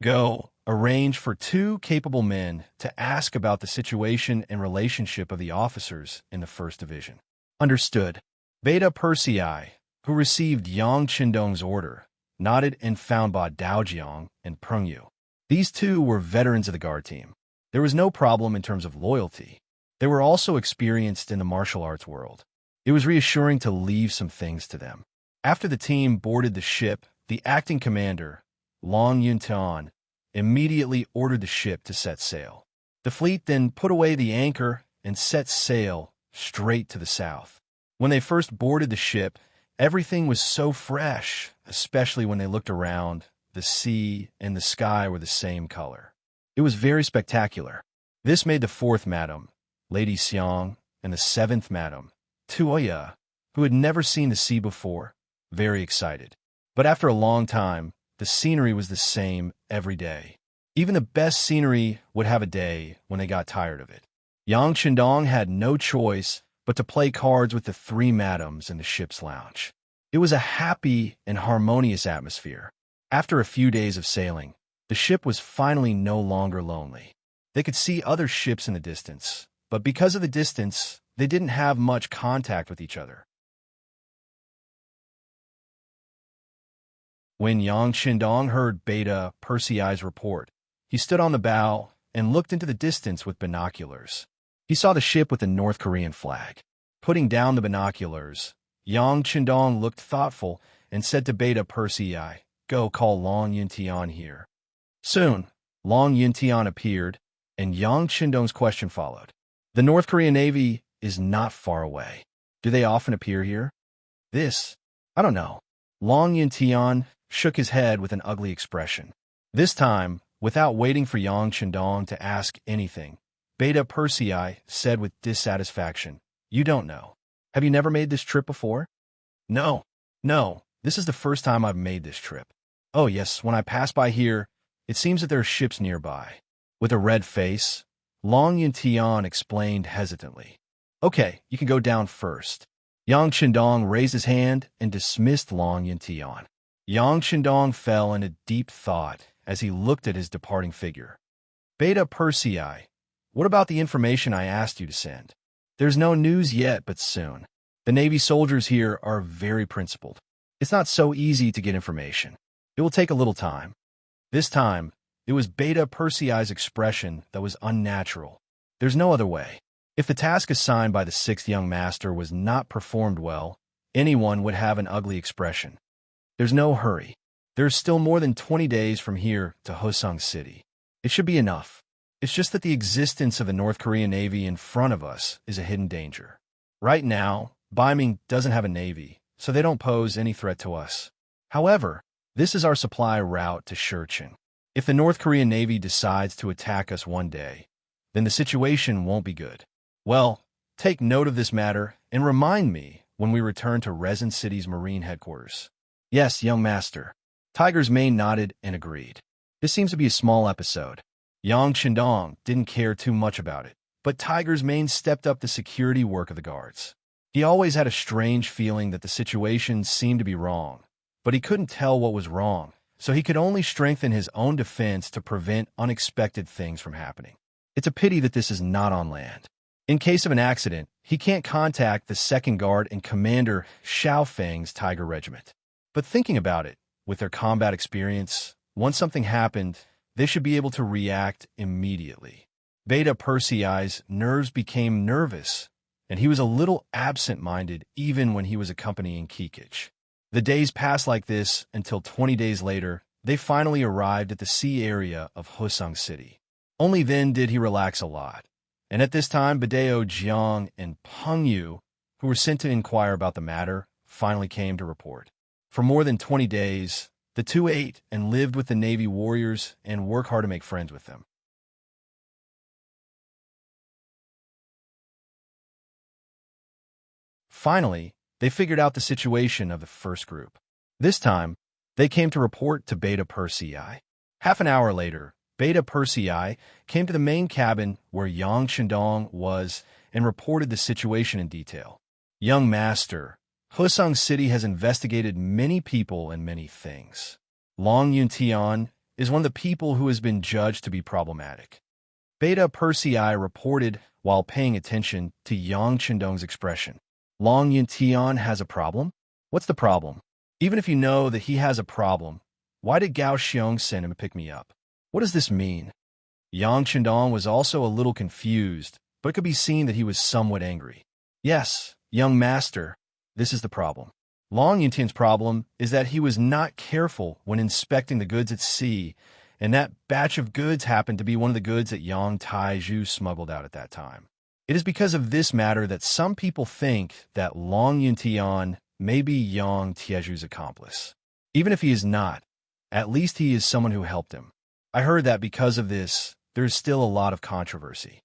Go, arrange for 2 capable men to ask about the situation and relationship of the officers in the 1st Division. Understood. Beta Persei, who received Yang Qindong's order, nodded and found Ba Daojiang and Peng Yu. These 2 were veterans of the guard team. There was no problem in terms of loyalty. They were also experienced in the martial arts world. It was reassuring to leave some things to them. After the team boarded the ship, the acting commander, Long Yuntian, immediately ordered the ship to set sail. The fleet then put away the anchor and set sail straight to the south. When they first boarded the ship, everything was so fresh, especially when they looked around. The sea and the sky were the same color. It was very spectacular. This made the fourth madam, Lady Xiang, and the seventh madam, Tuoya, who had never seen the sea before, very excited. But after a long time, the scenery was the same every day. Even the best scenery would have a day when they got tired of it. Yang Qindong had no choice but to play cards with the three madams in the ship's lounge. It was a happy and harmonious atmosphere. After a few days of sailing, the ship was finally no longer lonely. They could see other ships in the distance, but because of the distance, they didn't have much contact with each other. When Yang Qindong heard Beta Persei's report, he stood on the bow and looked into the distance with binoculars. He saw the ship with the North Korean flag. Putting down the binoculars, Yang Qindong looked thoughtful and said to Beta Persei, "Go call Long Yuntian here." Soon, Long Yuntian appeared, and Yang Qindong's question followed. The North Korean Navy is not far away. Do they often appear here? I don't know. Long Yuntian shook his head with an ugly expression. This time, without waiting for Yang Qindong to ask anything, Beta Persei said with dissatisfaction, "You don't know. Have you never made this trip before?" No, this is the first time I've made this trip. Oh yes, when I pass by here, it seems that there are ships nearby." With a red face, Long Yuntian explained hesitantly. "Okay, you can go down first." Yang Qindong raised his hand and dismissed Long Yuntian. Yang Qindong fell into deep thought as he looked at his departing figure. "Beta Persei, what about the information I asked you to send?" "There's no news yet, but soon. The Navy soldiers here are very principled. It's not so easy to get information. It will take a little time." This time, it was Beta Persei's expression that was unnatural. There's no other way. If the task assigned by the sixth young master was not performed well, anyone would have an ugly expression. There's no hurry. There's still more than 20 days from here to Hosung City. It should be enough. It's just that the existence of the North Korean Navy in front of us is a hidden danger. Right now, Beiming doesn't have a navy, so they don't pose any threat to us. However, this is our supply route to Shurchin. If the North Korean Navy decides to attack us one day, then the situation won't be good. Well, take note of this matter and remind me when we return to Resin City's Marine headquarters. Yes, young master. Tiger's Mane nodded and agreed. This seems to be a small episode. Yang Qindong didn't care too much about it, but Tiger's Mane stepped up the security work of the guards. He always had a strange feeling that the situation seemed to be wrong, but he couldn't tell what was wrong, so he could only strengthen his own defense to prevent unexpected things from happening. It's a pity that this is not on land. In case of an accident, he can't contact the second guard and Commander Xiao Feng's Tiger Regiment. But thinking about it, with their combat experience, once something happened, they should be able to react immediately. Beta Persei's nerves became nervous, and he was a little absent-minded even when he was accompanying Kikich. The days passed like this until 20 days later, they finally arrived at the sea area of Hosung City. Only then did he relax a lot. And at this time, Badeo Jiang and Peng Yu, who were sent to inquire about the matter, finally came to report. For more than 20 days, the two ate and lived with the Navy warriors and worked hard to make friends with them. Finally, they figured out the situation of the first group. This time, they came to report to Beta Persei. Half an hour later, Beta Persei came to the main cabin where Yang Qindong was and reported the situation in detail. "Young master, Hosung City has investigated many people and many things. Long Yuntian is one of the people who has been judged to be problematic." Beta Persei reported while paying attention to Yang Qindong's expression. "Long Yuntian has a problem? What's the problem? Even if you know that he has a problem, why did Gao Xiong send him to pick me up? What does this mean?" Yang Qindong was also a little confused, but it could be seen that he was somewhat angry. "Yes, young master, this is the problem. Long Yuntian's problem is that he was not careful when inspecting the goods at sea, and that batch of goods happened to be one of the goods that Yang Taizhu smuggled out at that time. It is because of this matter that some people think that Long Yuntian may be Yang Taizhu's accomplice. Even if he is not, at least he is someone who helped him. I heard that because of this, there is still a lot of controversy.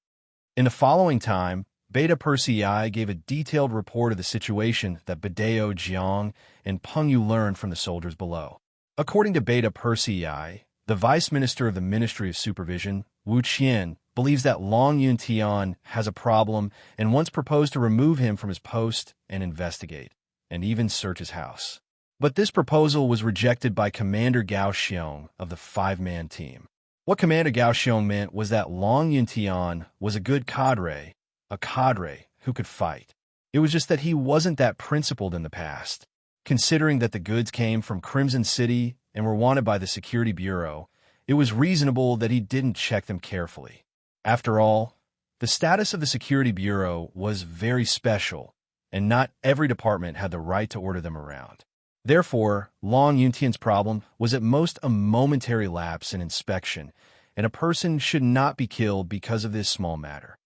In the following time, Beta Persei gave a detailed report of the situation that Badeo Jiang and Peng Yu learned from the soldiers below. According to Beta Persei, the Vice Minister of the Ministry of Supervision, Wu Qian, believes that Long Yuntian has a problem and once proposed to remove him from his post and investigate, and even search his house. But this proposal was rejected by Commander Gao Xiong of the five-man team. What Commander Gao Xiong meant was that Long Yuntian was a good cadre, a cadre who could fight. It was just that he wasn't that principled in the past. Considering that the goods came from Crimson City and were wanted by the Security Bureau, it was reasonable that he didn't check them carefully. After all, the status of the Security Bureau was very special, and not every department had the right to order them around. Therefore, Long Yuntian's problem was at most a momentary lapse in inspection, and a person should not be killed because of this small matter.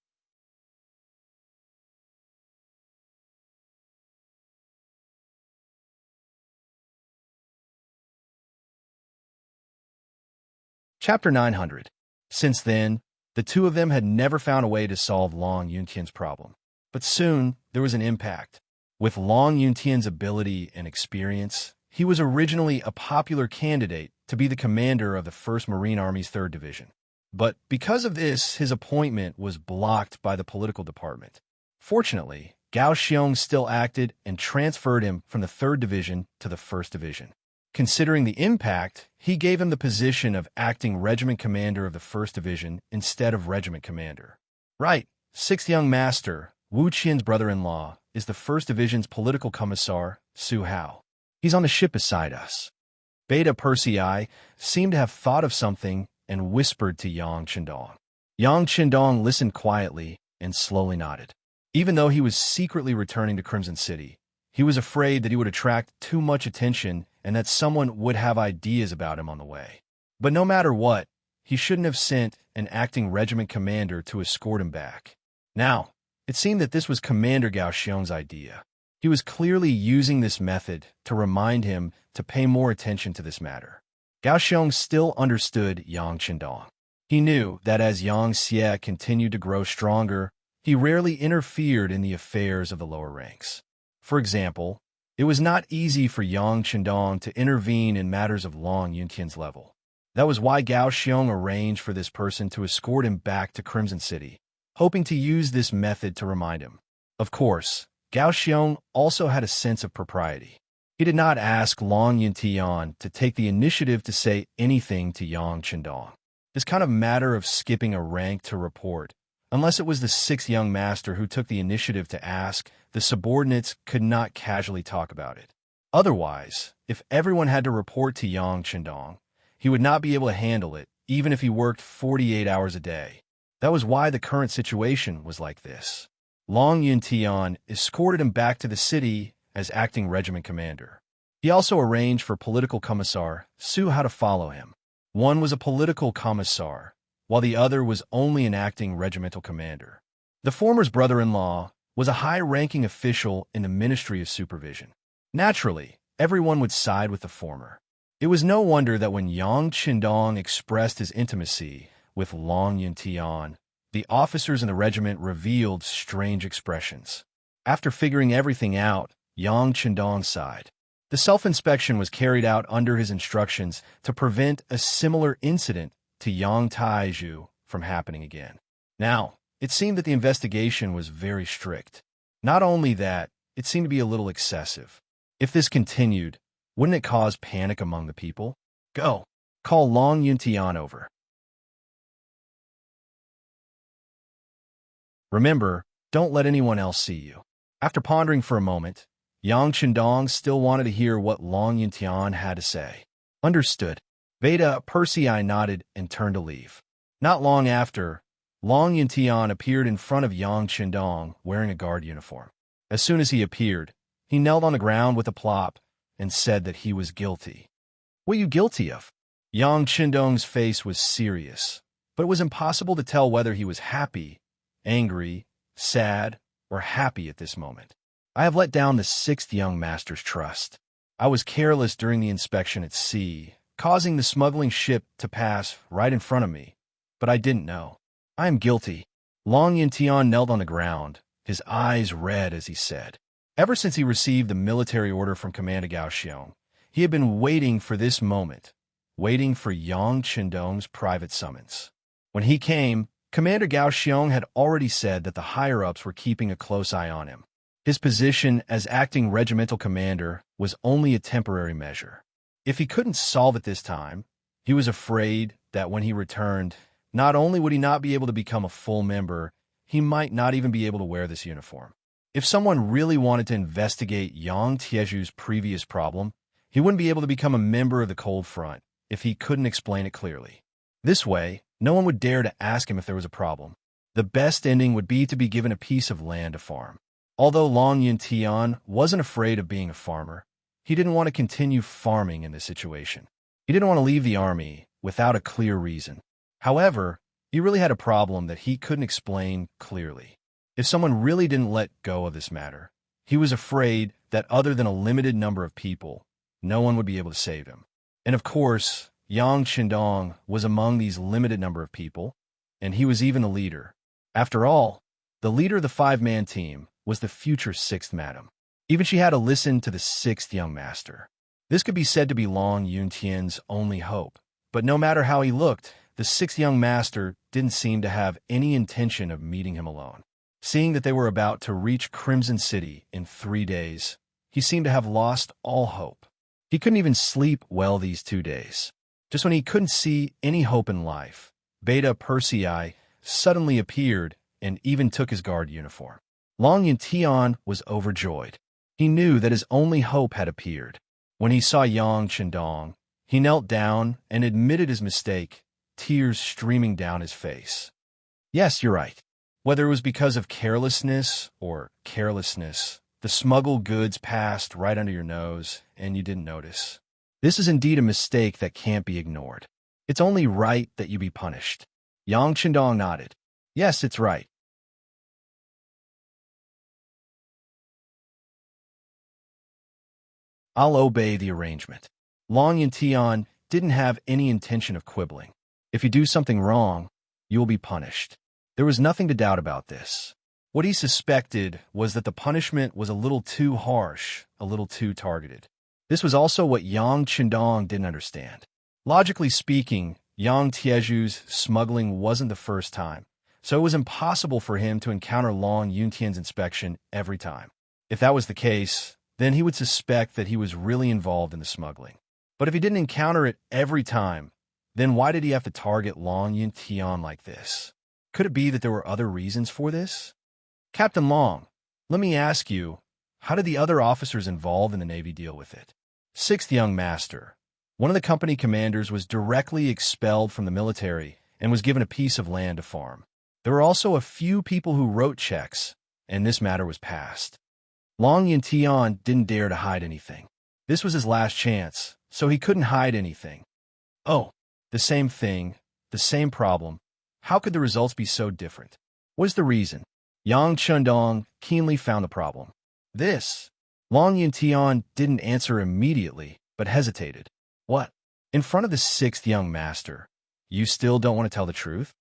Chapter 900. Since then, the two of them had never found a way to solve Long Yuntian's problem. But soon, there was an impact. With Long Yuntian's ability and experience, he was originally a popular candidate to be the commander of the 1st Marine Army's 3rd Division. But because of this, his appointment was blocked by the political department. Fortunately, Gao Xiong still acted and transferred him from the 3rd Division to the 1st Division. Considering the impact, he gave him the position of acting regiment commander of the 1st Division instead of regiment commander. Right, 6th young master, Wu Qian's brother-in-law, is the 1st Division's political commissar, Su Hao. He's on the ship beside us. Beta Persei seemed to have thought of something and whispered to Yang Qindong. Yang Qindong listened quietly and slowly nodded. Even though he was secretly returning to Crimson City, he was afraid that he would attract too much attention and that someone would have ideas about him on the way. But no matter what, he shouldn't have sent an acting regiment commander to escort him back. Now, it seemed that this was Commander Gao Xiong's idea. He was clearly using this method to remind him to pay more attention to this matter. Gao Xiong still understood Yang Qindong. He knew that as Yang Xie continued to grow stronger, he rarely interfered in the affairs of the lower ranks. For example, it was not easy for Yang Qindong to intervene in matters of Long Yuntian's level. That was why Gao Xiong arranged for this person to escort him back to Crimson City, hoping to use this method to remind him. Of course, Gao Xiong also had a sense of propriety. He did not ask Long Yuntian to take the initiative to say anything to Yang Qindong. This kind of matter of skipping a rank to report, unless it was the 6th young master who took the initiative to ask, the subordinates could not casually talk about it. Otherwise, if everyone had to report to Yang Qindong, he would not be able to handle it, even if he worked 48 hours a day. That was why the current situation was like this. Long Yuntian escorted him back to the city as acting regiment commander. He also arranged for political commissar Su Hao to follow him. One was a political commissar, while the other was only an acting regimental commander. The former's brother-in-law was a high-ranking official in the Ministry of Supervision. Naturally, everyone would side with the former. It was no wonder that when Yang Qindong expressed his intimacy with Long Yuntian, the officers in the regiment revealed strange expressions. After figuring everything out, Yang Qindong sighed. The self-inspection was carried out under his instructions to prevent a similar incident to Yang Taizhu from happening again. Now, it seemed that the investigation was very strict. Not only that, it seemed to be a little excessive. If this continued, wouldn't it cause panic among the people? Go. Call Long Yuntian over. Remember, don't let anyone else see you. After pondering for a moment, Yang Qindong still wanted to hear what Long Yuntian had to say. Understood. Beta Persei nodded and turned to leave. Not long after, Long Yuntian appeared in front of Yang Qindong wearing a guard uniform. As soon as he appeared, he knelt on the ground with a plop and said that he was guilty. What are you guilty of? Yang Qindong's face was serious, but it was impossible to tell whether he was happy, angry, sad, or happy at this moment. I have let down the 6th young master's trust. I was careless during the inspection at sea, causing the smuggling ship to pass right in front of me. but I didn't know. I am guilty. Long Yintian knelt on the ground, his eyes red as he said. Ever since he received the military order from Commander Gao Xiong, he had been waiting for this moment, waiting for Yang Qindong's private summons. When he came, Commander Gao Xiong had already said that the higher-ups were keeping a close eye on him. His position as acting regimental commander was only a temporary measure. If he couldn't solve it this time, he was afraid that when he returned, not only would he not be able to become a full member, he might not even be able to wear this uniform. If someone really wanted to investigate Yang Tieju's previous problem, he wouldn't be able to become a member of the Cold Front if he couldn't explain it clearly. This way, no one would dare to ask him if there was a problem. The best ending would be to be given a piece of land to farm. Although Long Yintian wasn't afraid of being a farmer, he didn't want to continue farming in this situation. He didn't want to leave the army without a clear reason. However, he really had a problem that he couldn't explain clearly. If someone really didn't let go of this matter, he was afraid that other than a limited number of people, no one would be able to save him. And of course, Yang Qindong was among these limited number of people, and he was even the leader. After all, the leader of the five-man team was the future sixth madam. Even she had to listen to the sixth young master. This could be said to be Long Yuntian's only hope, but no matter how he looked, the sixth young master didn't seem to have any intention of meeting him alone. Seeing that they were about to reach Crimson City in 3 days, he seemed to have lost all hope. He couldn't even sleep well these 2 days. Just when he couldn't see any hope in life, Beta Persei suddenly appeared and even took his guard uniform. Long Yintian was overjoyed. He knew that his only hope had appeared. When he saw Yang Qindong, he knelt down and admitted his mistake, tears streaming down his face. Yes, you're right. Whether it was because of carelessness or carelessness, the smuggled goods passed right under your nose and you didn't notice. This is indeed a mistake that can't be ignored. It's only right that you be punished. Yang Qindong nodded. Yes, it's right. I'll obey the arrangement. Long Yintian didn't have any intention of quibbling. If you do something wrong, you will be punished. There was nothing to doubt about this. What he suspected was that the punishment was a little too harsh, a little too targeted. This was also what Yang Qindong didn't understand. Logically speaking, Yang Tieju's smuggling wasn't the first time, so it was impossible for him to encounter Long Yuntian's inspection every time. If that was the case, then he would suspect that he was really involved in the smuggling. But if he didn't encounter it every time, then why did he have to target Long Yintian like this? Could it be that there were other reasons for this? Captain Long, let me ask you, how did the other officers involved in the Navy deal with it? Sixth young master. One of the company commanders was directly expelled from the military and was given a piece of land to farm. There were also a few people who wrote checks, and this matter was passed. Long Yintian didn't dare to hide anything. This was his last chance, so he couldn't hide anything. Oh, the same thing, the same problem. How could the results be so different? What is the reason? Yang Qindong keenly found the problem. This. Long Yintian didn't answer immediately, but hesitated. What? In front of the sixth young master, you still don't want to tell the truth?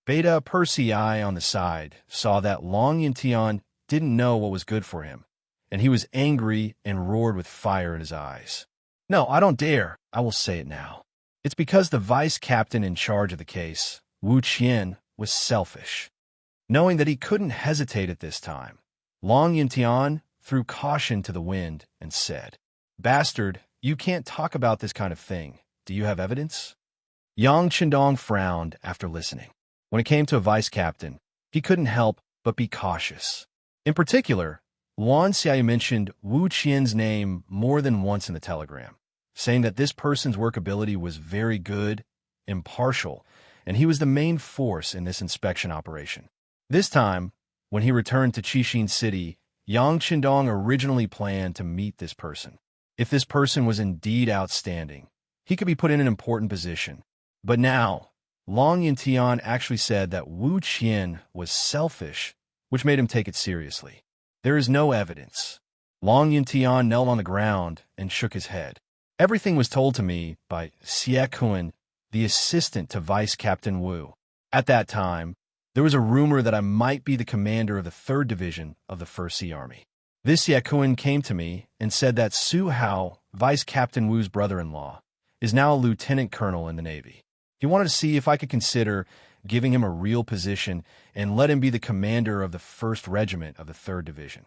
Beta Persei on the side saw that Long Yintian didn't know what was good for him, and he was angry and roared with fire in his eyes. No, I don't dare. I will say it now. It's because the vice captain in charge of the case, Wu Qian, was selfish. Knowing that he couldn't hesitate at this time, Long Yintian threw caution to the wind and said, Bastard, you can't talk about this kind of thing. Do you have evidence? Yang Qindong frowned after listening. When it came to a vice captain, he couldn't help but be cautious. In particular, Luan Xiaoyu mentioned Wu Qian's name more than once in the telegram, saying that this person's workability was very good, impartial, and he was the main force in this inspection operation. This time, when he returned to Qixin City, Yang Qindong originally planned to meet this person. If this person was indeed outstanding, he could be put in an important position. But now, Long Yintian actually said that Wu Qian was selfish, which made him take it seriously. There is no evidence. Long Yintian knelt on the ground and shook his head. Everything was told to me by Xie Kun, the assistant to Vice Captain Wu. At that time, there was a rumor that I might be the commander of the 3rd Division of the 1st Sea Army. This Yakuin came to me and said that Su Hao, Vice Captain Wu's brother-in-law, is now a lieutenant colonel in the Navy. He wanted to see if I could consider giving him a real position and let him be the commander of the 1st Regiment of the 3rd Division.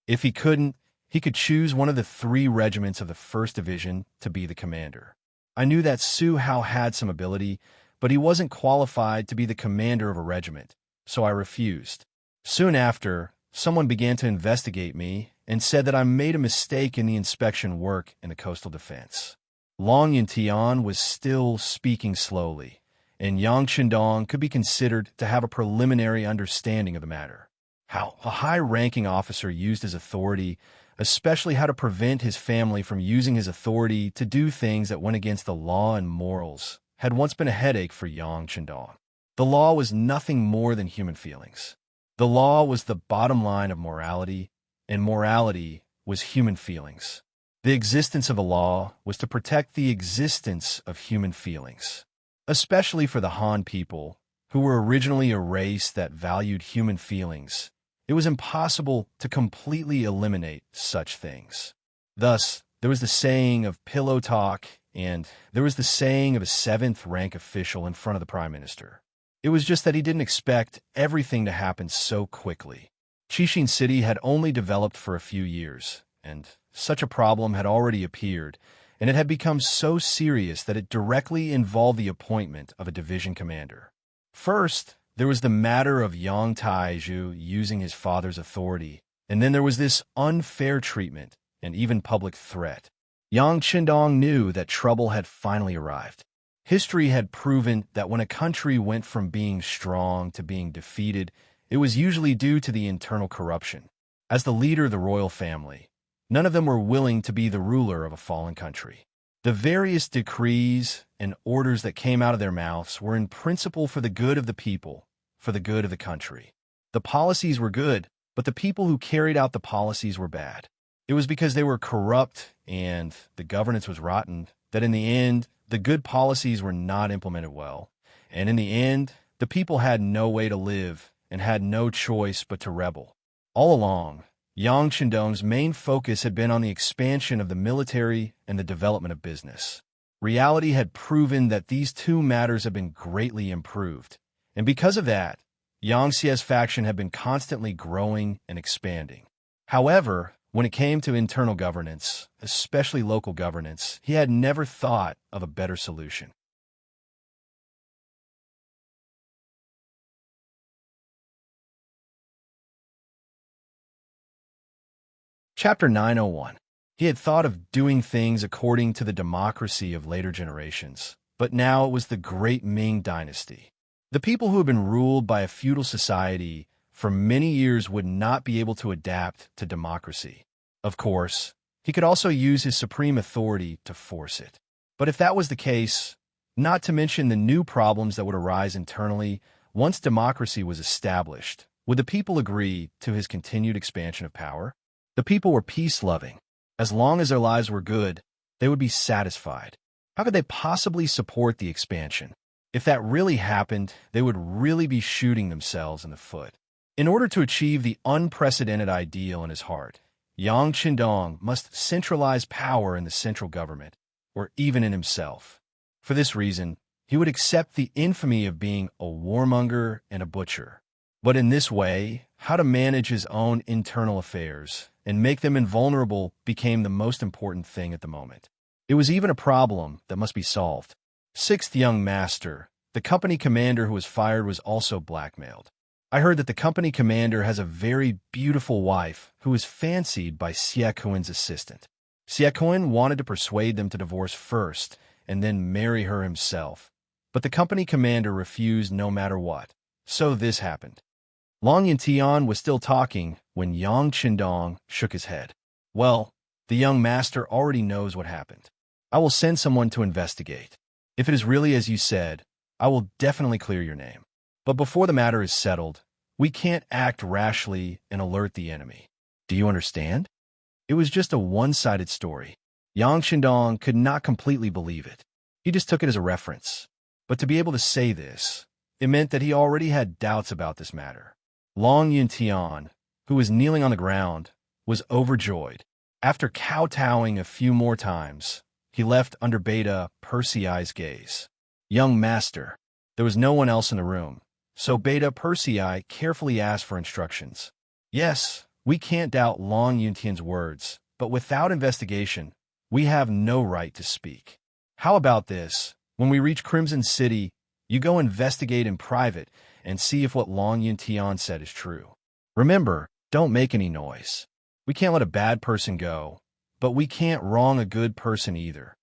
If he couldn't, he could choose one of the 3 regiments of the 1st Division to be the commander. I knew that Su Hao had some ability, but he wasn't qualified to be the commander of a regiment, so I refused. Soon after, someone began to investigate me and said that I made a mistake in the inspection work in the coastal defense. Long Yintian was still speaking slowly, and Yang Qindong could be considered to have a preliminary understanding of the matter. How a high-ranking officer used his authority, especially how to prevent his family from using his authority to do things that went against the law and morals, had once been a headache for Yang Qindong. The law was nothing more than human feelings. The law was the bottom line of morality, and morality was human feelings. The existence of a law was to protect the existence of human feelings, especially for the Han people, who were originally a race that valued human feelings. It was impossible to completely eliminate such things. Thus, there was the saying of pillow talk, and there was the saying of a 7th-rank official in front of the Prime Minister. It was just that he didn't expect everything to happen so quickly. Qixing City had only developed for a few years, and such a problem had already appeared, and it had become so serious that it directly involved the appointment of a division commander. First, there was the matter of Yang Taizhu using his father's authority, and then there was this unfair treatment and even public threat. Yang Qindong knew that trouble had finally arrived. History had proven that when a country went from being strong to being defeated, it was usually due to the internal corruption. As the leader of the royal family, none of them were willing to be the ruler of a fallen country. The various decrees and orders that came out of their mouths were in principle for the good of the people, for the good of the country. The policies were good, but the people who carried out the policies were bad. It was because they were corrupt and the governance was rotten that in the end, the good policies were not implemented well. And in the end, the people had no way to live and had no choice but to rebel. All along, Yang Qindong's main focus had been on the expansion of the military and the development of business. Reality had proven that these 2 matters had been greatly improved. And because of that, Yang Xie's faction had been constantly growing and expanding. However, when it came to internal governance, especially local governance, he had never thought of a better solution. Chapter 901. He had thought of doing things according to the democracy of later generations, but now it was the Great Ming Dynasty. The people who had been ruled by a feudal society for many years would not be able to adapt to democracy. Of course, he could also use his supreme authority to force it. But if that was the case, not to mention the new problems that would arise internally once democracy was established, would the people agree to his continued expansion of power? The people were peace-loving. As long as their lives were good, they would be satisfied. How could they possibly support the expansion? If that really happened, they would really be shooting themselves in the foot. In order to achieve the unprecedented ideal in his heart, Yang Qindong must centralize power in the central government, or even in himself. For this reason, he would accept the infamy of being a warmonger and a butcher. But in this way, how to manage his own internal affairs and make them invulnerable became the most important thing at the moment. It was even a problem that must be solved. 6th young master, the company commander who was fired, was also blackmailed. I heard that the company commander has a very beautiful wife who is fancied by Xie Kuin's assistant. Xie Kuin wanted to persuade them to divorce first and then marry her himself, but the company commander refused no matter what. So this happened. Long Yintian was still talking when Yang Qindong shook his head. Well, the young master already knows what happened. I will send someone to investigate. If it is really as you said, I will definitely clear your name. But before the matter is settled, we can't act rashly and alert the enemy. Do you understand? It was just a one-sided story. Yang Shandong could not completely believe it. He just took it as a reference. But to be able to say this, it meant that he already had doubts about this matter. Long Yuntian, who was kneeling on the ground, was overjoyed. After kowtowing a few more times, he left under Beta Persei's gaze. Young master. There was no one else in the room, so Beta Persei carefully asked for instructions. Yes, we can't doubt Long Yuntian's words, but without investigation, we have no right to speak. How about this? When we reach Crimson City, you go investigate in private and see if what Long Yuntian said is true. Remember, don't make any noise. We can't let a bad person go, but we can't wrong a good person either.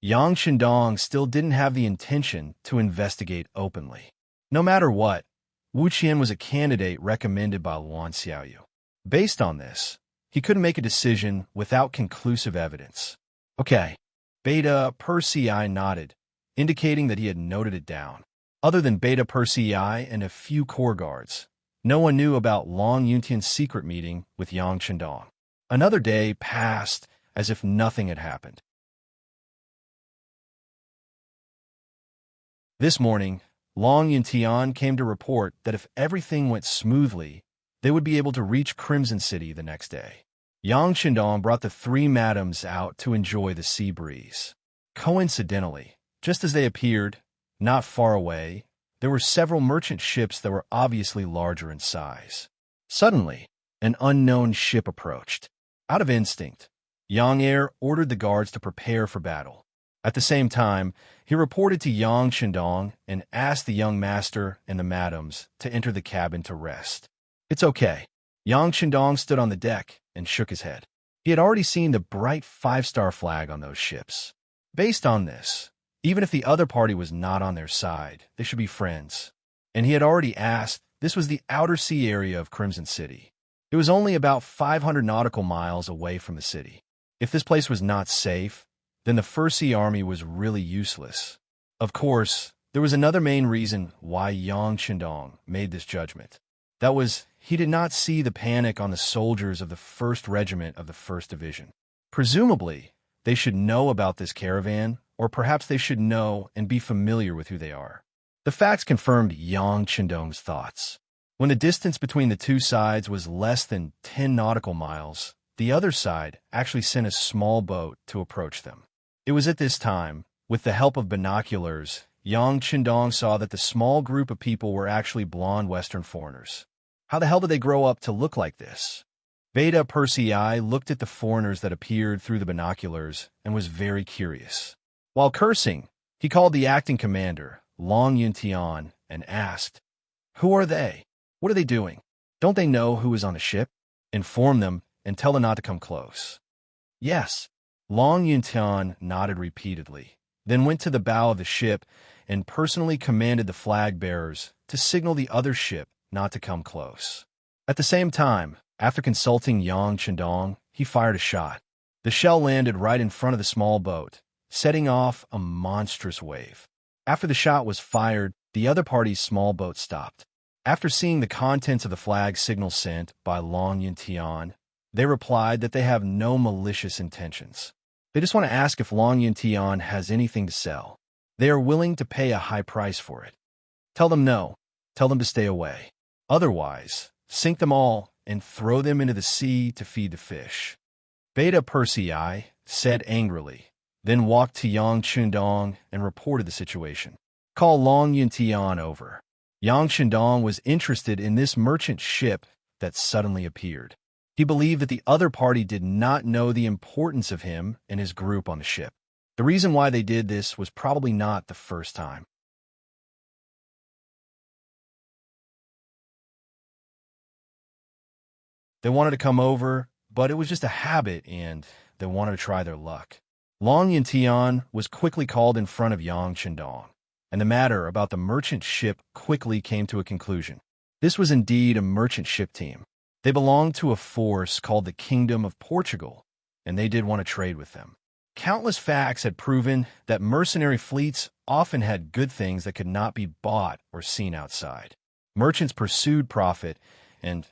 Yang Shandong still didn't have the intention to investigate openly. No matter what, Wu Qian was a candidate recommended by Luan Xiaoyu. Based on this, he couldn't make a decision without conclusive evidence. Okay. Beta Persei nodded, indicating that he had noted it down. Other than Beta Persei and a few core guards, no one knew about Long Yuntian's secret meeting with Yang Shandong. Another day passed as if nothing had happened. This morning, Long Yuntian came to report that if everything went smoothly, they would be able to reach Crimson City the next day. Yang Shandong brought the three madams out to enjoy the sea breeze. Coincidentally, just as they appeared, not far away, there were several merchant ships that were obviously larger in size. Suddenly, an unknown ship approached. Out of instinct, Yang Er ordered the guards to prepare for battle. At the same time, he reported to Yang Shandong and asked the young master and the madams to enter the cabin to rest. It's okay. Yang Shandong stood on the deck and shook his head. He had already seen the bright 5-star flag on those ships. Based on this, even if the other party was not on their side, they should be friends. And he had already asked, this was the outer sea area of Crimson City. It was only about 500 nautical miles away from the city. If this place was not safe, then the First Sea Army was really useless. Of course, there was another main reason why Yang Shandong made this judgment. That was, he did not see the panic on the soldiers of the 1st Regiment of the 1st Division. Presumably, they should know about this caravan, or perhaps they should know and be familiar with who they are. The facts confirmed Yang Shandong's thoughts. When the distance between the two sides was less than 10 nautical miles, the other side actually sent a small boat to approach them. It was at this time, with the help of binoculars, Yang Shandong saw that the small group of people were actually blonde Western foreigners. How the hell did they grow up to look like this? Beta Persei looked at the foreigners that appeared through the binoculars and was very curious. While cursing, he called the acting commander, Long Yuntian, and asked, "Who are they? What are they doing? Don't they know who is on the ship? Inform them and tell them not to come close." Yes. Long Yuntian nodded repeatedly, then went to the bow of the ship and personally commanded the flag bearers to signal the other ship not to come close. At the same time, after consulting Yang Shandong, he fired a shot. The shell landed right in front of the small boat, setting off a monstrous wave. After the shot was fired, the other party's small boat stopped. After seeing the contents of the flag signal sent by Long Yuntian, they replied that they have no malicious intentions. They just want to ask if Long Yuntian has anything to sell. They are willing to pay a high price for it. Tell them no. Tell them to stay away. Otherwise, sink them all and throw them into the sea to feed the fish. Beta Persei said angrily, then walked to Yang Shandong and reported the situation. Call Long Yuntian over. Yang Shandong was interested in this merchant ship that suddenly appeared. He believed that the other party did not know the importance of him and his group on the ship. The reason why they did this was probably not the first time. They wanted to come over, but it was just a habit and they wanted to try their luck. Long Yuntian was quickly called in front of Yang Shandong, and the matter about the merchant ship quickly came to a conclusion. This was indeed a merchant ship team. They belonged to a force called the Kingdom of Portugal, and they did want to trade with them. Countless facts had proven that mercenary fleets often had good things that could not be bought or seen outside. Merchants pursued profit, and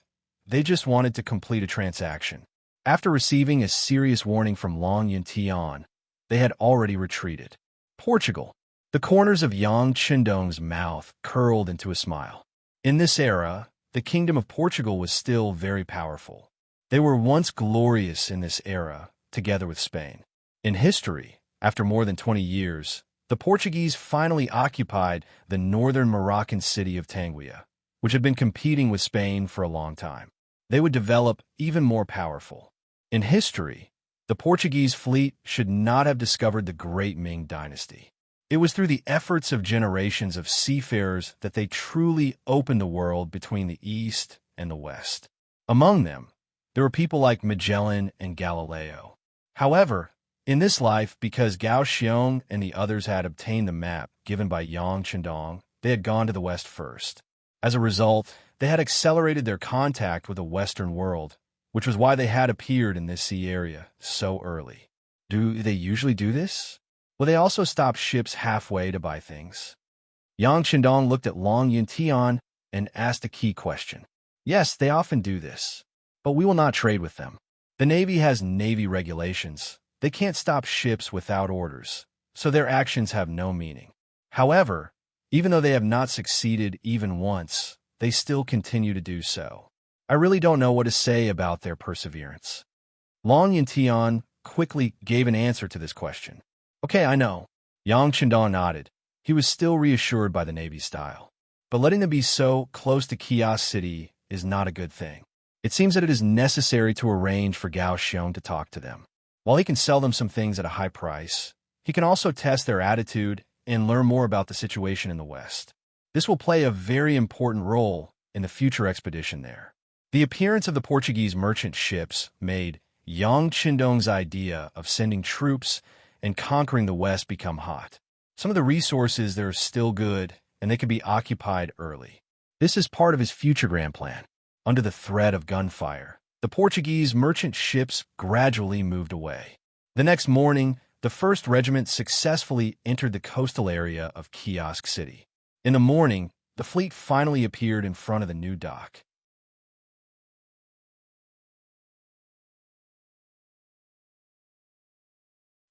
they just wanted to complete a transaction. After receiving a serious warning from Long Yuntian, they had already retreated. Portugal. The corners of Yang Qindong's mouth curled into a smile. In this era, the Kingdom of Portugal was still very powerful. They were once glorious in this era, together with Spain. In history, after more than 20 years, the Portuguese finally occupied the northern Moroccan city of Tangier, which had been competing with Spain for a long time. They would develop even more powerful. In history, the Portuguese fleet should not have discovered the great Ming dynasty. It was through the efforts of generations of seafarers that they truly opened the world between the East and the West. Among them, there were people like Magellan and Galileo. However, in this life, because Gao Xiong and the others had obtained the map given by Yang Qindong, they had gone to the West first. As a result, they had accelerated their contact with the Western world, which was why they had appeared in this sea area so early. Do they usually do this? Will they also stop ships halfway to buy things? Yang Qindong looked at Long Yuntian and asked a key question. Yes, they often do this, but we will not trade with them. The Navy has Navy regulations. They can't stop ships without orders, so their actions have no meaning. However, even though they have not succeeded even once, they still continue to do so. I really don't know what to say about their perseverance. Long Yuntian quickly gave an answer to this question. Okay, I know. Yang Qindong nodded. He was still reassured by the Navy style. But letting them be so close to Kiosk City is not a good thing. It seems that it is necessary to arrange for Gao Xiong to talk to them. While he can sell them some things at a high price, he can also test their attitude and learn more about the situation in the West. This will play a very important role in the future expedition there. The appearance of the Portuguese merchant ships made Yang Qindong's idea of sending troops and conquering the West become hot. Some of the resources there are still good, and they could be occupied early. This is part of his future grand plan. Under the threat of gunfire, the Portuguese merchant ships gradually moved away. The next morning, the 1st Regiment successfully entered the coastal area of Kiosk City. In the morning, the fleet finally appeared in front of the new dock.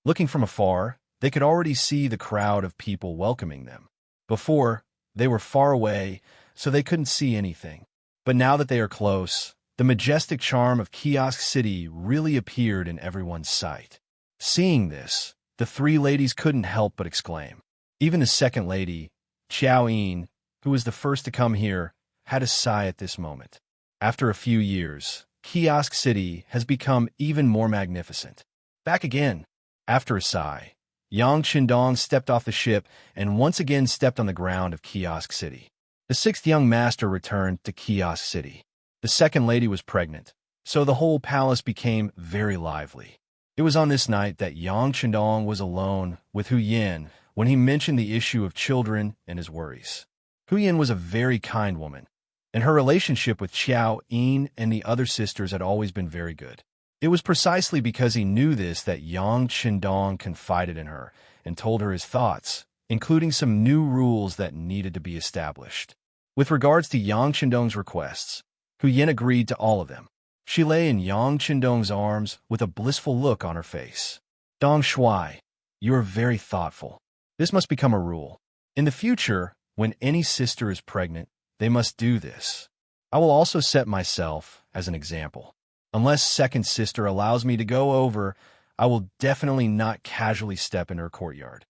Looking from afar, they could already see the crowd of people welcoming them. Before, they were far away, so they couldn't see anything. But now that they are close, the majestic charm of Kiosk City really appeared in everyone's sight. Seeing this, the 3 ladies couldn't help but exclaim. Even the 2nd lady, Xiao Yin, who was the first to come here, had a sigh at this moment. After a few years, Kiosk City has become even more magnificent. Back again. After a sigh, Yang Qindong stepped off the ship and once again stepped on the ground of Kiosk City. The 6th young master returned to Kiosk City. The 2nd lady was pregnant, so the whole palace became very lively. It was on this night that Yang Qindong was alone with Hu Yin when he mentioned the issue of children and his worries. Hu Yin was a very kind woman, and her relationship with Xiao Yin and the other sisters had always been very good. It was precisely because he knew this that Yang Qindong confided in her and told her his thoughts, including some new rules that needed to be established. With regards to Yang Qindong's requests, Hu Yin agreed to all of them. She lay in Yang Qindong's arms with a blissful look on her face. Dong Shuai, you are very thoughtful. This must become a rule. In the future, when any sister is pregnant, they must do this. I will also set myself as an example. Unless 2nd sister allows me to go over, I will definitely not casually step in her courtyard.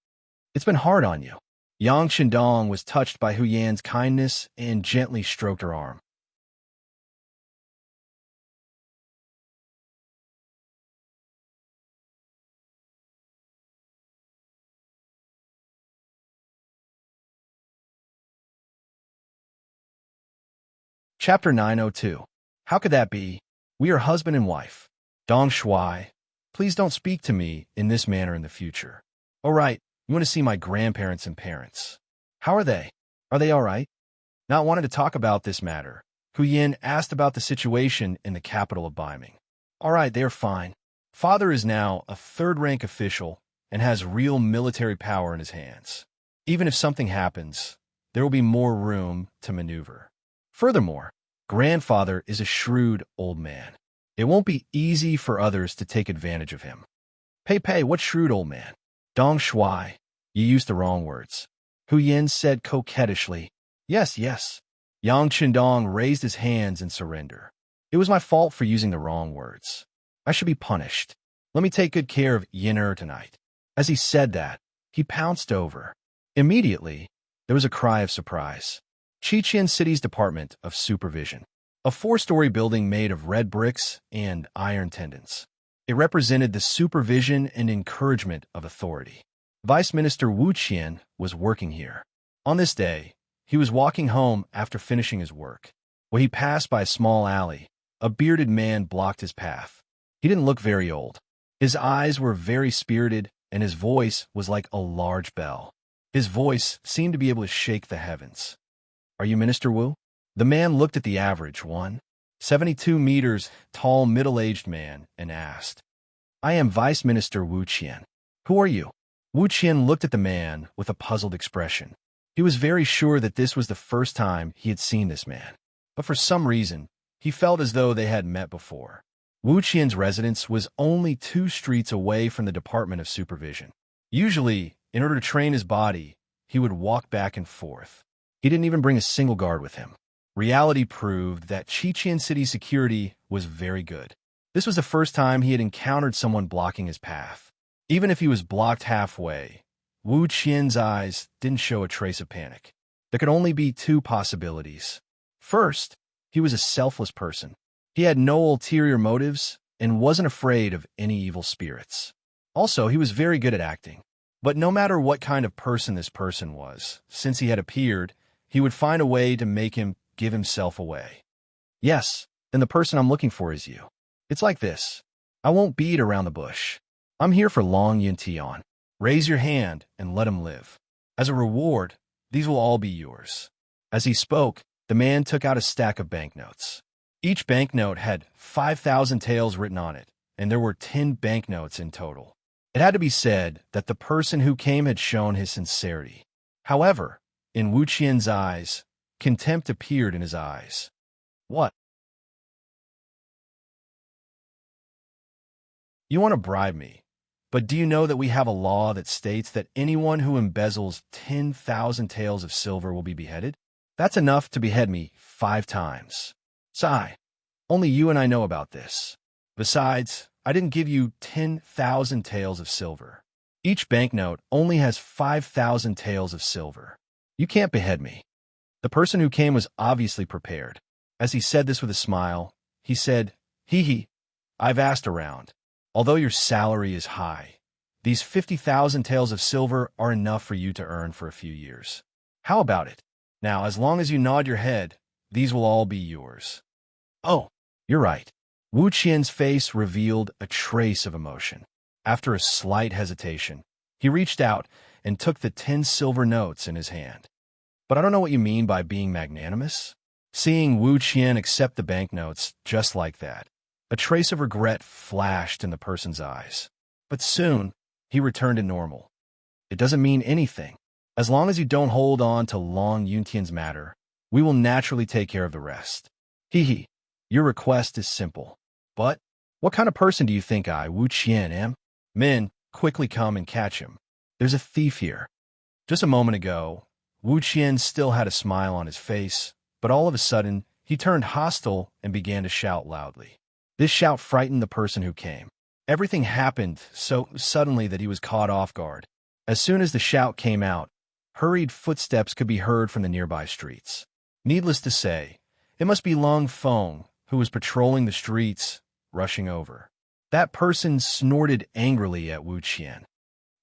It's been hard on you. Yang Qindong was touched by Hu Yan's kindness and gently stroked her arm. Chapter 902. How could that be? We are husband and wife. Dong Shuai, please don't speak to me in this manner in the future. All right, you want to see my grandparents and parents. How are they? Are they all right? Not wanting to talk about this matter, Hu Yin asked about the situation in the capital of Beiming. All right, they are fine. Father is now a 3rd-rank official and has real military power in his hands. Even if something happens, there will be more room to maneuver. Furthermore, grandfather is a shrewd old man. It won't be easy for others to take advantage of him. Pei, what shrewd old man. Dong Shuai, you used the wrong words. Hu Yin said coquettishly. Yes, yes. Yang Qindong raised his hands in surrender. It was my fault for using the wrong words. I should be punished. Let me take good care of Yin tonight. As he said that, he pounced over. Immediately, there was a cry of surprise. Qiqian City's Department of Supervision. A 4-story building made of red bricks and iron tendons. It represented the supervision and encouragement of authority. Vice Minister Wu Qian was working here. On this day, he was walking home after finishing his work. When he passed by a small alley, a bearded man blocked his path. He didn't look very old. His eyes were very spirited, and his voice was like a large bell. His voice seemed to be able to shake the heavens. Are you Minister Wu? The man looked at the average 172 meters tall middle-aged man and asked, I am Vice Minister Wu Qian. Who are you? Wu Qian looked at the man with a puzzled expression. He was very sure that this was the first time he had seen this man. But for some reason, he felt as though they had met before. Wu Qian's residence was only 2 streets away from the Department of Supervision. Usually, in order to train his body, he would walk back and forth. He didn't even bring a single guard with him. Reality proved that Qiqian City's security was very good. This was the first time he had encountered someone blocking his path. Even if he was blocked halfway, Wu Qian's eyes didn't show a trace of panic. There could only be 2 possibilities. First, he was a selfless person. He had no ulterior motives and wasn't afraid of any evil spirits. Also, he was very good at acting. But no matter what kind of person this person was, since he had appeared, he would find a way to make him give himself away. Yes, then the person I'm looking for is you. It's like this. I won't beat around the bush. I'm here for Long Yin Tian. Raise your hand and let him live. As a reward, these will all be yours. As he spoke, the man took out a stack of banknotes. Each banknote had 5,000 taels written on it, and there were 10 banknotes in total. It had to be said that the person who came had shown his sincerity. However, in Wu Qian's eyes, contempt appeared in his eyes. What? You want to bribe me, but do you know that we have a law that states that anyone who embezzles 10,000 taels of silver will be beheaded? That's enough to behead me 5 times. Sigh, only you and I know about this. Besides, I didn't give you 10,000 taels of silver. Each banknote only has 5,000 taels of silver. You can't behead me. The person who came was obviously prepared. As he said this with a smile, he said, Hee, I've asked around. Although your salary is high, these 50,000 taels of silver are enough for you to earn for a few years. How about it? Now, as long as you nod your head, these will all be yours. Oh, you're right. Wu Qian's face revealed a trace of emotion. After a slight hesitation, he reached out and took the 10 silver notes in his hand. But I don't know what you mean by being magnanimous. Seeing Wu Qian accept the banknotes just like that, a trace of regret flashed in the person's eyes. But soon, he returned to normal. It doesn't mean anything. As long as you don't hold on to Long Yuntian's matter, we will naturally take care of the rest. Hee, your request is simple. But what kind of person do you think I, Wu Qian, am? Men, quickly come and catch him. There's a thief here. Just a moment ago, Wu Qian still had a smile on his face, but all of a sudden, he turned hostile and began to shout loudly. This shout frightened the person who came. Everything happened so suddenly that he was caught off guard. As soon as the shout came out, hurried footsteps could be heard from the nearby streets. Needless to say, it must be Long Feng, who was patrolling the streets, rushing over. That person snorted angrily at Wu Qian.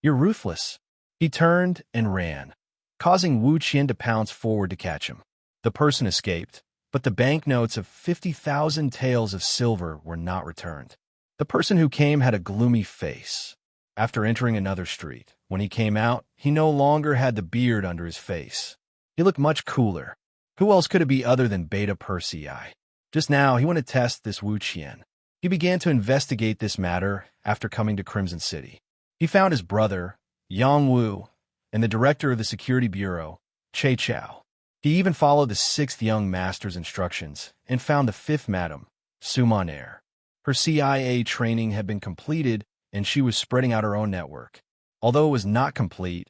You're ruthless. He turned and ran, causing Wu Qian to pounce forward to catch him. The person escaped, but the banknotes of 50,000 taels of silver were not returned. The person who came had a gloomy face. After entering another street, when he came out, he no longer had the beard under his face. He looked much cooler. Who else could it be other than Beta Persei? Just now, he went to test this Wu Qian. He began to investigate this matter after coming to Crimson City. He found his brother, Yang Wu, and the director of the Security Bureau, Che Chao. He even followed the 6th young master's instructions and found the 5th madam, Su Mon Er. Her CIA training had been completed, and she was spreading out her own network. Although it was not complete,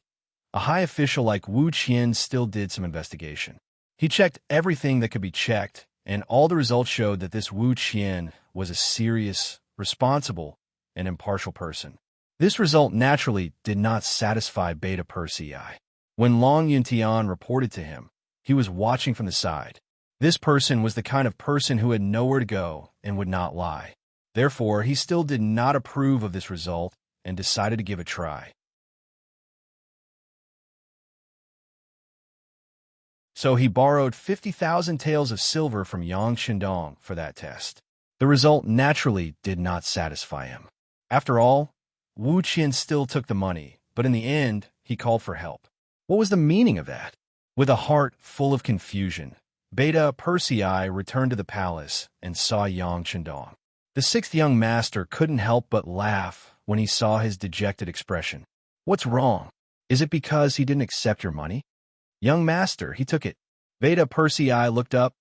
a high official like Wu Qian still did some investigation. He checked everything that could be checked, and all the results showed that this Wu Qian was a serious, responsible, and impartial person. This result naturally did not satisfy Beta Persei. When Long Yuntian reported to him, he was watching from the side. This person was the kind of person who had nowhere to go and would not lie. Therefore, he still did not approve of this result and decided to give it a try. So he borrowed 50,000 taels of silver from Yang Shindong for that test. The result naturally did not satisfy him. After all, Wu Qian still took the money, but in the end, he called for help. What was the meaning of that? With a heart full of confusion, Beta Persei returned to the palace and saw Yang Shindong. The sixth young master couldn't help but laugh when he saw his dejected expression. What's wrong? Is it because he didn't accept your money? Young master, he took it. Beta Persei looked up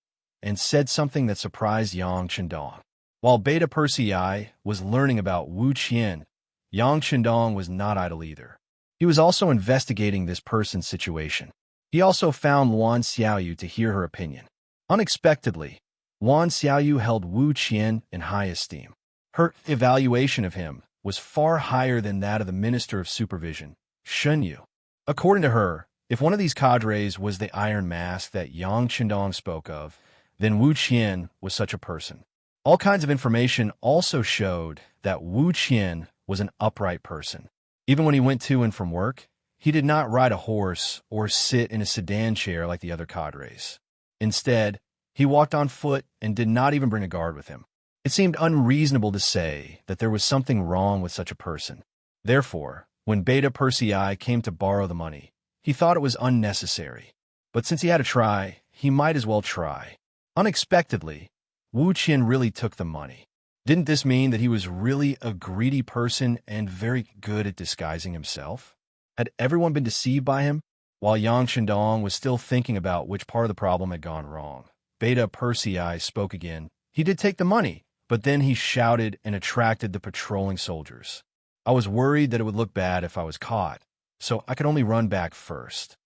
and said something that surprised Yang Shindong. While Beta Persei was learning about Wu Qian, Yang Shindong was not idle either. He was also investigating this person's situation. He also found Luan Xiaoyu to hear her opinion. Unexpectedly, Luan Xiaoyu held Wu Qian in high esteem. Her evaluation of him was far higher than that of the Minister of Supervision, Shen Yu. According to her, if one of these cadres was the Iron Mask that Yang Shindong spoke of, then Wu Qian was such a person. All kinds of information also showed that Wu Qian was an upright person. Even when he went to and from work, he did not ride a horse or sit in a sedan chair like the other cadres. Instead, he walked on foot and did not even bring a guard with him. It seemed unreasonable to say that there was something wrong with such a person. Therefore, when Beta Persei came to borrow the money, he thought it was unnecessary. But since he had to try, he might as well try. Unexpectedly, Wu Qian really took the money. Didn't this mean that he was really a greedy person and very good at disguising himself? Had everyone been deceived by him? While Yang Shindong was still thinking about which part of the problem had gone wrong, Beta Persei spoke again. He did take the money, but then he shouted and attracted the patrolling soldiers. I was worried that it would look bad if I was caught, so I could only run back first.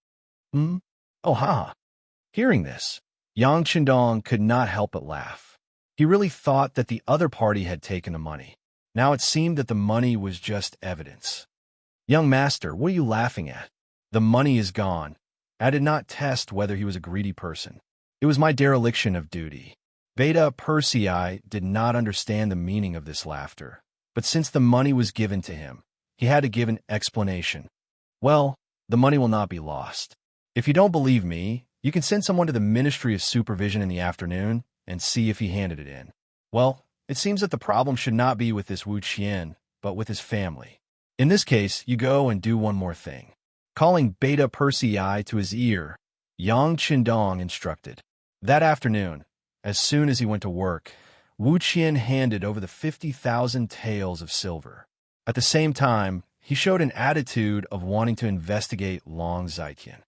Oh, ha! Hearing this, Yang Shindong could not help but laugh. He really thought that the other party had taken the money. Now it seemed that the money was just evidence. Young master, what are you laughing at? The money is gone. I did not test whether he was a greedy person. It was my dereliction of duty. Beta Persei did not understand the meaning of this laughter, but since the money was given to him, he had to give an explanation. Well, the money will not be lost. If you don't believe me, you can send someone to the Ministry of Supervision in the afternoon and see if he handed it in. Well, it seems that the problem should not be with this Wu Qian, but with his family. In this case, you go and do one more thing. Calling Beta Persei to his ear, Yang Shindong instructed. That afternoon, as soon as he went to work, Wu Qian handed over the 50,000 taels of silver. At the same time, he showed an attitude of wanting to investigate Long Zaiqian.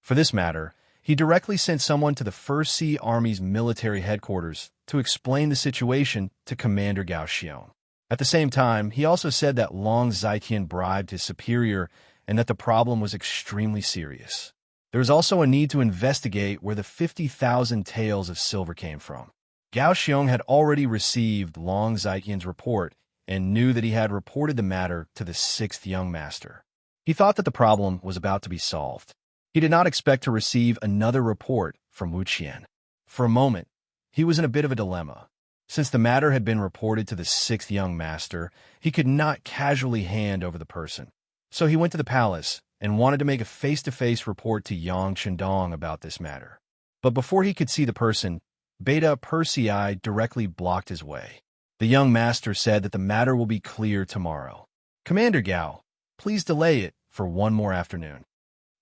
For this matter, he directly sent someone to the First Sea Army's military headquarters to explain the situation to Commander Gao Xiong. At the same time, he also said that Long Zaiqian bribed his superior and that the problem was extremely serious. There was also a need to investigate where the 50,000 taels of silver came from. Gao Xiong had already received Long Zaiqian's report and knew that he had reported the matter to the sixth young master. He thought that the problem was about to be solved. He did not expect to receive another report from Wu Qian. For a moment, he was in a bit of a dilemma. Since the matter had been reported to the sixth young master, he could not casually hand over the person. So he went to the palace and wanted to make a face-to-face report to Yang Shindong about this matter. But before he could see the person, Beta Persei directly blocked his way. The young master said that the matter will be clear tomorrow. Commander Gao, please delay it for one more afternoon.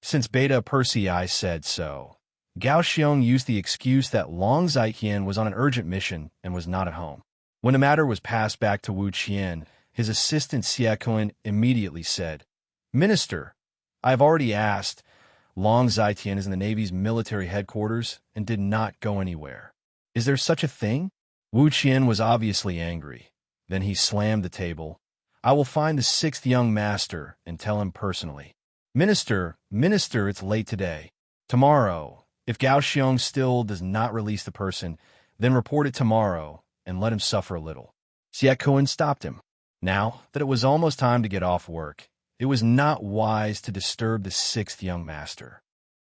Since Beta Persei said so, Gao Xiong used the excuse that Long Zaiqian was on an urgent mission and was not at home. When the matter was passed back to Wu Qian, his assistant Xie Kun immediately said, Minister, I have already asked Long Zitian is in the Navy's military headquarters and did not go anywhere. Is there such a thing? Wu Qian was obviously angry. Then he slammed the table. I will find the sixth young master and tell him personally. Minister, it's late today. Tomorrow, if Gao Xiong still does not release the person, then report it tomorrow and let him suffer a little. Xie Kuan stopped him. Now that it was almost time to get off work, it was not wise to disturb the sixth young master.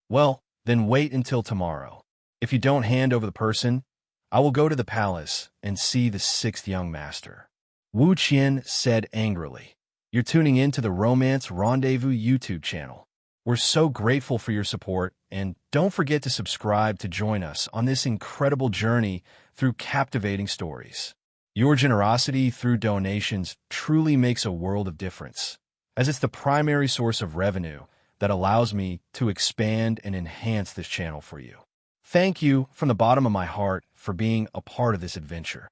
Well, then wait until tomorrow. If you don't hand over the person, I will go to the palace and see the sixth young master. Wu Qian said angrily. You're tuning in to the Romance Rendezvous YouTube channel. We're so grateful for your support, and don't forget to subscribe to join us on this incredible journey through captivating stories. Your generosity through donations truly makes a world of difference, as it's the primary source of revenue that allows me to expand and enhance this channel for you. Thank you from the bottom of my heart for being a part of this adventure.